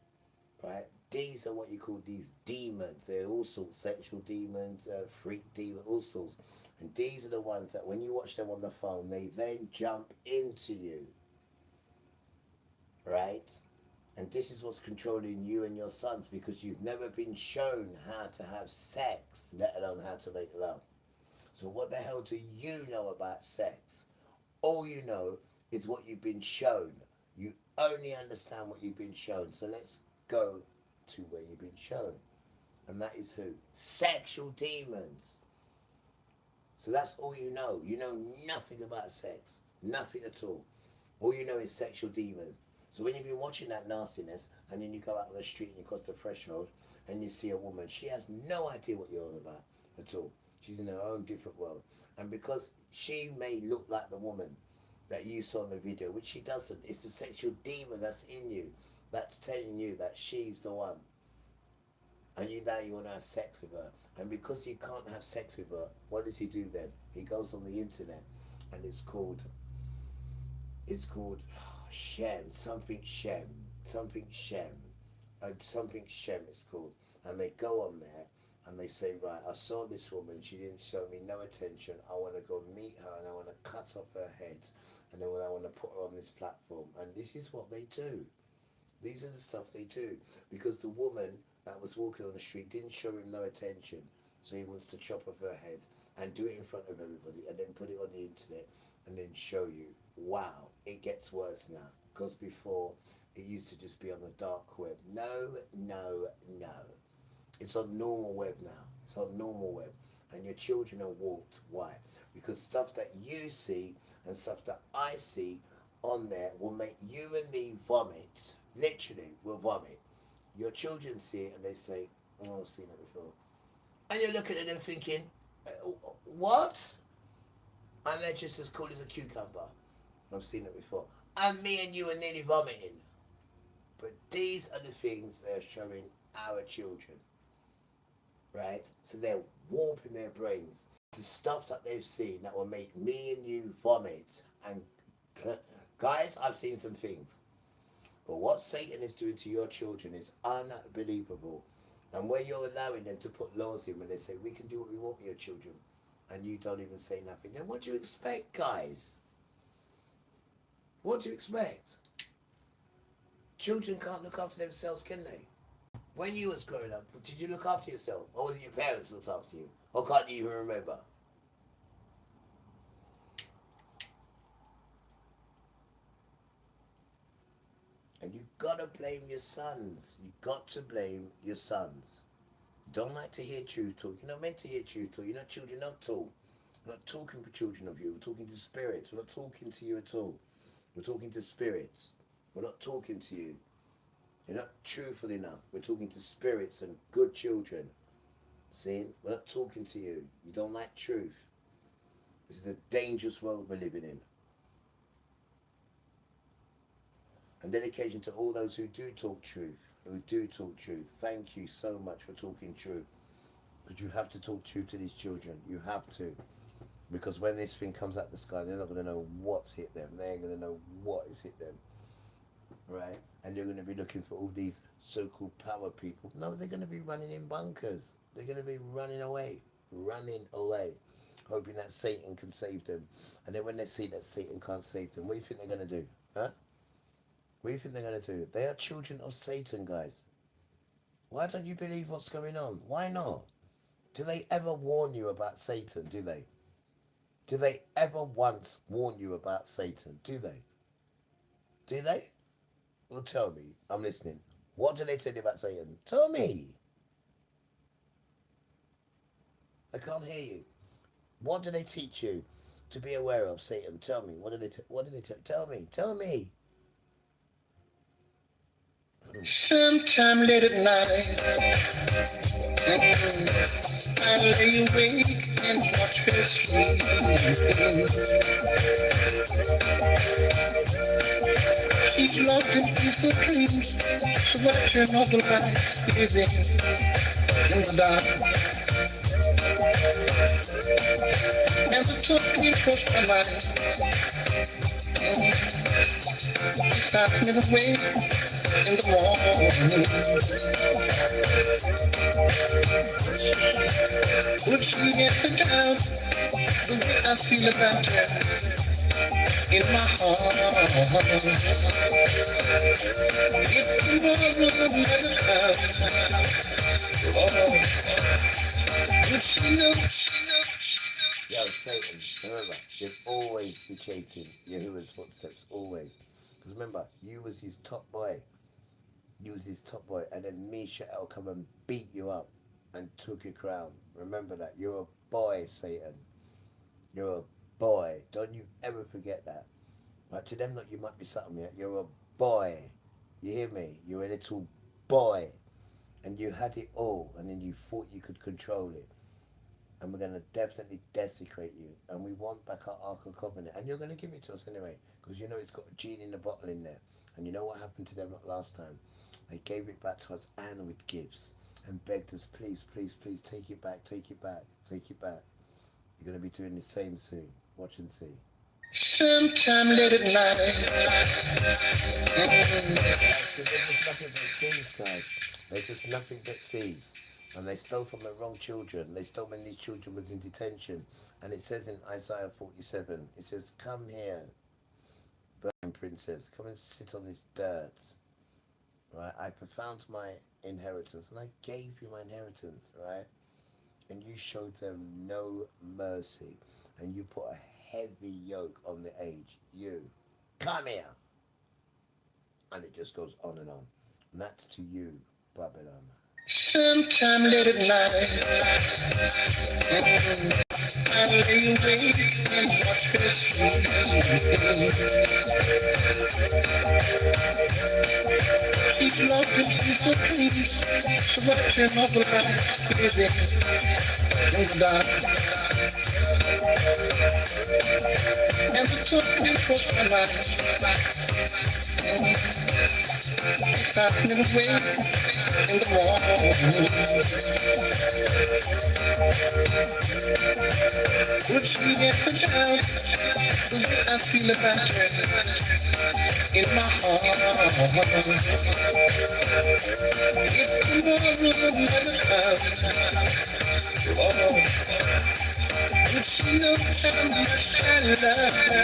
right? These are what you call these demons. They're all sorts, sexual demons, freak demons, all sorts. And these are the ones that when you watch them on the phone, they then jump into you, right? And this is what's controlling you and your sons, because you've never been shown how to have sex, let alone how to make love. So what the hell do you know about sex? All you know is what you've been shown. You only understand what you've been shown. So let's go to where you've been shown. And that is who? Sexual demons. So that's all you know. You know nothing about sex. Nothing at all. All you know is sexual demons. So when you've been watching that nastiness, and then you go out on the street and you cross the threshold, and you see a woman, she has no idea what you're on about at all. She's in her own different world. And because she may look like the woman that you saw in the video, which she doesn't, it's the sexual demon that's in you that's telling you that she's the one. And now you want to have sex with her. And because you can't have sex with her, what does he do then? He goes on the internet, and it's called Shem, something Shem, it's called. And they go on there and they say, right, I saw this woman, she didn't show me no attention, I want to go meet her and I want to cut off her head, and then I want to put her on this platform. And this is what they do. These are the stuff they do. Because the woman that was walking on the street didn't show him no attention, so he wants to chop off her head and do it in front of everybody and then put it on the internet and then show you. Wow, it gets worse now. Because before, it used to just be on the dark web. No. It's on normal web now. It's on normal web. And your children are warped. Why? Because stuff that you see and stuff that I see on there will make you and me vomit. Literally, will vomit. Your children see it and they say, oh, I've seen it before. And you're looking at them thinking, what? And they're just as cool as a cucumber. I've seen it before. And me and you are nearly vomiting. But these are the things they're showing our children. Right? So they're warping their brains. The stuff that they've seen that will make me and you vomit. And guys, I've seen some things. But what Satan is doing to your children is unbelievable. And where you're allowing them to put laws in when they say, we can do what we want with your children, and you don't even say nothing, then what do you expect, guys? What do you expect? Children can't look after themselves, can they? When you was growing up, did you look after yourself? Or was it your parents who looked after you? Or can't you even remember? And you've got to blame your sons. You've got to blame your sons. Don't like to hear truth talk. You're not meant to hear truth talk. You're not children, not talk. We're not talking for children of you. We're talking to spirits. We're not talking to you at all. We're talking to spirits. We're not talking to you. You're not truthful enough. We're talking to spirits and good children. See? We're not talking to you. You don't like truth. This is a dangerous world we're living in. And dedication to all those who do talk truth. Thank you so much for talking truth. But you have to talk truth to these children. You have to. Because when this thing comes out the sky, they're not going to know what's hit them. They ain't going to know what has hit them. Right? And they're going to be looking for all these so-called power people. No, they're going to be running in bunkers. They're going to be running away. Hoping that Satan can save them. And then when they see that Satan can't save them, what do you think they're going to do? Huh? What do you think they're going to do? They are children of Satan, guys. Why don't you believe what's going on? Why not? Do they ever warn you about Satan? Do they? Do they ever once warn you about Satan? Do they? Do they? Well, tell me. I'm listening. What do they tell you about Satan? Tell me. I can't hear you. What do they teach you to be aware of Satan? Tell me. What do they tell me? Tell me. Sometime late at night, I lay awake and watch her sleep. She's lost in peaceful dreams, so I turn off the lights within in the dark. And the thought came across my mind. It's happening away in the morning. Would she ever doubt the way I feel about her in my heart? If tomorrow never comes, would she know? Yo, Satan, remember, you'll always be chasing Yahuwah's footsteps, always. Because remember, you was his top boy. And then Misha'el come and beat you up and took your crown. Remember that. You're a boy, Satan. You're a boy. Don't you ever forget that. Right? To them, look, you might be something yet. You're a boy. You hear me? You're a little boy. And you had it all. And then you thought you could control it. And we're going to definitely desecrate you. And we want back our Ark of Covenant. And you're going to give it to us anyway. Because you know it's got a genie in the bottle in there. And you know what happened to them last time? They gave it back to us and with gifts. And begged us, please, please, please, take it back, take it back, take it back. You're going to be doing the same soon. Watch and see. Sometime late at night. They're just nothing but thieves, guys. They're just nothing but thieves. And they stole from the wrong children. They stole when these children was in detention. And it says in Isaiah 47, it says, come here, Burning Princess, come and sit on this dirt. Right? I found my inheritance, and I gave you my inheritance, right? And you showed them no mercy. And you put a heavy yoke on the age. You, come here. And it just goes on and on. And that's to you, Babylon. Sometime late at night, I lay awake and watch her sleep. She's lost in peaceful dreams, so I turn off the lights within in the dark. And the thought came across my mind. It's happening away in the morning. Would she ever doubt the way I feel about her in my heart? If tomorrow never comes, would she know how much I love her?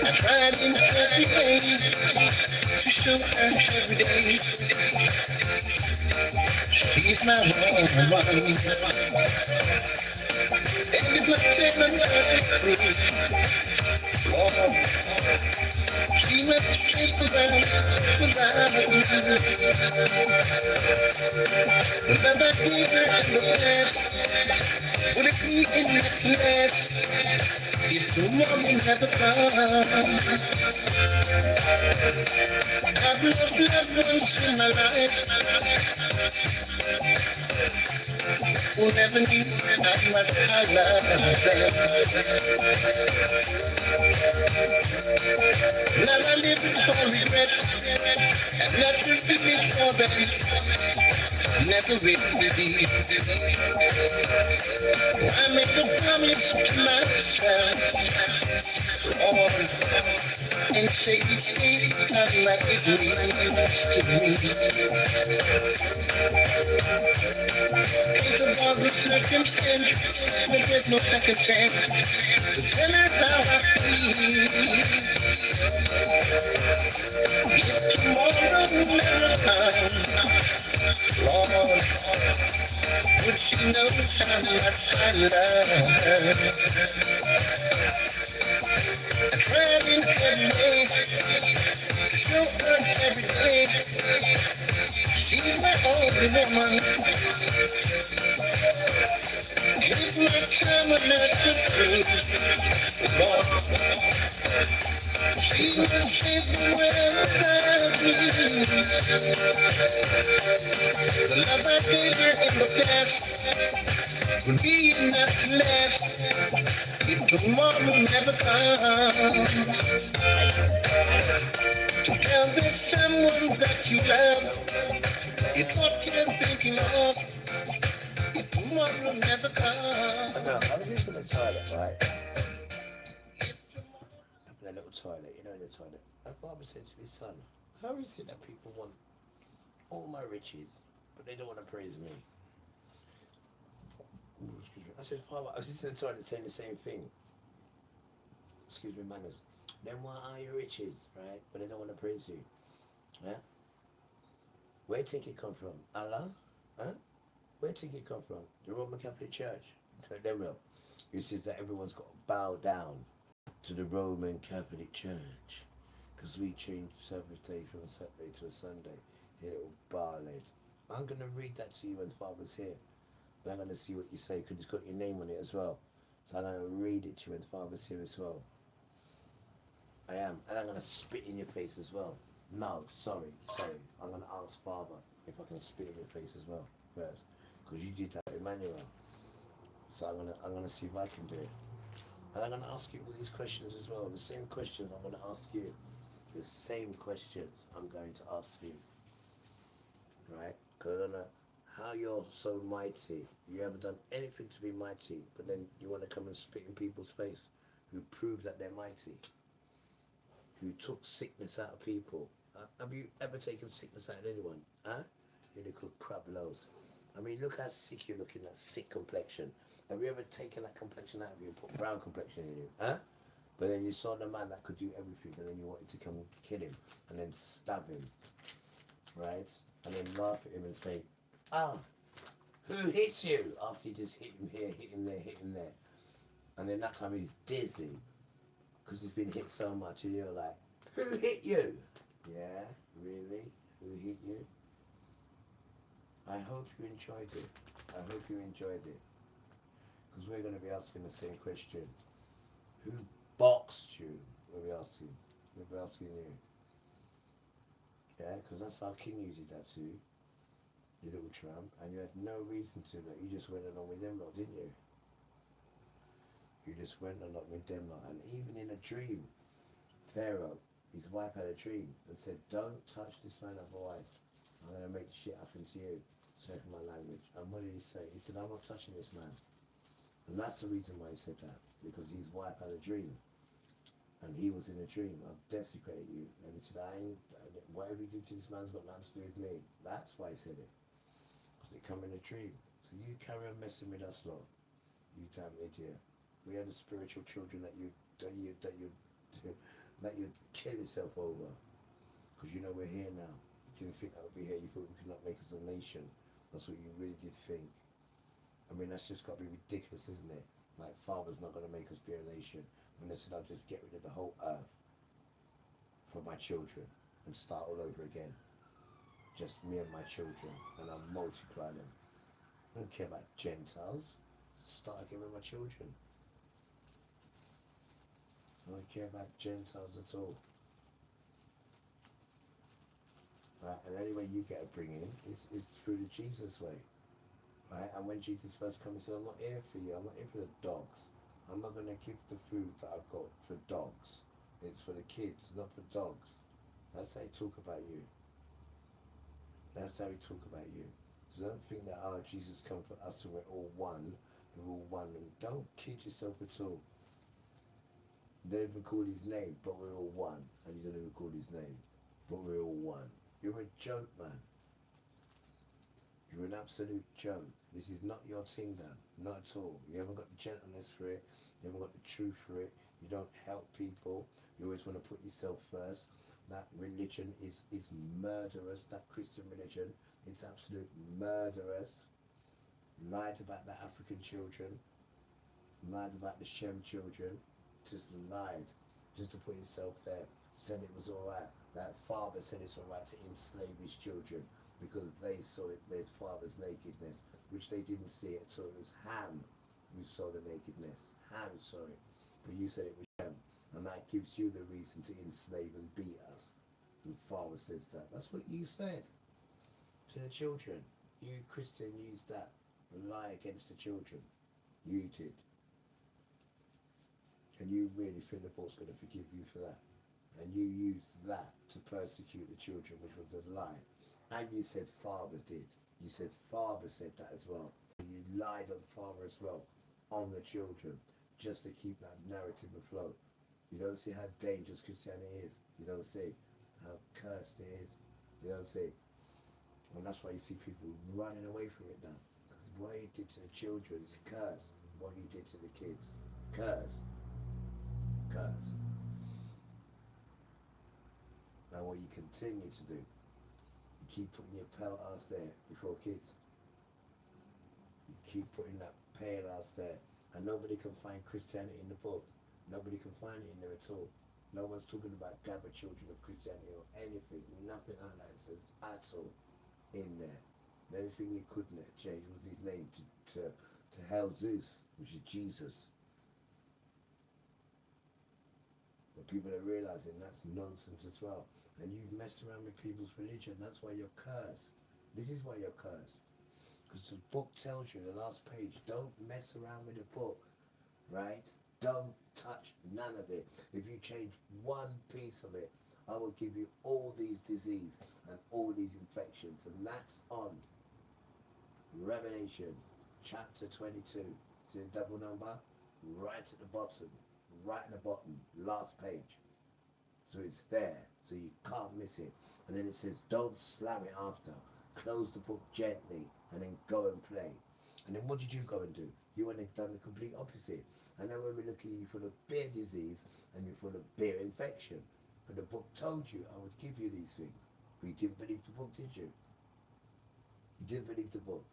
I tried in every way to show her every day she's my woman. And if my telling her the truth, Lord, she went straight around without me. The love I gave her in the past, would it be enough to last if tomorrow never comes? I've lost loved ones in my life who never knew how much I love them. Now I live for regret and nothing feeling for them. Never will be. I make a promise to myself, Lord, and say each day I'm like it means to me. Think about the circumstance, but there's no second chance to tell her how I feel. If tomorrow never comes, Lord, would she know how much I love her? I tried in every way to show her every day she's my only woman. And if my time were not the truth, Lord, she would save the world without me. The love I gave her in the past would be enough to last if tomorrow never comes. To tell that someone that you love it's what you're thinking of if tomorrow never comes. I was just in the toilet, right? In a little toilet, you know, in the toilet. And Barbara said to his son, how is it that people want all my riches, but they don't want to praise me? Ooh, excuse me. I said, Father, I was just in the toilet saying the same thing. Excuse me, manners. Then why are your riches, right? But they don't want to praise you. Yeah? Where do you think it come from? Allah? Huh? Where do you think it come from? The Roman Catholic Church. Them real. Who says that everyone's got to bow down to the Roman Catholic Church. Because we change Sabbath day from a Saturday to a Sunday. You little bar lad. I'm going to read that to you when Father's here. And I'm going to see what you say, because it's got your name on it as well. So I'm going to read it to you when Father's here as well. I am. And I'm going to spit in your face as well. No, sorry. I'm going to ask Father if I can spit in your face as well first. Because you did that with Emmanuel. So I'm gonna see if I can do it. And I'm going to ask you all these questions as well. The same questions I'm going to ask you. The same questions I'm going to ask you. Right? Because I don't know how you're so mighty. You haven't done anything to be mighty, but then you want to come and spit in people's face who prove that they're mighty. Who took sickness out of people. Have you ever taken sickness out of anyone? Huh? You little crab lows. I mean, look how sick you're looking, that sick complexion. Have you ever taken that complexion out of you and put brown complexion in you? Huh? But then you saw the man that could do everything, and then you wanted to come and kill him, and then stab him. Right? And then laugh at him and say, ah, who hit you? After you just hit him here, hit him there, hit him there. And then that time he's dizzy, because he's been hit so much, and you're like, who hit you? Yeah, really? Who hit you? I hope you enjoyed it. I hope you enjoyed it. Because we're going to be asking the same question. Who boxed you? We'll be asking. We'll be asking you. Yeah, because that's how King you did that to you. You little tramp. And you had no reason to that. You just went along with them lot, didn't you? You just went along with them lot. And even in a dream, Pharaoh, his wife had a dream and said, don't touch this man, otherwise I'm going to make shit happen to you. Sorry for my language. And what did he say? He said, I'm not touching this man. And that's the reason why he said that. Because his wife had a dream. And he was in a dream. I've desecrated you. And he said, whatever you did to this man's got nothing to do with me. That's why he said it. Because it come in a dream. So you carry on messing with us, Lord. You damn idiot. We are the spiritual children that you'd kill yourself over. Because you know we're here now. You didn't think that would be here. You thought we could not make us a nation. That's what you really did think. I mean, that's just got to be ridiculous, isn't it? Like, Father's not going to make us be a nation. When they said, I'll just get rid of the whole earth. for my children and start all over again. Just me and my children, and I'll multiply them. I don't care about Gentiles. Start again with my children. I don't care about Gentiles at all. Right? And the only way you get a bring in is through the Jesus way. Right? And when Jesus first came, he said, I'm not here for you, I'm not here for the dogs. I'm not going to give the food that I've got for dogs. It's for the kids, not for dogs. That's how he talk about you. That's how he talk about you. So don't think that, oh, Jesus come for us and we're all one. We're all one. And don't kid yourself at all. You don't even call his name, but we're all one. And you don't even call his name, but we're all one. You're a joke, man. You're an absolute joke. This is not your thing, Dan. Not at all. You haven't got the gentleness for it. You haven't got the truth for it. You don't help people. You always want to put yourself first. That religion is murderous. That Christian religion, it's absolute murderous. Lied about the African children. Lied about the Shem children. Just lied. Just to put himself there. Said it was alright. That father said it's alright to enslave his children because they saw it, their father's nakedness, which they didn't see it. So it was Ham who saw the nakedness. Ham saw it. But you said it was Shem. And that gives you the reason to enslave and beat us. And father says that. That's what you said to the children. You Christian used that and lie against the children. You did. And you really think the book's going to forgive you for that? And you used that to persecute the children, which was a lie. And you said father did. You said father said that as well. You lied on father as well, on the children, just to keep that narrative afloat. You don't see how dangerous Christianity is. You don't see how cursed it is. You don't see. And that's why you see people running away from it now. Because what he did to the children is cursed. What he did to the kids, cursed. Cursed. Now what you continue to do, you keep putting your pale ass there before kids. You keep putting that pale ass there. And nobody can find Christianity in the book. Nobody can find it in there at all. No one's talking about gather children of Christianity or anything. Nothing like that it says at all in there. The only thing he couldn't change was his name to Hell Zeus, which is Jesus. But people are realizing that's nonsense as well. And you've messed around with people's religion. That's why you're cursed. This is why you're cursed. Because the book tells you, the last page, don't mess around with the book. Right? Don't touch none of it. If you change one piece of it, I will give you all these disease and all these infections. And that's on Revelation chapter 22. See the double number? Right at the bottom. Right at the bottom. Last page. So it's there. So you can't miss it. And then it says, don't slam it after. Close the book gently and then go and play. And then what did you go and do? You went and done the complete opposite. And then when we look at you full of beer disease and you're full of beer infection. But the book told you I would give you these things. But you didn't believe the book, did you? You didn't believe the book.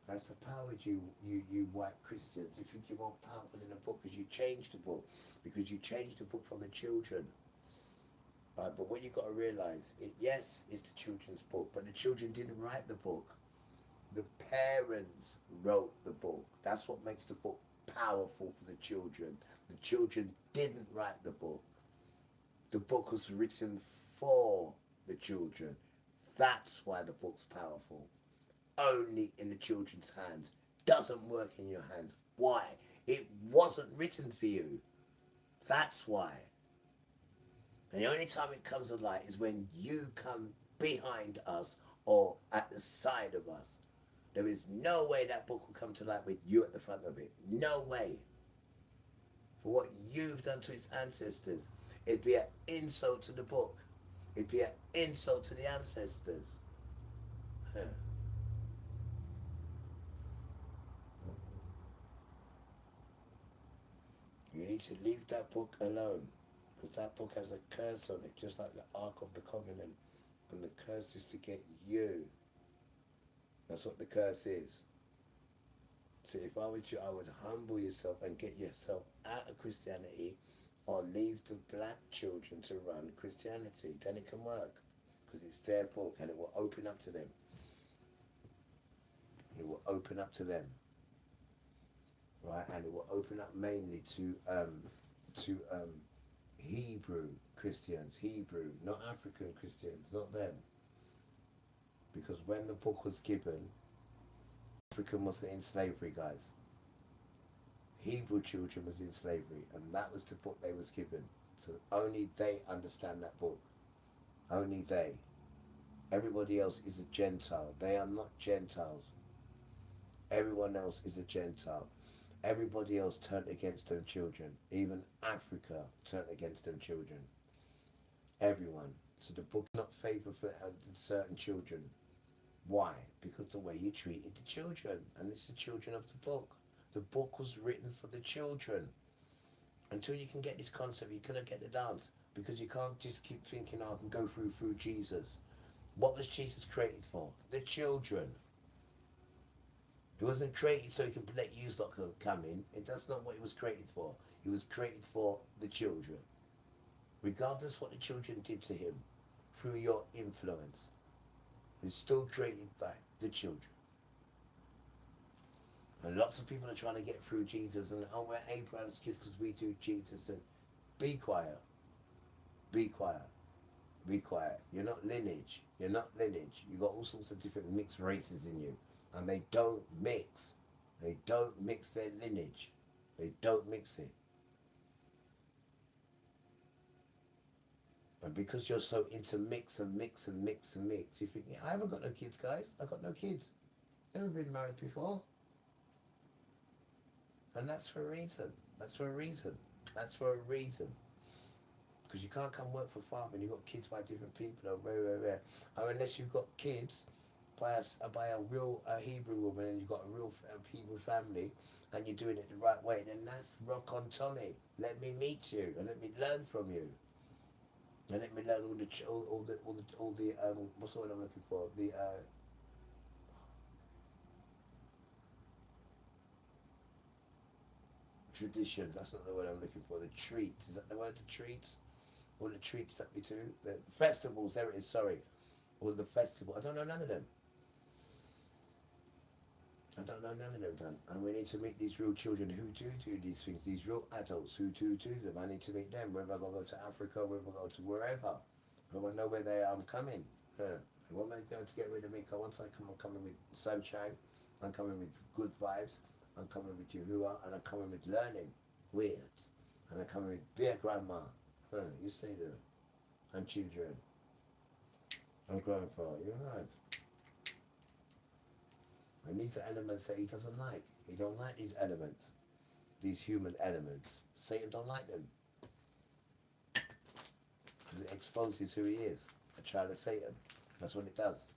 That's the power you white Christians. You think you're more powerful in the book because you changed the book. Because you changed the book from the children. But what you've got to realise, yes, it's the children's book, but the children didn't write the book. The parents wrote the book. That's what makes the book powerful for the children. The children didn't write the book. The book was written for the children. That's why the book's powerful. Only in the children's hands. Doesn't work in your hands. Why? It wasn't written for you. That's why. And the only time it comes to light is when you come behind us or at the side of us. There is no way that book will come to light with you at the front of it. No way. For what you've done to its ancestors, it'd be an insult to the book. It'd be an insult to the ancestors. Huh. You need to leave that book alone. Because that book has a curse on it, just like the Ark of the Covenant. And the curse is to get you. That's what the curse is. So if I were you, I would humble yourself and get yourself out of Christianity, or leave the black children to run Christianity. Then it can work, because it's their book and it will open up to them. It will open up to them, right? And it will open up mainly to Hebrew Christians, Hebrew, not African Christians, not them. Because when the book was given, African wasn't in slavery, guys. Hebrew children was in slavery, and that was the book they was given. So only they understand that book. Only they. Everybody else is a Gentile. They are not Gentiles. Everyone else is a Gentile. Everybody else turned against them children. Even Africa turned against them children. Everyone. So the book not favour for certain children. Why? Because the way you treated the children. And it's the children of the book. The book was written for the children. Until you can get this concept, you cannot get the dance. Because you can't just keep thinking, oh, I can go through Jesus. What was Jesus created for? The children. It wasn't created so he could let you lot come in. That's not what it was created for. It was created for the children. Regardless what the children did to him, through your influence, it's still created by the children. And lots of people are trying to get through Jesus and, oh, we're Abraham's kids because we do Jesus. And be quiet. Be quiet. Be quiet. You're not lineage. You're not lineage. You've got all sorts of different mixed races in you. And they don't mix. They don't mix their lineage. They don't mix it. And because you're so into mix and mix and mix and mix, you think, yeah, I haven't got no kids, guys. I've got no kids. Never been married before. And that's for a reason. That's for a reason. That's for a reason. Because you can't come work for farm and you've got kids by different people. Or rare. Or unless you've got kids by a real Hebrew woman and you've got a real Hebrew family and you're doing it the right way, then that's rock on Tommy. Let me meet you and let me learn from you. And let me learn all the what's the word I'm looking for? The traditions. That's not the word I'm looking for. The treats. Is that the word? The treats? All the treats that we do. The festivals. There it is. Sorry. All the festival. I don't know none of them. I don't know none of them, Dan. And we need to meet these real children who do these things. These real adults who do them. I need to meet them. Whether I go to Africa, whether I go to wherever. I want to know where they are. I'm coming. I want me to get rid of me. Because once I come, I'm coming with sunshine. I'm coming with good vibes. I'm coming with Yahuwah. And I'm coming with learning. Weird. And I'm coming with dear grandma. You stay there. And children. And grandpa. You're right. And these are elements that he doesn't like. He don't like these elements. These human elements. Satan don't like them. Because it exposes who he is. A child of Satan. That's what it does.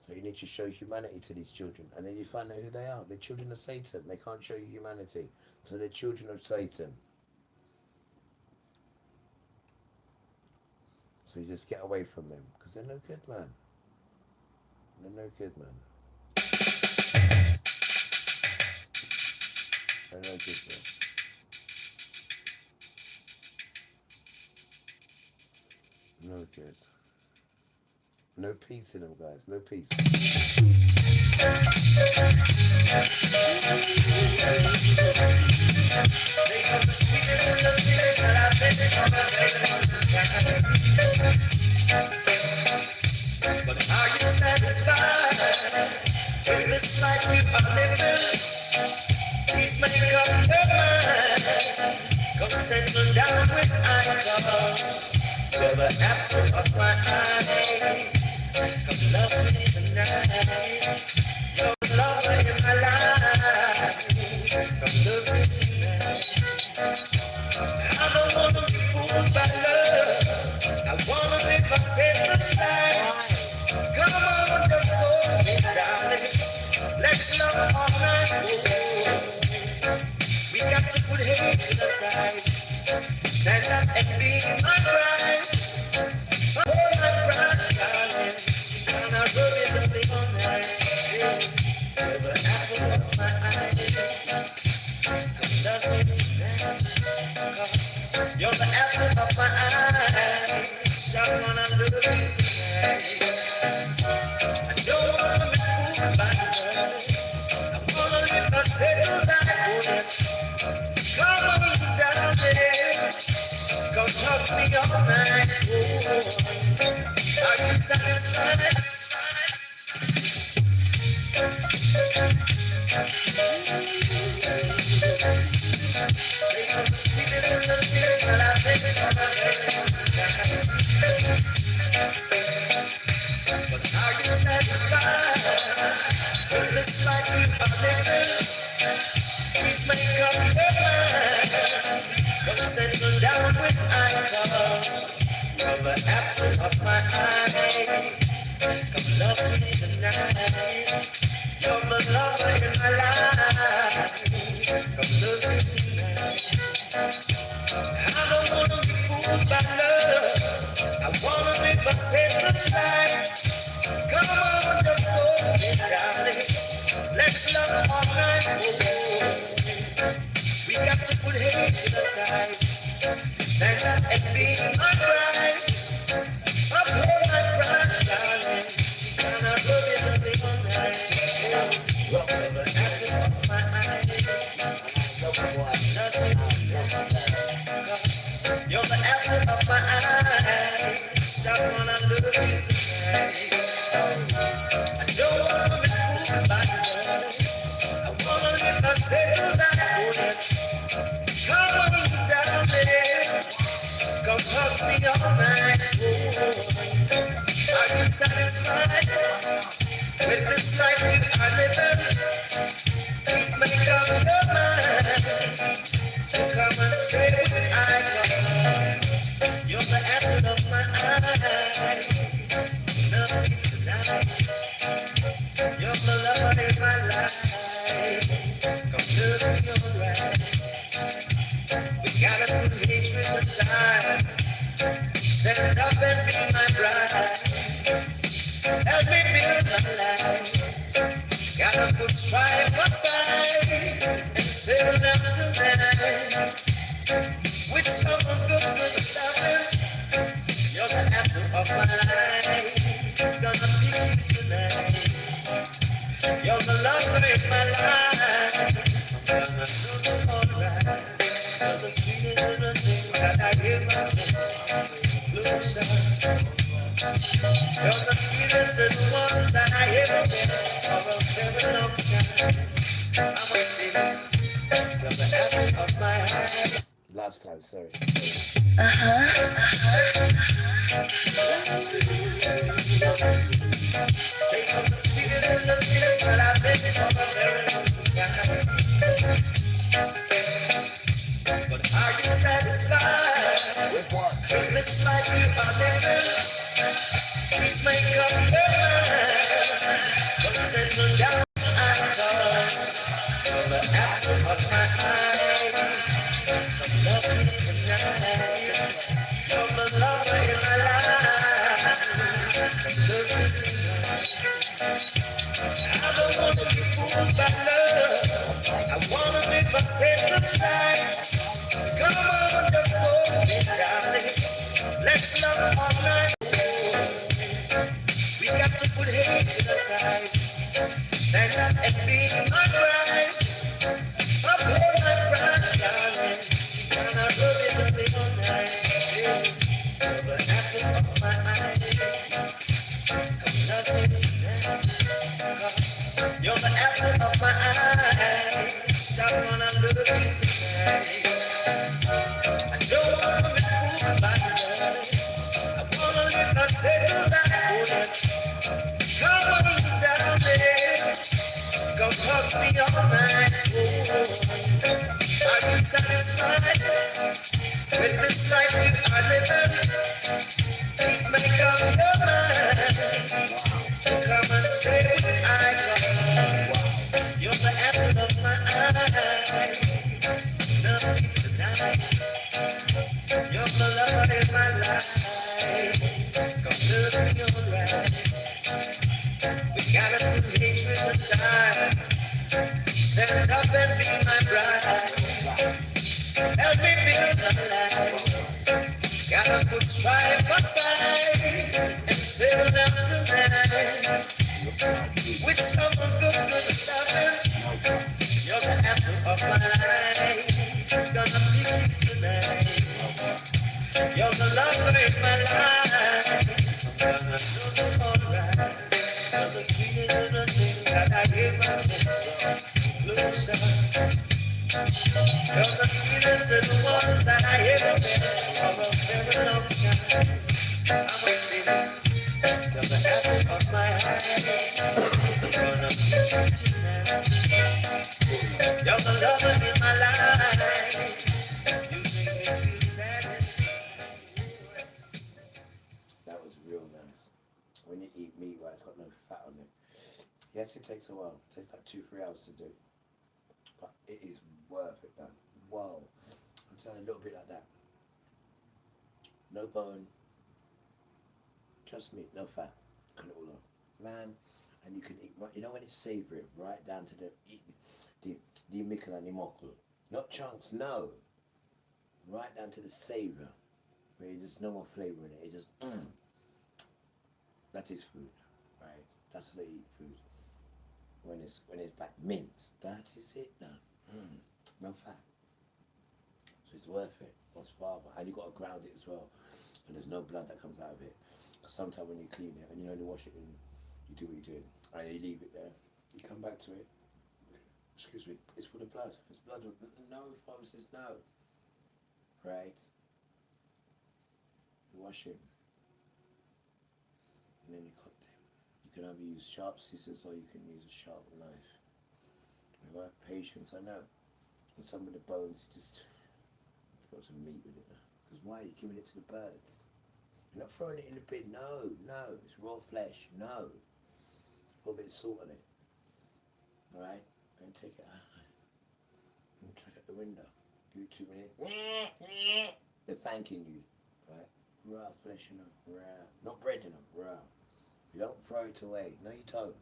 So you need to show humanity to these children. And then you find out who they are. They're children of Satan. They can't show you humanity. So they're children of Satan. So you just get away from them. Because they're no good, man. They're no good, man. They're no good, man. No good. No peace in them, guys. No peace. But are you satisfied with this life you are living? Please make up your mind. Come settle down with icons. You're the apple of my eyes. Come love me tonight. You're the lover in my life. Come love me tonight. I don't wanna be fooled by love. I wanna live a settled life. Come on, just hold me, darling. Let's love all night long. We got to put hate to the side. Stand up and be my bride. Oh, my bride, darling. Gonna rub it all night. You're the apple of my eye. apple of my eye. I wanna love you tonight. I don't wanna be fooled by love. I wanna live a single life. Oh, yes. Come on, darling. Come hug me all night. Oh, are you satisfied? But are you satisfied with this life you are living? Please make up your mind. Don't settle down with icon. You're the apple of my eye. Come love me tonight. You're the lover in my life. Come love me tonight. I don't wanna be fooled by love. I wanna live a sacred life. Come on, just hold me, darling. Let's love all night. Oh, we got to put hate aside. Stand up and be my bride. Uphold my pride, darling. And I love you all night. You're the apple of my eye. Love me tonight. You're the apple of my eye. I wanna love you tonight. I don't wanna be fooled by love. I wanna live a single life. Oh, yes. Come on, darling. Come hug me all night. Oh, are you satisfied with this life we are living? Please make up your mind to come and stay with icon. You're the apple of my eye. Love me tonight. You're the lover in my life. Come love me alright. We gotta put hatred aside. Stand up and be my bride. Help me build my life. Gotta put strife aside and settle down tonight with someone good loving. You're the apple of my eye. It's gonna be you tonight. You're the lover in my life. I'm gonna do it alright. You're the sweetest little thing that I ever did. Blue sun. You're the sweetest little one that I ever met for a very long time. I'm a sinner. You're the apple of my eye. Last time, sorry. Take on the sweetest little thing that I've been for a very long time. But are you satisfied with this life you are living? Please make up your mind. Don't settle down, you're the apple of my eye. Come love me tonight. You're the lover in my life. Come love me tonight. I don't wanna be fooled by love. I wanna live a sacred life. Come on, just hold me, darling. Let's love all night. We got to put hate aside. Stand up and be my bride. Uphold my pride, darling. And I love you all night. You're the apple of my eye. Come love me tonight. 'Cause you're the apple of my eye. I wanna love you tonight. I don't wanna be fooled by love. I wanna live a single life. Oh, yes. Come on, darling. Come hug me all night. Oh, are you satisfied with this life you are living? Please make up your mind to come and stay with icon. You're the apple of my eye. Love me tonight. You're the lover in my life. Come love me alright. We gotta put hatred aside. Stand up and be my bride. Help me build my life. I could try for time and sail down tonight with someone good loving. You're the apple of my eye. It's gonna be you tonight. You're the lover in my life. Gonna do alright. You're the sweetest little thing that I ever met. Closer. You're the sweetest little one that I ever met for a very long time. I'm a sinner. You're the apple of my eye. Gonna be you tonight. You're the lover in my life. You make me feel sad. That was real nice. When you eat meat, right, it's got no fat on it. Yes, it takes a while. It takes like 2-3 hours to do. But it is worth it, man. Whoa. I'm telling you, a little bit like that. No bone. Trust me, no fat. Cut it all off. Man, and you can eat, you know when it's savoury, right down to the mickle and the mockle. Not chunks, no. Right down to the savour. Where there's no more flavour in it. It just, That is food, right? That's how they eat food. When it's like minced, that is it now. No fat. So it's worth it. What's father? And you got to ground it as well. And there's no blood that comes out of it. Because sometimes when you clean it and you only wash it and you do what you're doing, and you leave it there, you come back to it. Excuse me. It's full of blood. It's blood. No, father says no. Right? You wash it. And then you cut them. You can either use sharp scissors or you can use a sharp knife. With right patience, I know. And some of the bones, you just got some meat with it now. Because why are you giving it to the birds? You're not throwing it in the bin. No, no. It's raw flesh. No. Put a bit of salt on it. Alright? And take it out. And chuck it out the window. Give it 2 minutes. They're thanking you. Right? Raw flesh, you know. Raw. Not bread, you know. Raw. You don't throw it away. No, you don't.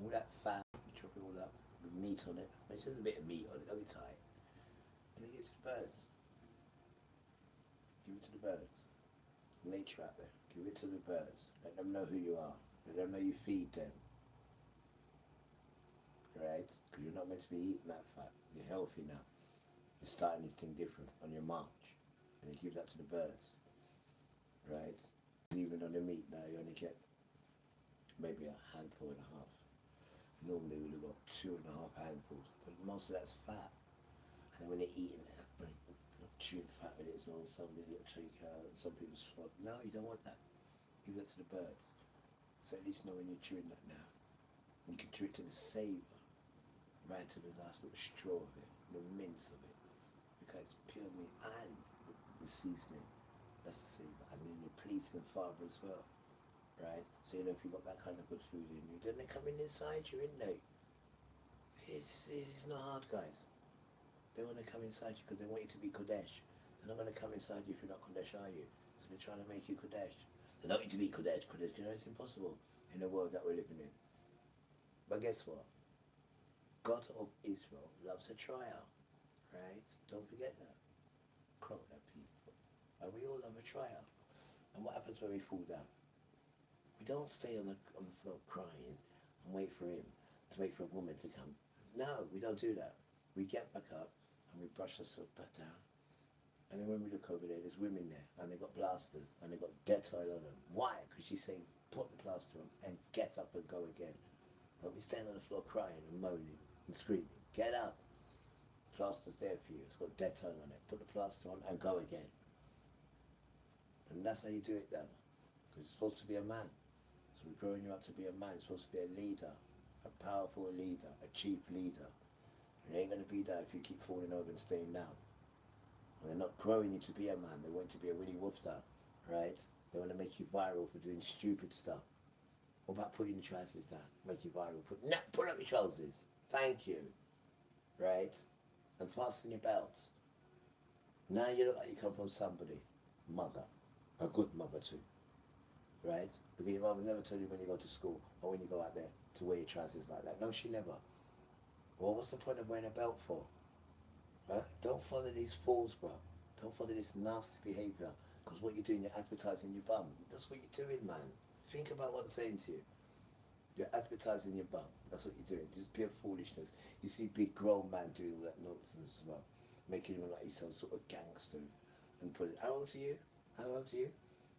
All that fat, you chop it all up with meat on it. Make sure there's a bit of meat on it. That'll be tight. And then give it to the birds. Give it to the birds. Nature out there. Give it to the birds. Let them know who you are. Let them know you feed them. Right? Because you're not meant to be eating that fat. You're healthy now. You're starting this thing different on your march. And you give that to the birds. Right? Even on the meat now, you only get maybe a handful and a half. Normally we've got 2.5 handfuls, but most of that's fat. And then when they're eating that, chewing fat with it as well, some little take out, and some people swap. No, you don't want that. Give that to the birds. So at least know when you're chewing that now. You can chew it to the savour, right to the last little straw of it, the mince of it. Because it's pure meat and the seasoning. That's the savour. And then you're pleasing the father as well. Right? So you know if you've got that kind of good food in you, then they're coming inside you, isn't they? It's not hard, guys. They want to come inside you because they want you to be Kodesh. They're not going to come inside you if you're not Kodesh, are you? So they're trying to make you Kodesh. They don't want you to be Kodesh. You know, it's impossible in the world that we're living in. But guess what? God of Israel loves a trial. Right? Don't forget that. Quote that, people. And we all love a trial. And what happens when we fall down? We don't stay on the floor crying and wait for him, to wait for a woman to come. No, we don't do that. We get back up and we brush ourselves back down. And then when we look over there, there's women there and they got plasters and they got Dettol on them. Why? Because she's saying, put the plaster on and get up and go again. But we stand on the floor crying and moaning and screaming. Get up. Plaster's there for you. It's got Dettol on it. Put the plaster on and go again. And that's how you do it, Dad. Because you're supposed to be a man. So we're growing you up to be a man. You're supposed to be a leader. A powerful leader. A chief leader. And you ain't going to be that if you keep falling over and staying down. And they're not growing you to be a man. They want you to be a Willy Whoopster. Right? They want to make you viral for doing stupid stuff. What about putting your trousers down? Make you viral. Put up your trousers. Thank you. Right? And fasten your belts. Now you look like you come from somebody. Mother. A good mother too. Right? Because your mum will never tell you when you go to school or when you go out there to wear your trousers like that. No, she never. Well, what's the point of wearing a belt for? Huh? Don't follow these fools, bro. Don't follow this nasty behaviour. Because what you're doing, you're advertising your bum. That's what you're doing, man. Think about what I'm saying to you. You're advertising your bum. That's what you're doing. Just pure foolishness. You see big grown man doing all that nonsense as well. Making him like he's some sort of gangster. And put it, how old are you? How old are you?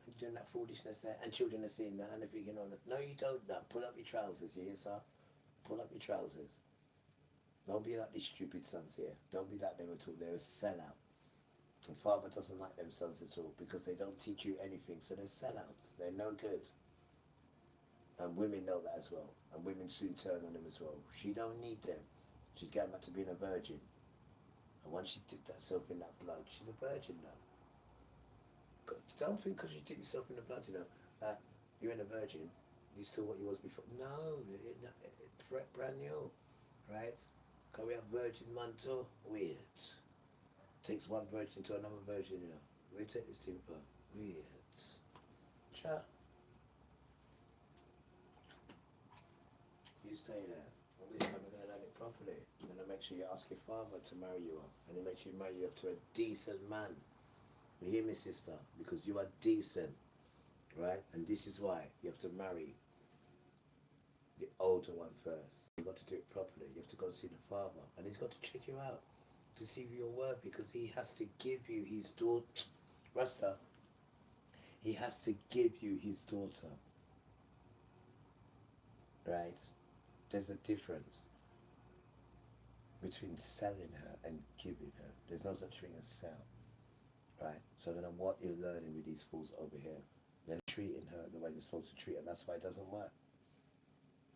And doing that foolishness there. And children are seeing that and they're thinking, on no you don't now. Pull up your trousers, you hear, sir? Pull up your trousers. Don't be like these stupid sons here. Don't be like them at all. They're a sellout. And father doesn't like them sons at all because they don't teach you anything. So they're sellouts. They're no good. And women know that as well. And women soon turn on them as well. She don't need them. She's going back to being a virgin. And once she dipped herself in that blood, she's a virgin now. Don't think because you dip yourself in the blood, you know, that you're in a virgin, you're still what you was before. No, it's brand new, right? Because we have virgin mantle. Weird. Takes one virgin to another virgin, you know. We take this thing for weird. Cha. You stay there. And this time we're going to learn it properly. You're going to make sure you ask your father to marry you up. And he makes you marry you up to a decent man. You hear me, sister? Because you are decent. Right? And this is why you have to marry the older one first. You've got to do it properly. You have to go and see the father. And he's got to check you out to see if you're worth, because he has to give you his daughter. Rasta. He has to give you his daughter. Right? There's a difference between selling her and giving her. There's no such thing as sell. Right? So then what you're learning with these fools over here, they're treating her the way they're supposed to treat her. That's why it doesn't work.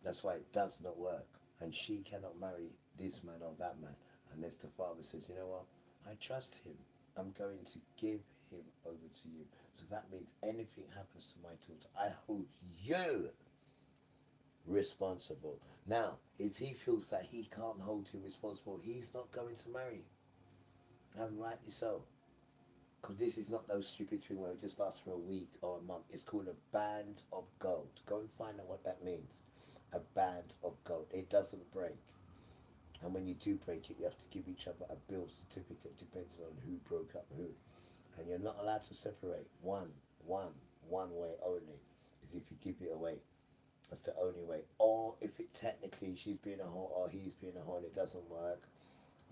That's why it does not work. And she cannot marry this man or that man unless the father says, you know what, I trust him. I'm going to give him over to you. So that means anything happens to my daughter, I hold you responsible. Now, if he feels that he can't hold him responsible, he's not going to marry. And rightly so. Because this is not those stupid thing where it just lasts for a week or a month. It's called a band of gold. Go and find out what that means. A band of gold. It doesn't break. And when you do break it, you have to give each other a bill certificate depending on who broke up who. And you're not allowed to separate. One way only is if you give it away. That's the only way. Or if it technically she's being a whore or he's being a whore and it doesn't work,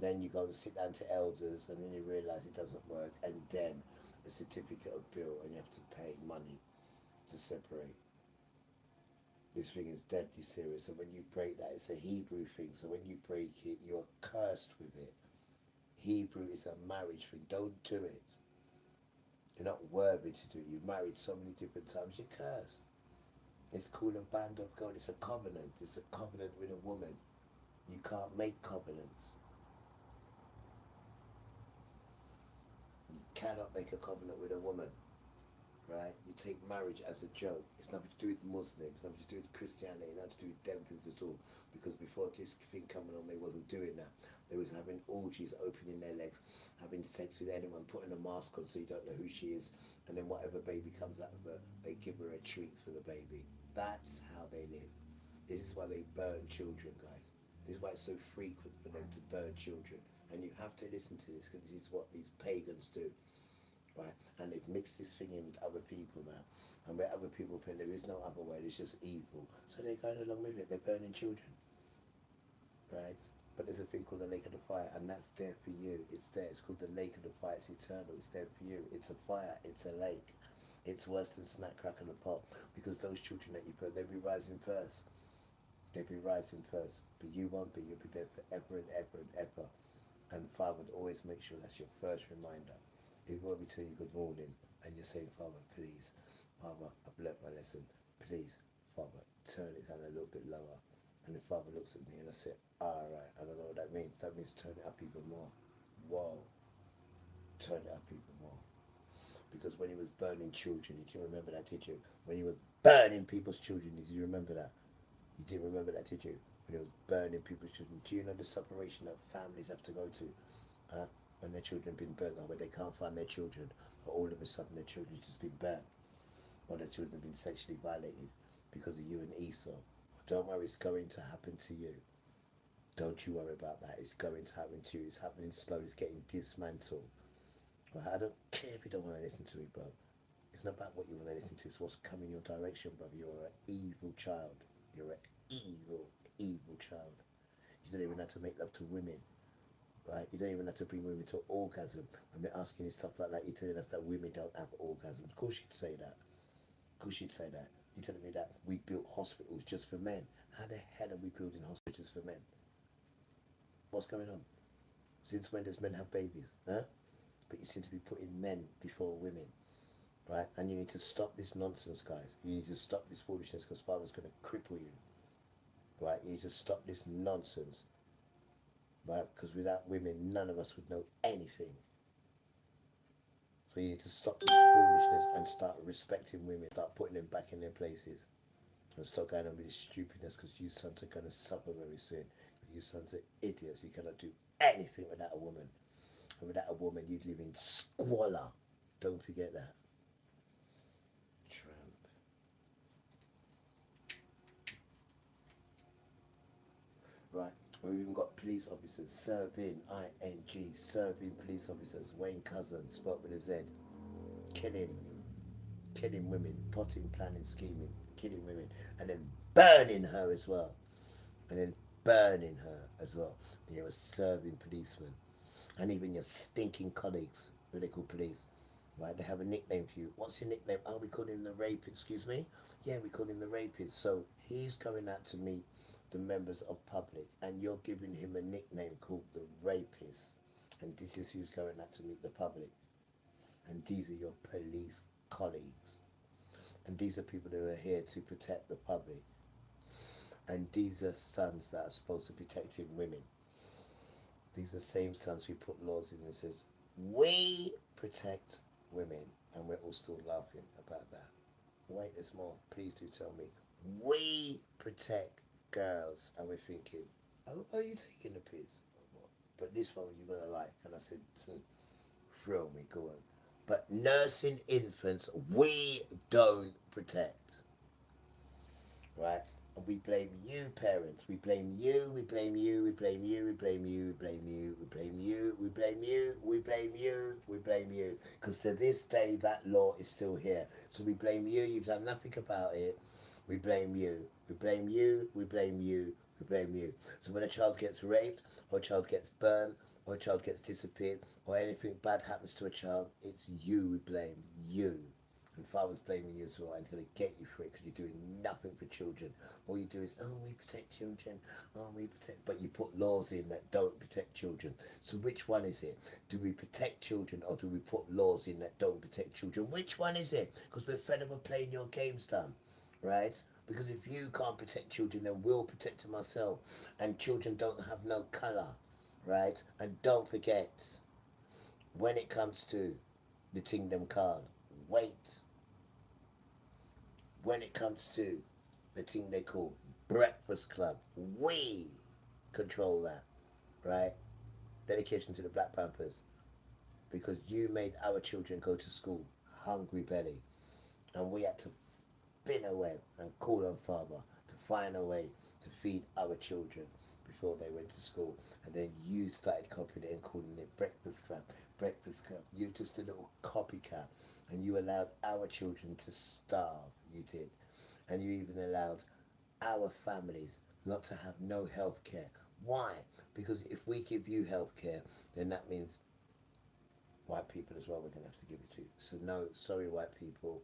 then you go and sit down to elders and then you realise it doesn't work, and then a certificate of bill and you have to pay money to separate. This thing is deadly serious, and when you break that, it's a Hebrew thing, so when you break it, you're cursed with it. Hebrew is a marriage thing. Don't do it. You're not worthy to do it. You've married so many different times, you're cursed. It's called a band of God. It's a covenant. It's a covenant with a woman. You can't make covenants. You cannot make a covenant with a woman. Right? You take marriage as a joke. It's nothing to do with Muslims, it's nothing to do with Christianity, nothing to do with them things at all. Because before this thing coming on, they wasn't doing that. They was having orgies, opening their legs, having sex with anyone, putting a mask on so you don't know who she is, and then whatever baby comes out of her, they give her a treat for the baby. That's how they live. This is why they burn children, guys. This is why it's so frequent for them to burn children. And you have to listen to this, because this is what these pagans do. Right? And they've mixed this thing in with other people now. And where other people think there is no other way, it's just evil. So they're going along with it. They're burning children. Right? But there's a thing called the lake of the fire, and that's there for you. It's there. It's called the lake of the fire. It's eternal. It's there for you. It's a fire. It's a lake. It's worse than snack, crack, and a pot. Because those children that you put, they'll be rising first. They'll be rising first. But you won't be. You'll be there forever and ever and ever. And Father would always make sure that's your first reminder. If you want me to tell you good morning, and you're saying, Father, please, Father, I've learnt my lesson. Please, Father, turn it down a little bit lower. And the Father looks at me and I say, alright, I don't know what that means. That means turn it up even more. Whoa. Turn it up even more. Because when he was burning children, did you remember that, did you? When he was burning people's children, did you remember that? You didn't remember that, did you? When he was burning people's children. Do you know the separation that families have to go to? When their children have been burnt, or when they can't find their children, or all of a sudden their children's just been burnt, or their children have been sexually violated because of you and Esau. Don't worry, it's going to happen to you. Don't you worry about that. It's going to happen to you. It's happening slowly. It's getting dismantled. Right? I don't care if you don't want to listen to it, bro. It's not about what you want to listen to, it's what's coming your direction, brother. You're an evil child. You're an evil, evil child. You don't even have to make love to women, right? You don't even have to bring women to orgasm. When they're asking you stuff like that, you're telling us that women don't have orgasms. Of course you'd say that. Of course you'd say that. You're telling me that we built hospitals just for men. How the hell are we building hospitals for men? What's going on? Since when does men have babies? Huh? But you seem to be putting men before women. Right? And you need to stop this nonsense, guys. You need to stop this foolishness because Father's going to cripple you. Right? You need to stop this nonsense. Right? Because without women, none of us would know anything. So you need to stop this foolishness and start respecting women. Start putting them back in their places. And stop going on with this stupidness because you sons are going to suffer very soon. You sons are idiots. You cannot do anything without a woman. And without a woman, you'd live in squalor. Don't forget that. Right, we've even got police officers serving, ING, serving police officers, Wayne Cousin, spelled with a Z, killing women, plotting, planning, scheming, killing women, and then burning her as well, and you're a serving policeman, and even your stinking colleagues, who they call police, right, they have a nickname for you. What's your nickname? Oh, we call him the rapist, excuse me? Yeah, we call him the rapist. So he's going out to meet the members of public, and you're giving him a nickname called the rapist, and this is who's going out to meet the public, and these are your police colleagues, and these are people who are here to protect the public, and these are sons that are supposed to be protecting women. These are the same sons who put laws in that says we protect women, and we're all still laughing about that. Wait, there's more. Please do tell me. We protect girls, and we're thinking, oh, are you taking the piss? But this one you're gonna like. And I said, throw me, go on. But nursing infants, we don't protect. Right? And we blame you, parents. We blame you, we blame you, we blame you, we blame you, we blame you, we blame you, we blame you, we blame you, we blame you. Because to this day that law is still here. So we blame you, you've done nothing about it. We blame you. We blame you, we blame you, we blame you. So when a child gets raped, or a child gets burned, or a child gets disappeared, or anything bad happens to a child, it's you we blame, you. And Father's blaming you as well, and he's going to get you for it because you're doing nothing for children. All you do is, oh, we protect children, oh, we protect, but you put laws in that don't protect children. So which one is it? Do we protect children, or do we put laws in that don't protect children? Which one is it? Because we're fed up of playing your games, done, right? Because if you can't protect children, then we'll protect them ourselves. And children don't have no colour, right? And don't forget, when it comes to the Kingdom card, wait. When it comes to the thing they call Breakfast Club, we control that, right? Dedication to the Black Panthers. Because you made our children go to school hungry belly. And we had to spin a web and call on Father to find a way to feed our children before they went to school. And then you started copying it and calling it Breakfast Club. Breakfast Club. You're just a little copycat. And you allowed our children to starve. You did. And you even allowed our families not to have no health care. Why? Because if we give you health care, then that means white people as well we're going to have to give it to. So no, sorry white people,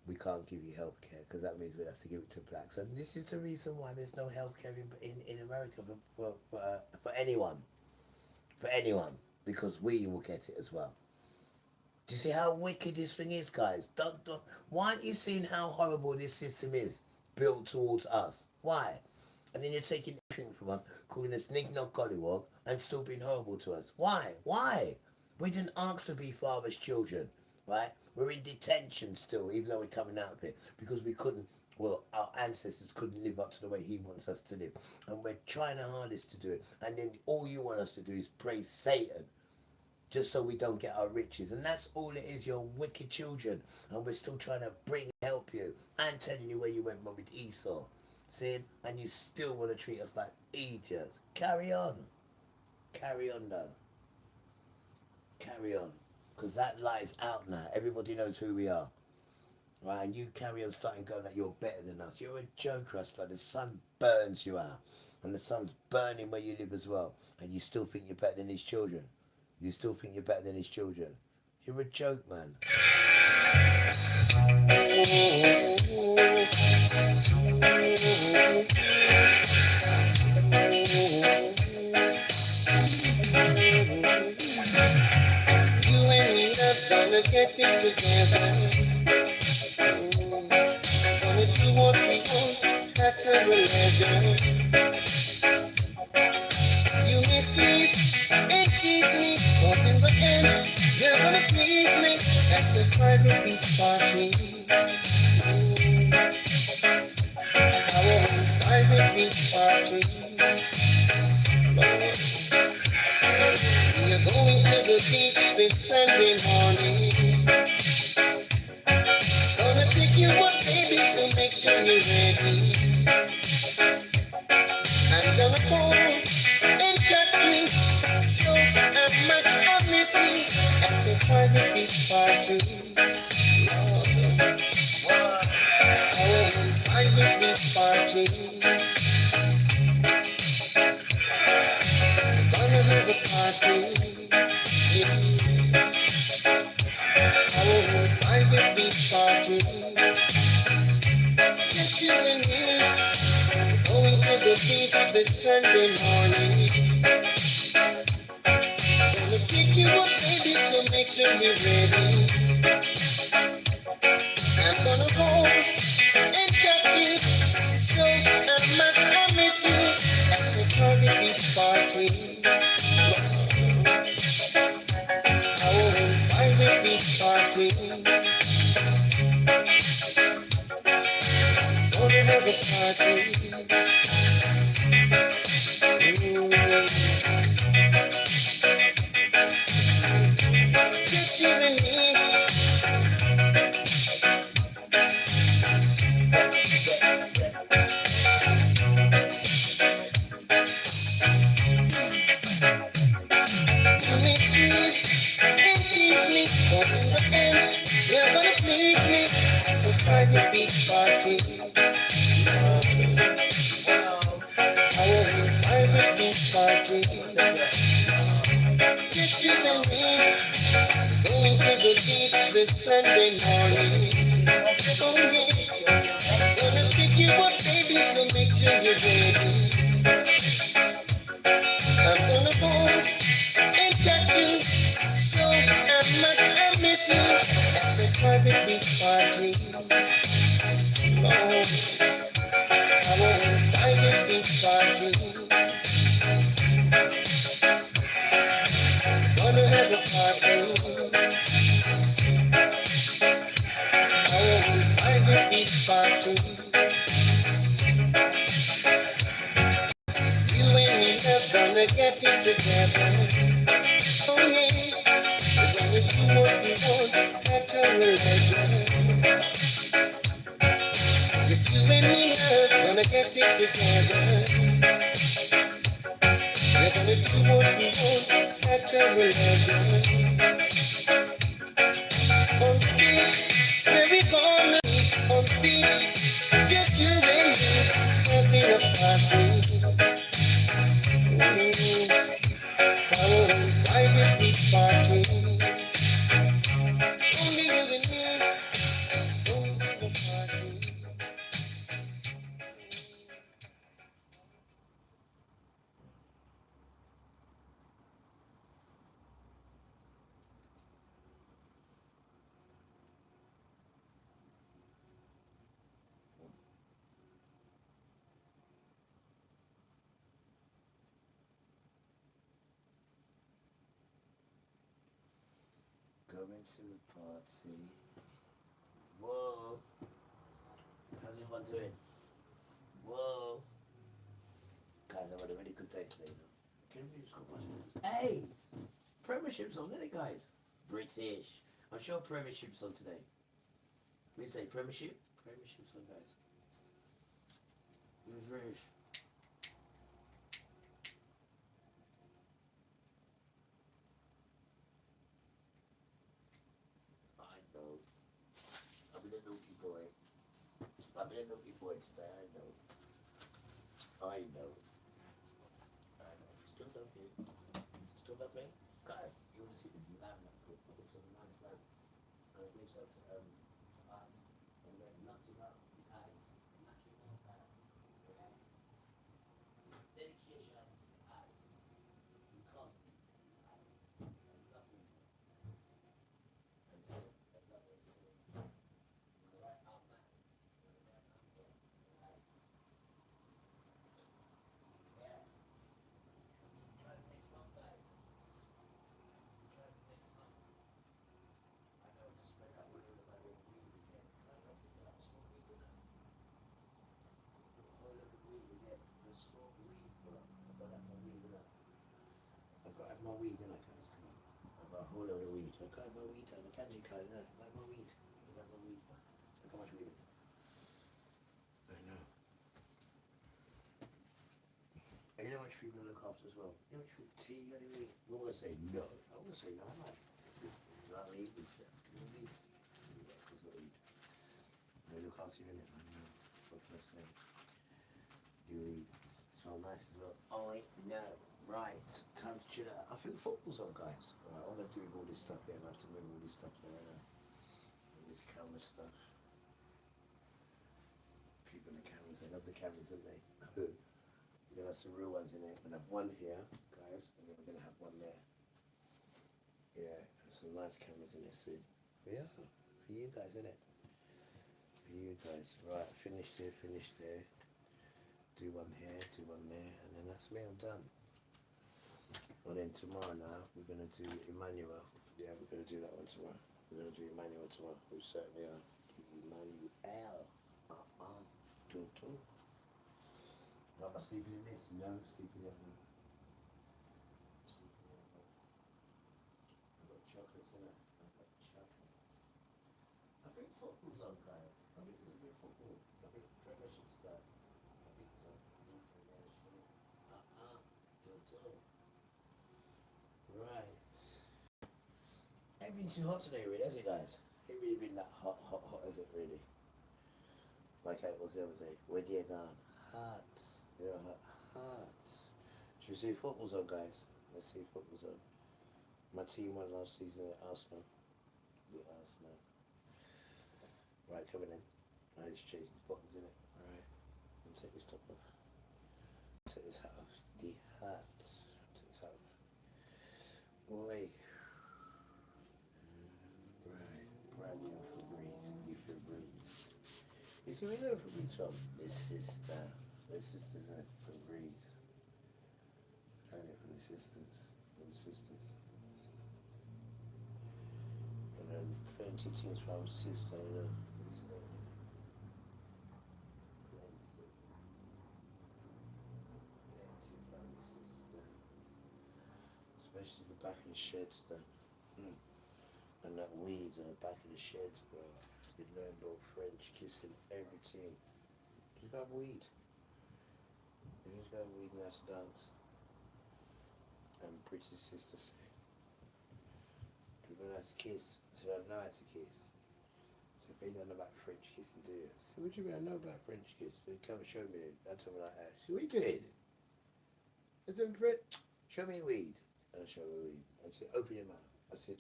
we can't give you health care because that means we'd have to give it to blacks. And this is the reason why there's no health care in America for anyone. For anyone. Because we will get it as well. Do you see how wicked this thing is, guys? Why aren't you seeing how horrible this system is built towards us? Why? And then you're taking everything from us, calling us Nignog Gollywog, and still being horrible to us. Why? Why? We didn't ask to be father's children, right? We're in detention still, even though we're coming out of it, because we couldn't, well, our ancestors couldn't live up to the way he wants us to live. And we're trying our hardest to do it. And then all you want us to do is praise Satan, just so we don't get our riches. And that's all it is, you're wicked children. And we're still trying to help you. And telling you where you went wrong with Esau. See? And you still want to treat us like idiots. Carry on. Carry on, though. Carry on. Because that lie's out now. Everybody knows who we are. Right, and you carry on starting going that you're better than us. You're a joke, Rasta. The sun burns you out. And the sun's burning where you live as well. And you still think you're better than his children. You still think you're better than his children. You're a joke, man. You and me love gonna get it together. Gonna do what we want at our leisure. You mislead and tease me, but in the end, you're gonna please me at a private beach party. Our own private beach party. Lord. We are going to the beach this Sunday morning. Gonna pick you up, baby, so make sure you're ready. I'm gonna hold and touch you, so much I miss you at a private beach party. Lord, our own private beach party. Gonna have a party, yeah. Our own private beach party. Just you and me, going to the beach this Sunday morning. Gonna pick you up, baby, so make sure you're ready. I'm gonna hold and touch you, so much I miss you at the private beach party. Our own private beach party. Gonna have a party. Just you and me. You may squeeze and tease me, but in the end, you're gonna please me at a private beach party. Our own private beach party. Just you and me, going to the beach this Sunday morning. Oh yeah, gonna pick you up, baby, so make sure you're ready. I'm gonna hold and touch you, so much I miss you at a private beach party. Lord, our own private beach party. Gonna have a party. Our own private beach party. You and me love gonna get it together. Oh yeah, we're gonna do what we want at our leisure. Yes, you and me love gonna get it together. We're gonna do what we want at our leisure. On the beach, where we gonna be? On the beach, just you and me having a party. Our own private beach party. Only you and me going to the party. Going to the party. Whoa. How's everyone doing? Whoa. Guys, I've had a really good day today. Can you believe it's got Hey! Premiership's on, isn't it, guys? British. I'm sure Premiership's on today. We say Premiership? Premiership's on, guys. British. a naughty boy today, I know. I know. I know. Still love you. Still love me? Guys, you want to see the lamb that cooked? I cooked some nice lamb. And I gave some to us. And then knock him out, guys. Knock him out, guys. Right? Dedication to us. Because us. I love you. And I love you. Right out, man. Right out, man. Guys. Yeah. Try the next month, guys. Try the next month. I know, just spread out with everybody and weed again. I don't think I'll smoke weed enough. Oh, look at weed again. Just smoke weed, bro. I've got to have my weed enough. I've got to have my weed enough, guys. Come on. I've got a whole load of weed. I've got to have my weed. I'm a candy card. I've got my weed. I've got my weed. Look how much weed. I know. And you know how much people look after as well? You know how much people tea and everything? I'm going to say no. I'm going to say no. I'm like, not me, we said. You know, these. Because what eat. They look after you in it, man. You know, what can I say? You eat. Smell nice as well. I know. Right. Time to chill out. I think the football's on, guys. Right, I'm going to do all this stuff here. I have to move all this stuff there. All this camera stuff. People in the cameras, they love the cameras, don't they? We're going to have some real ones in it. We're going to have one here, guys, and then we're going to have one there. Yeah, some nice cameras in there soon. But yeah, for you guys, innit? For you guys. Right, finish there. Do one here, do one there, and then that's me, I'm done. And then tomorrow now, we're going to do Emmanuel. Yeah, we're going to do that one tomorrow. We're going to do Emmanuel tomorrow. We certainly are. Emmanuel. Tutu. Not by sleeping in this, no, sleeping in everyone. Sleeping in everyone. I've got chocolates in it. I've got chocolates. I think football's on, guys. I think there's a bit of football. I think Premier should start. I think so. Tutu. Right. Ain't been too hot today, really, has it, guys? Ain't really been that hot, has it, really? Like it was the other day. Where do you gone? Hot. You know, hot. Should we see if football's on, guys? Let's see if football's on. My team won last season at Arsenal. The Arsenal. Right, coming in. I just changed the buttons in it. Alright. And take this top off. Take this hat off. The hat. Take this hat off. Oi. Right. Brand new Febreze. New Febreze. You see, we know Febreze from this sister. This sister's a Febreze. Found it from the sisters. From the sisters. And then plenty things from sister, you know. Plenty from the sister. Especially the back of the sheds, though. And that weed on the back of the sheds, bro. We learned all French, kissing everything. You got weed. You just got weed and how to dance. And British sister say, do you know how to kiss? I said, I know how to kiss. I said, but you don't know about French kissing, do you? I said, what do you mean I know about French kiss? So come and show me it. I told me like that. She said, what are you doing? I said, show me weed. And I showed her weed. I said, open your mouth. I said,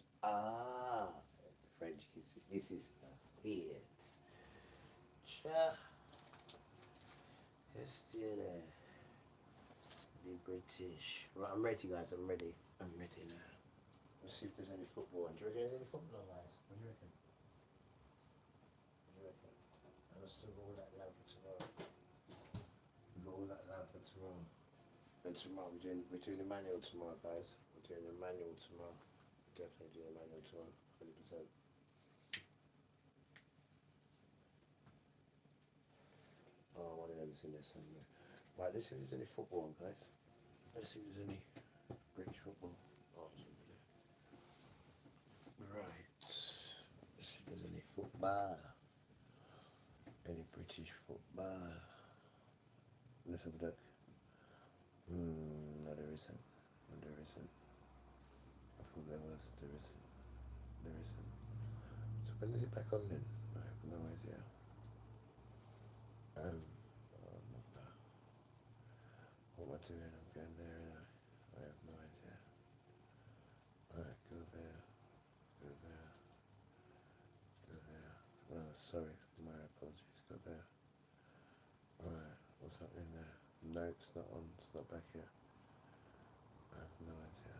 French kissing. This is weird. Cha. You're still there. The British. Right, I'm ready, guys. I'm ready. I'm ready now. Let's see if there's any football. Do you reckon there's any football, guys? What do you reckon? What do you reckon? And I'll still go with that lamp for tomorrow. We've got all that lamp for tomorrow. And tomorrow we're doing the manual tomorrow, guys. We're doing the manual tomorrow. Definitely doing the manual tomorrow. 100%. Oh, one of them's in there somewhere. Right, let's see if there's any football, guys. Let's see if there's any British football. Oh, right. Let's see if there's any football. Any British football. Let's have a look. No, there isn't. No, there isn't. I thought there was. There isn't. There isn't. So when is it back on then? I have no idea. sorry, my apologies. Got there. Right, what's happening there? No, it's not on. It's not back yet. I have no idea.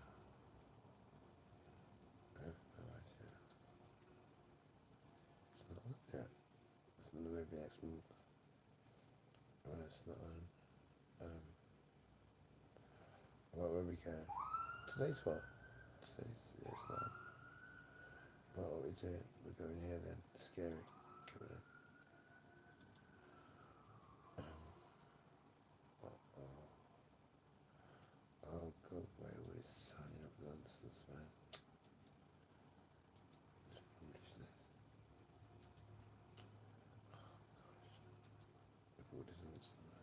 I have no idea. It's not on yet. It's not maybe next month. Right, it's not on. Right, where we going? Today's what? Yeah, it's not on. Right, what we doing? We're going here then. Scary. Come on. Oh God, where are we signing up nonsense, man? Just foolishness. Oh gosh. What is nonsense, man?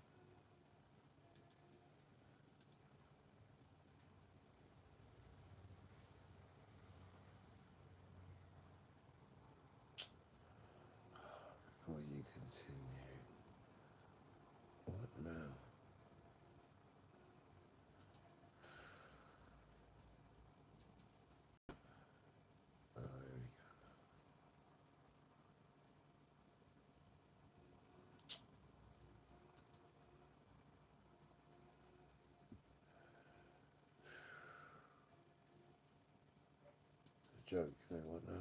Before you continue, what now? Oh, here we go. It's a joke, you know what now?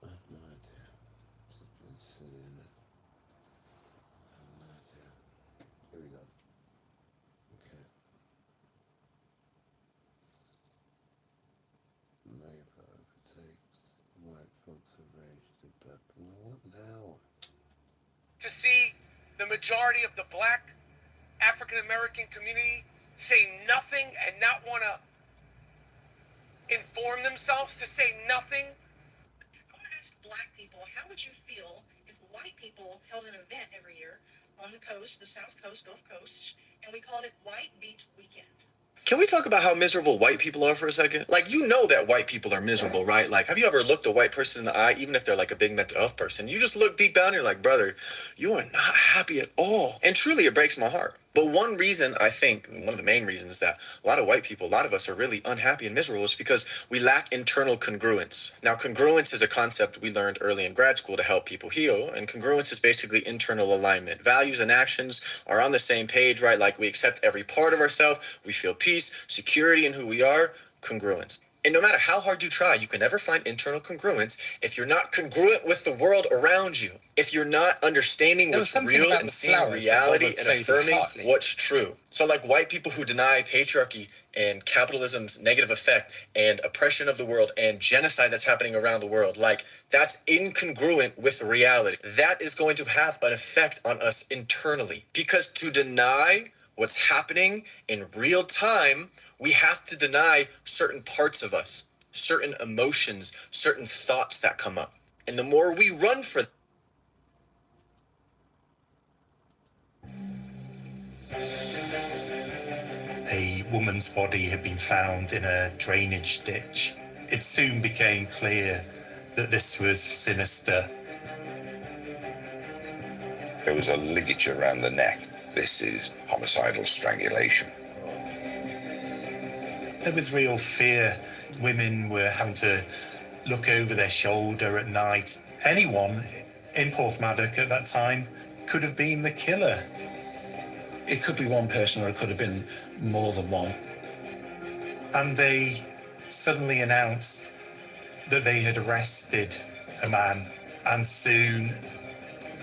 I have no idea. This has been silly, isn't it? I have no idea. Here we go. Okay. Neighbour overtakes. White folks are raged in black. What now? To see the majority of the black African American community say nothing and not want to inform themselves, to say nothing. I want to ask black people, how would you feel if white people held an event every year on the coast, the South Coast, Gulf Coast, and we called it White Beach Weekend? Can we talk about how miserable white people are for a second? Like, you know that white people are miserable, right? Like, have you ever looked a white person in the eye, even if they're like a big mental health person? You just look deep down and you're like, brother, you are not happy at all. And truly, it breaks my heart. But one reason, I think, one of the main reasons that a lot of white people, a lot of us are really unhappy and miserable is because we lack internal congruence. Now, congruence is a concept we learned early in grad school to help people heal. And congruence is basically internal alignment. Values and actions are on the same page, right? Like, we accept every part of ourselves. We feel peace, security in who we are, congruence. And no matter how hard you try, you can never find internal congruence if you're not congruent with the world around you. If you're not understanding what's real and seeing reality and affirming what's true. So like white people who deny patriarchy and capitalism's negative effect and oppression of the world and genocide that's happening around the world, like that's incongruent with reality. That is going to have an effect on us internally. Because to deny what's happening in real time, we have to deny certain parts of us, certain emotions, certain thoughts that come up. And the more we run for a woman's body had been found in a drainage ditch. It soon became clear that this was sinister. There was a ligature around the neck. This is homicidal strangulation. There was real fear. Women were having to look over their shoulder at night. Anyone in Porthmadog at that time could have been the killer. It could be one person or it could have been more than one. And they suddenly announced that they had arrested a man, and soon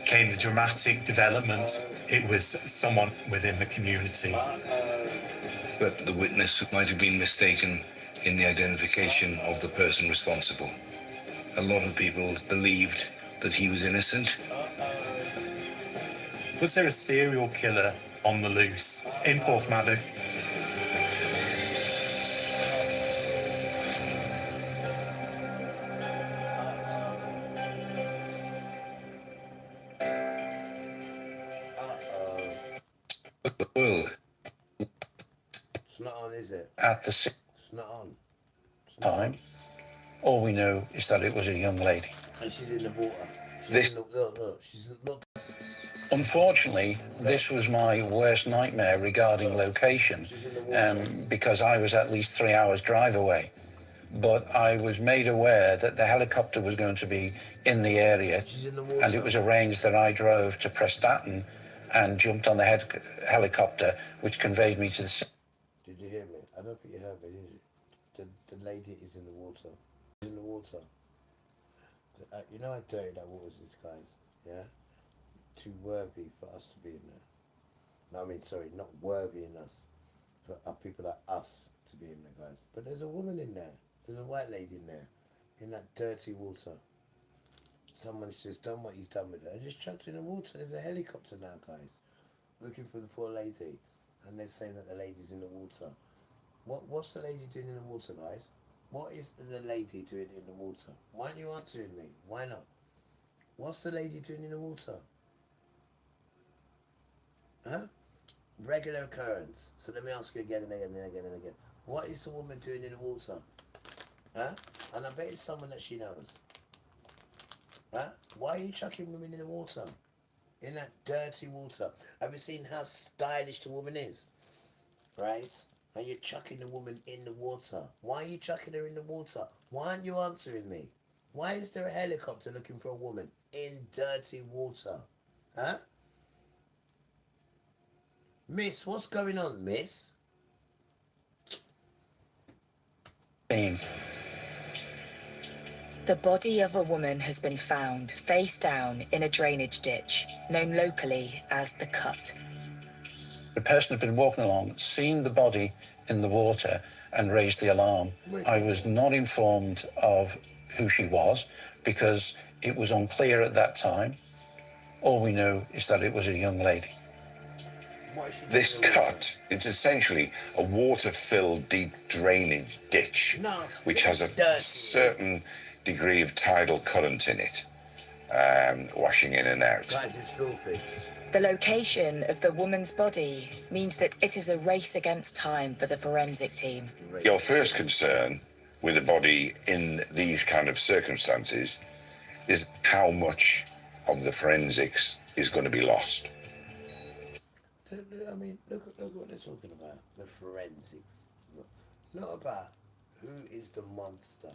came the dramatic development. It was someone within the community. But the witness might have been mistaken in the identification of the person responsible. A lot of people believed that he was innocent. Was there a serial killer on the loose in Porthmadog? Well, It's not on, is it? at the It's not on. time. All we know is that it was a young lady. And she's in the water. This- Look, look. Unfortunately, this was my worst nightmare regarding location, because I was at least 3 hours drive away. But I was made aware that the helicopter was going to be in the area, and it was arranged that I drove to Prestatyn and jumped on the helicopter, which conveyed me to the... Did you hear me? I don't think you heard me, did you? The lady is in the water. In the water. You know how dirty that water is, guys? Yeah? Too worthy for us to be in there. No, I mean, sorry, not worthy in us. For people like us to be in there, guys. But there's a woman in there. There's a white lady in there. In that dirty water. Someone's just done what he's done with her and just chucked her in the water. There's a helicopter now, guys. Looking for the poor lady. And they're saying that the lady's in the water. What's the lady doing in the water, guys? What is the lady doing in the water? Why aren't you answering me? Why not? What's the lady doing in the water? Huh? Regular occurrence. So let me ask you again and again and again and again. What is the woman doing in the water? Huh? And I bet it's someone that she knows. Huh? Why are you chucking women in the water? In that dirty water. Have you seen how stylish the woman is? Right? And you're chucking the woman in the water. Why are you chucking her in the water? Why aren't you answering me? Why is there a helicopter looking for a woman in dirty water? Huh? Miss, what's going on, miss? The body of a woman has been found face down in a drainage ditch, known locally as the Cut. The person had been walking along, seen the body in the water and raised the alarm. I was not informed of who she was because it was unclear at that time. All we know is that it was a young lady. This cut, it's essentially a water-filled deep drainage ditch, which has a certain degree of tidal current in it, washing in and out. Guys, it's filthy. The location of the woman's body means that it is a race against time for the forensic team. Your first concern with a body in these kind of circumstances is how much of the forensics is going to be lost. I mean, look what they're talking about. The forensics. Not about who is the monster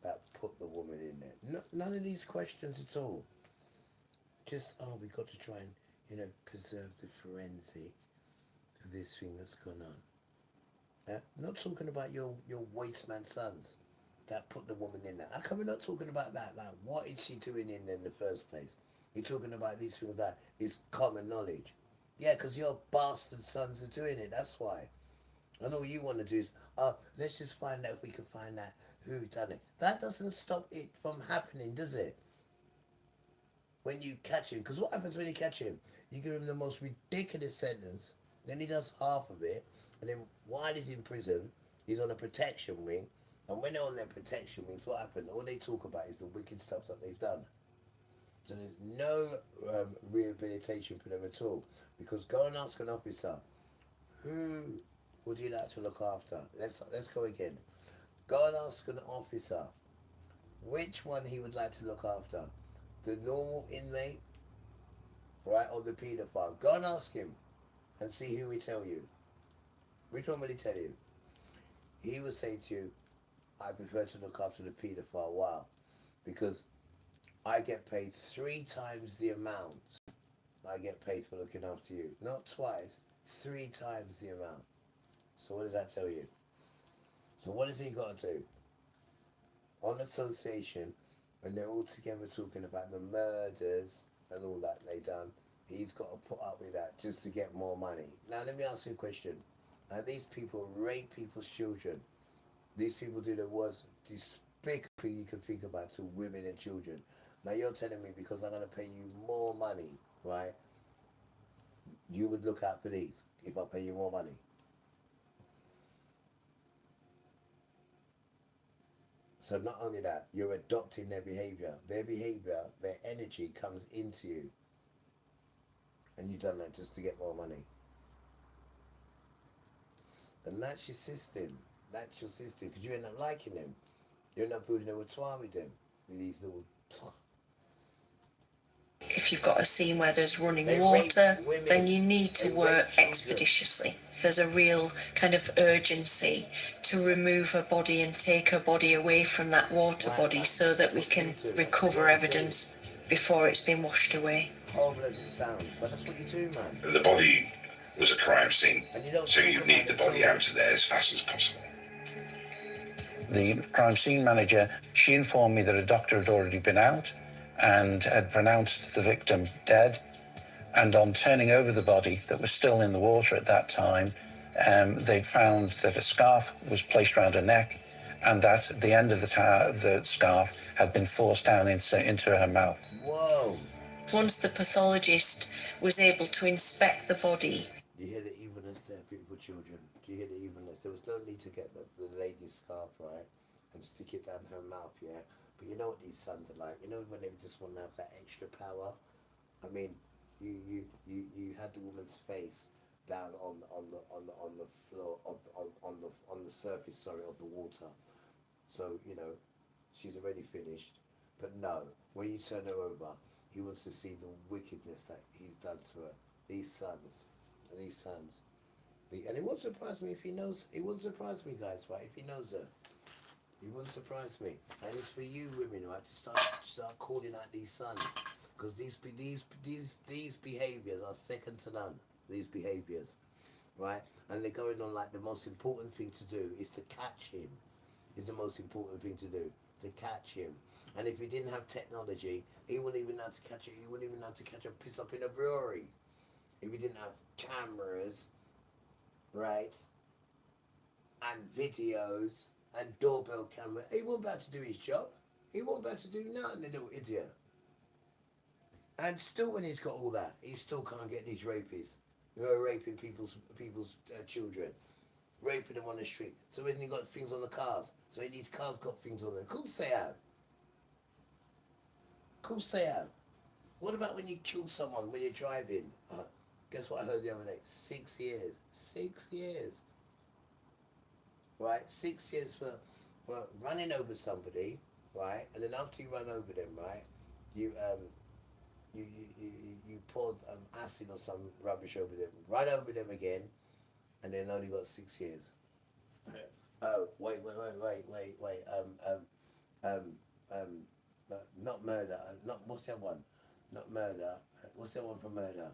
that put the woman in there. None of these questions at all. Just, we got to try and, preserve the forensic for this thing that's gone on. Yeah? Not talking about your waste man sons that put the woman in there. How come we're not talking about that? Like, what is she doing in there in the first place? You're talking about these things that is common knowledge. Yeah, because your bastard sons are doing it, that's why. And all you want to do is, let's just find out if we can find out who done it. That doesn't stop it from happening, does it? When you catch him, because what happens when you catch him? You give him the most ridiculous sentence, then he does half of it, and then while he's in prison, he's on a protection wing, and when they're on their protection wings, what happened? All they talk about is the wicked stuff that they've done. So there's no rehabilitation for them at all. Because go and ask an officer, who would you like to look after? Let's go again. Go and ask an officer which one he would like to look after. The normal inmate, right, or the paedophile. Go and ask him and see who will tell you. Which one will he tell you? He will say to you, I prefer to look after the paedophile. Wow. Because I get paid 3 times the amount I get paid for looking after you. Not twice, 3 times the amount. So what does that tell you? So what has he got to do? On association, when they're all together talking about the murders and all that they done, he's got to put up with that just to get more money. Now let me ask you a question. Now these people rape people's children. These people do the worst despicable you can think about to women and children. Now you're telling me because I'm going to pay you more money, right? You would look out for these if I pay you more money. So not only that, you're adopting their behaviour. Their behaviour, their energy comes into you. And you've done that just to get more money. And that's your system. That's your system. Because you end up liking them. You end up putting them with them. With these little... If you've got a scene where there's running water, then you need to work expeditiously. There's a real kind of urgency to remove her body and take her body away from that water body so that we can recover evidence before it's been washed away. Horrible as it sounds, but that's what you do, man. The body was a crime scene, so you need the body out of there as fast as possible. The crime scene manager, she informed me that a doctor had already been out and had pronounced the victim dead. And on turning over the body that was still in the water at that time, they'd found that a scarf was placed around her neck and that the end of the scarf had been forced down into her mouth. Whoa. Once the pathologist was able to inspect the body. Do you hear the evenness there, beautiful children? Do you hear the evenness? There was no need to get the lady's scarf, right, and stick it down her mouth, yeah? But you know what these sons are like? You know when they just want to have that extra power? I mean, you had the woman's face down on the floor on the surface, sorry, of the water. So, you know, she's already finished. But no, when you turn her over, he wants to see the wickedness that he's done to her. These sons. And it wouldn't surprise me if he knows. It wouldn't surprise me, guys, right? If he knows her. It wouldn't surprise me. And it's for you women, right, to start calling out these sons. Because these behaviours are second to none. These behaviours. Right? And they're going on like the most important thing to do is to catch him. Is the most important thing to do. To catch him. And if he didn't have technology, he wouldn't even know how to catch it. He wouldn't even know how to catch a piss up in a brewery. If he didn't have cameras, right, and videos and doorbell camera, he wasn't about to do his job. He wasn't about to do nothing, the little idiot. And still, when he's got all that, he still can't get these rapists who are raping people's children, raping them on the street. So when he got things on the cars, so these cars got things on them. Of course they have. Of course they have. What about when you kill someone when you're driving? Guess what I heard the other day? 6 years. 6 years. Right? 6 years for running over somebody, right? And then after you run over them, right, you poured acid or some rubbish over them, run over them again, and then only got 6 years. Oh, wait. Not murder. Not what's that one? Not murder. What's that one for murder?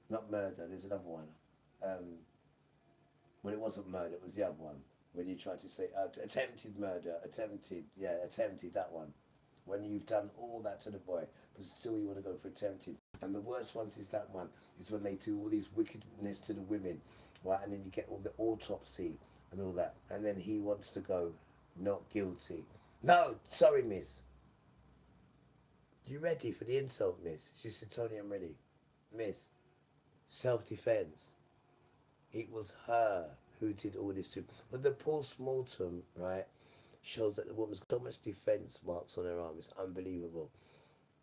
Not murder. There's another one. Well, it wasn't murder. It was the other one. When you tried to say attempted murder, attempted, that one. When you've done all that to the boy, but still you want to go for attempted. And the worst ones is that one, is when they do all these wickedness to the women, right? And then you get all the autopsy and all that. And then he wants to go, not guilty. No, sorry, miss. You ready for the insult, miss? She said, Tony, I'm ready. Miss, self-defense. It was her who did all this to him. But the post-mortem, right, shows that the woman's got so much defense marks on her arm. It's unbelievable.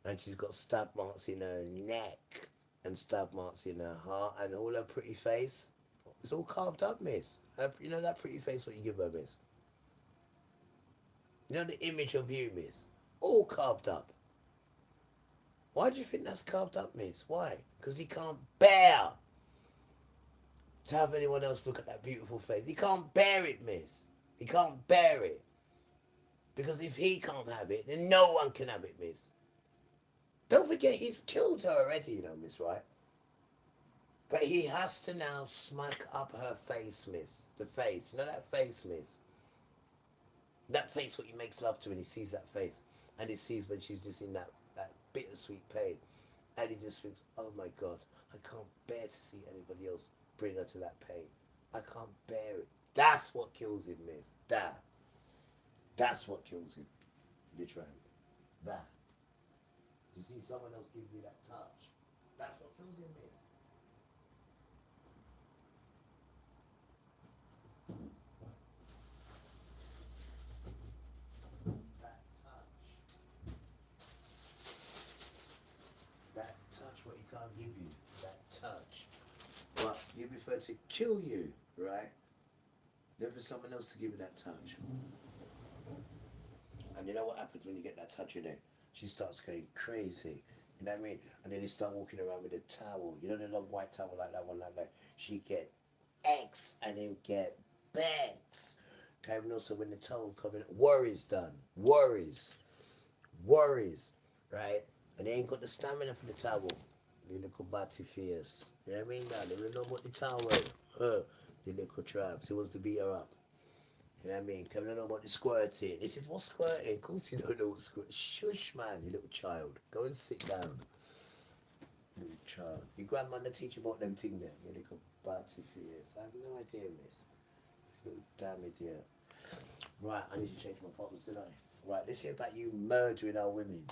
And she's got stab marks in her neck and stab marks in her heart and all her pretty face. It's all carved up, miss. You know that pretty face what you give her, miss? You know the image of you, miss? All carved up. Why do you think that's carved up, miss? Why? Because he can't bear to have anyone else look at that beautiful face. He can't bear it, miss. He can't bear it. Because if he can't have it, then no one can have it, miss. Don't forget, he's killed her already, you know, miss, right? But he has to now smack up her face, miss. The face. You know that face, miss? That face what he makes love to when he sees that face. And he sees when she's just in that bittersweet pain. And he just thinks, oh my God, I can't bear to see anybody else bring her to that pain. I can't bear it. That's what kills him, miss. That's what kills him. Literally. That. You see someone else give me that touch. That's what kills him, miss. That touch what he can't give you. That touch. But you prefer to kill you, right? There was someone else to give you that touch. And you know what happens when you get that touch in there? She starts going crazy. You know what I mean? And then you start walking around with a towel. You know the long white towel like that one like that? She get X and then get bags. Okay, and also when the towel coming, worries done. Worries. Right? And they ain't got the stamina for the towel. The little batty face. You know what I mean? Now, they don't know what the towel the little traps. He wants to beat her up. You know what I mean? Come to know about the squirting. He says, what's squirting? Of course you don't know what squirting. Shush, man, you little child. Go and sit down. Little child. Your grandmother teach you about them things there. You little batty face. I have no idea, miss. This little damn idiot. Right, I need to change my problems today. Right, let's hear about you murdering our women.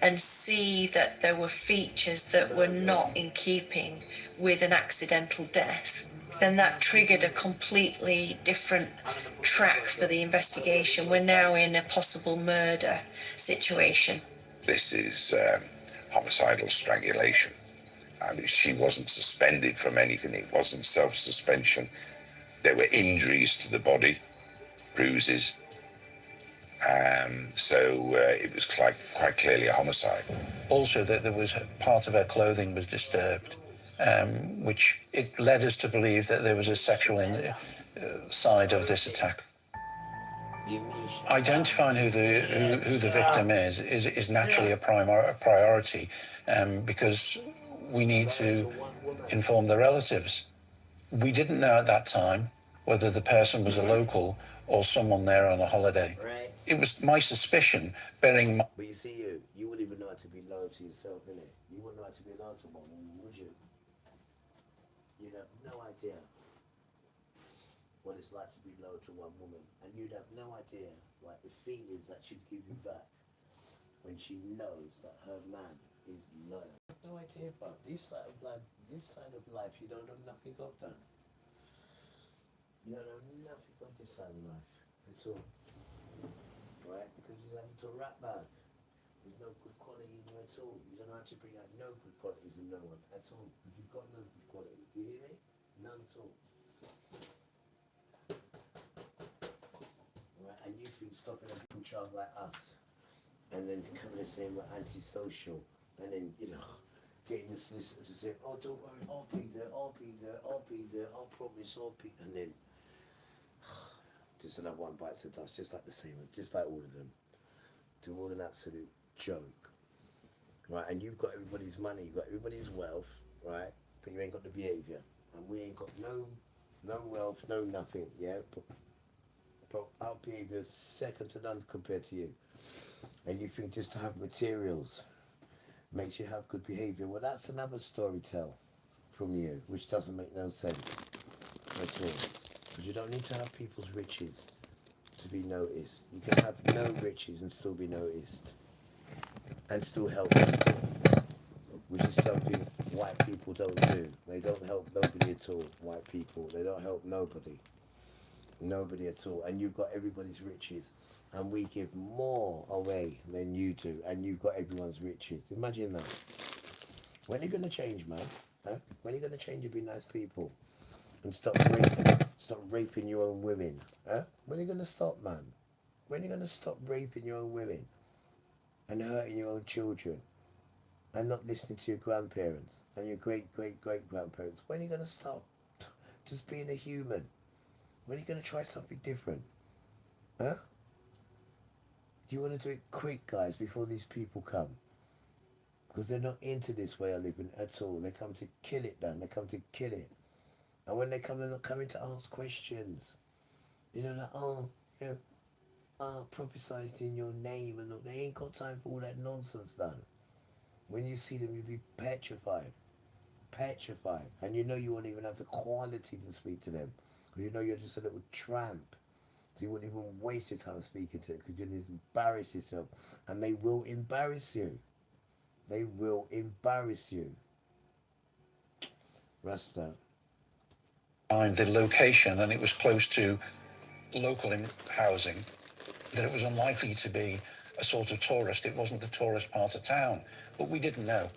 And see that there were features that were not in keeping with an accidental death, then that triggered a completely different track for the investigation. We're now in a possible murder situation. This is homicidal strangulation. I mean, she wasn't suspended from anything. It wasn't self-suspension. There were injuries to the body, bruises. So it was quite clearly a homicide. Also, that there was part of her clothing was disturbed, which it led us to believe that there was a sexual side of this attack. Identifying who the victim is naturally a priority, because we need to inform the relatives. We didn't know at that time whether the person was a local or someone there on a holiday. It was my suspicion, bearing. But you see, you wouldn't even know how to be loyal to yourself, innit? You wouldn't know how to be loyal to one woman, would you? You'd have no idea what it's like to be loyal to one woman, and you'd have no idea like the feelings that she'd give you back when she knows that her man is loyal. No idea about this side of life. You don't know nothing of that. You don't know nothing of this side of life at all. Right? Because you're having to rap back. There's no good quality in you at all. You don't know how to bring out no good qualities in no one at all. Because you've got no good qualities. You hear me? None at all. Right? And you think stopping a little child like us and then coming and saying we're antisocial and then, getting the solicitor to say, oh, don't worry, I'll be there, I'll promise, and then just another one bites the dust, just like the same, just like all of them. Do all an absolute joke. Right, and you've got everybody's money, you've got everybody's wealth, right? But you ain't got the behaviour. And we ain't got no wealth, no nothing, yeah? But our behaviour is second to none compared to you. And you think just to have materials makes you have good behaviour. Well, that's another story tell from you, which doesn't make no sense at all. Because you don't need to have people's riches to be noticed. You can have no riches and still be noticed. And still help people. Which is something white people don't do. They don't help nobody at all, white people. They don't help nobody. Nobody at all. And you've got everybody's riches. And we give more away than you do. And you've got everyone's riches. Imagine that. When are you going to change, man? Huh? When are you going to change and be nice people? And stop raping your own women? Huh? When are you going to stop, man? When are you going to stop raping your own women? And hurting your own children? And not listening to your grandparents? And your great-great-great-grandparents? When are you going to stop just being a human? When are you going to try something different? Huh? You want to do it quick, guys, before these people come. Because they're not into this way of living at all. They come to kill it, Dan. They come to kill it. And when they come, they're not coming to ask questions. Prophesized in your name. And they ain't got time for all that nonsense, Dan. When you see them, you'll be petrified. Petrified. And you won't even have the quality to speak to them. Because you're just a little tramp. So you wouldn't even waste your time speaking to it because you'll embarrass yourself. And they will embarrass you. They will embarrass you. Rasta. Find the location, and it was close to local housing, that it was unlikely to be a sort of tourist. It wasn't the tourist part of town. But we didn't know.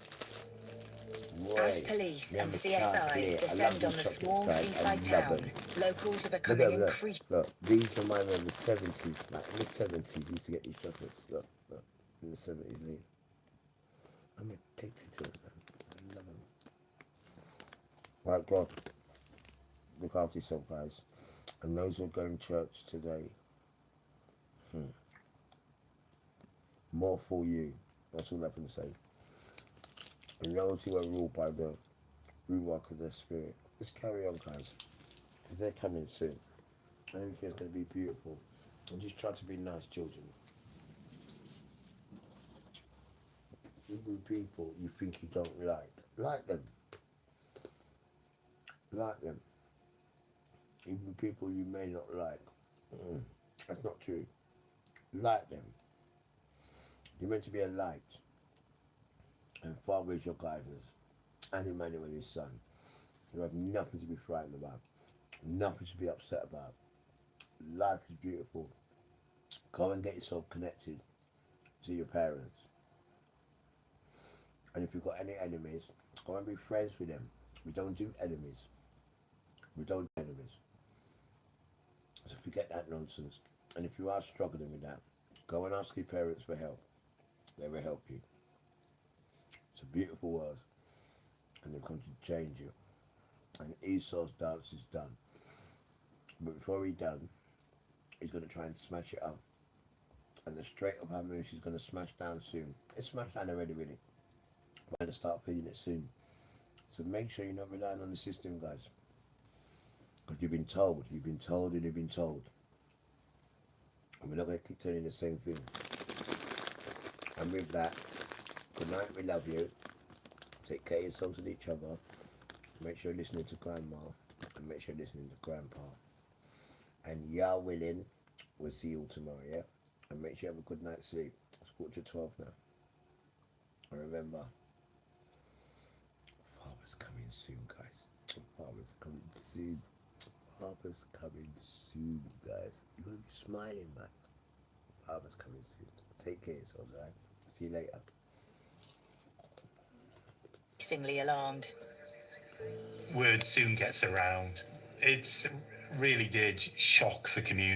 As police and CSI descend on the small seaside town, locals are becoming increased. Look, these remind me of the 70s. Like in the 70s, we used to get these chocolates. Look, in the 70s. I'm addicted to them, man. I love them. Right, God, look after yourself, guys. And those who are going to church today, more for you. That's all I can say. And those who are ruled by the ruach of their spirit, just carry on, guys. Because they're coming soon. Everything's going to be beautiful. And just try to be nice, children. Even people you think you don't like them. Like them. Even people you may not like. That's not true. Like them. You're meant to be a light. And Father is your guidance. And Emmanuel is his son. You have nothing to be frightened about. Nothing to be upset about. Life is beautiful. Go and get yourself connected to your parents. And if you've got any enemies, go and be friends with them. We don't do enemies. We don't do enemies. So forget that nonsense. And if you are struggling with that, go and ask your parents for help. They will help you. It's a beautiful world. And they've come to change you. And Esau's dance is done. But before he's done, he's going to try and smash it up. And the Strait of Hormuz is going to smash down soon. It's smashed down already, really. We're going to start feeling it soon. So make sure you're not relying on the system, guys. Because you've been told, and you've been told. And we're not going to keep telling you the same thing. And with that, good night, we love you. Take care of yourselves and each other. Make sure you're listening to Grandma. And make sure you're listening to Grandpa. And Yah willing, we'll see you all tomorrow, yeah? And make sure you have a good night's sleep. It's 11:45 now. And remember, Father's coming soon, guys. Father's coming soon. Father's coming soon, guys. You're going to be smiling, man. Father's coming soon. Take care of yourselves, alright? See you later. Increasingly alarmed. Word soon gets around. It really did shock the community.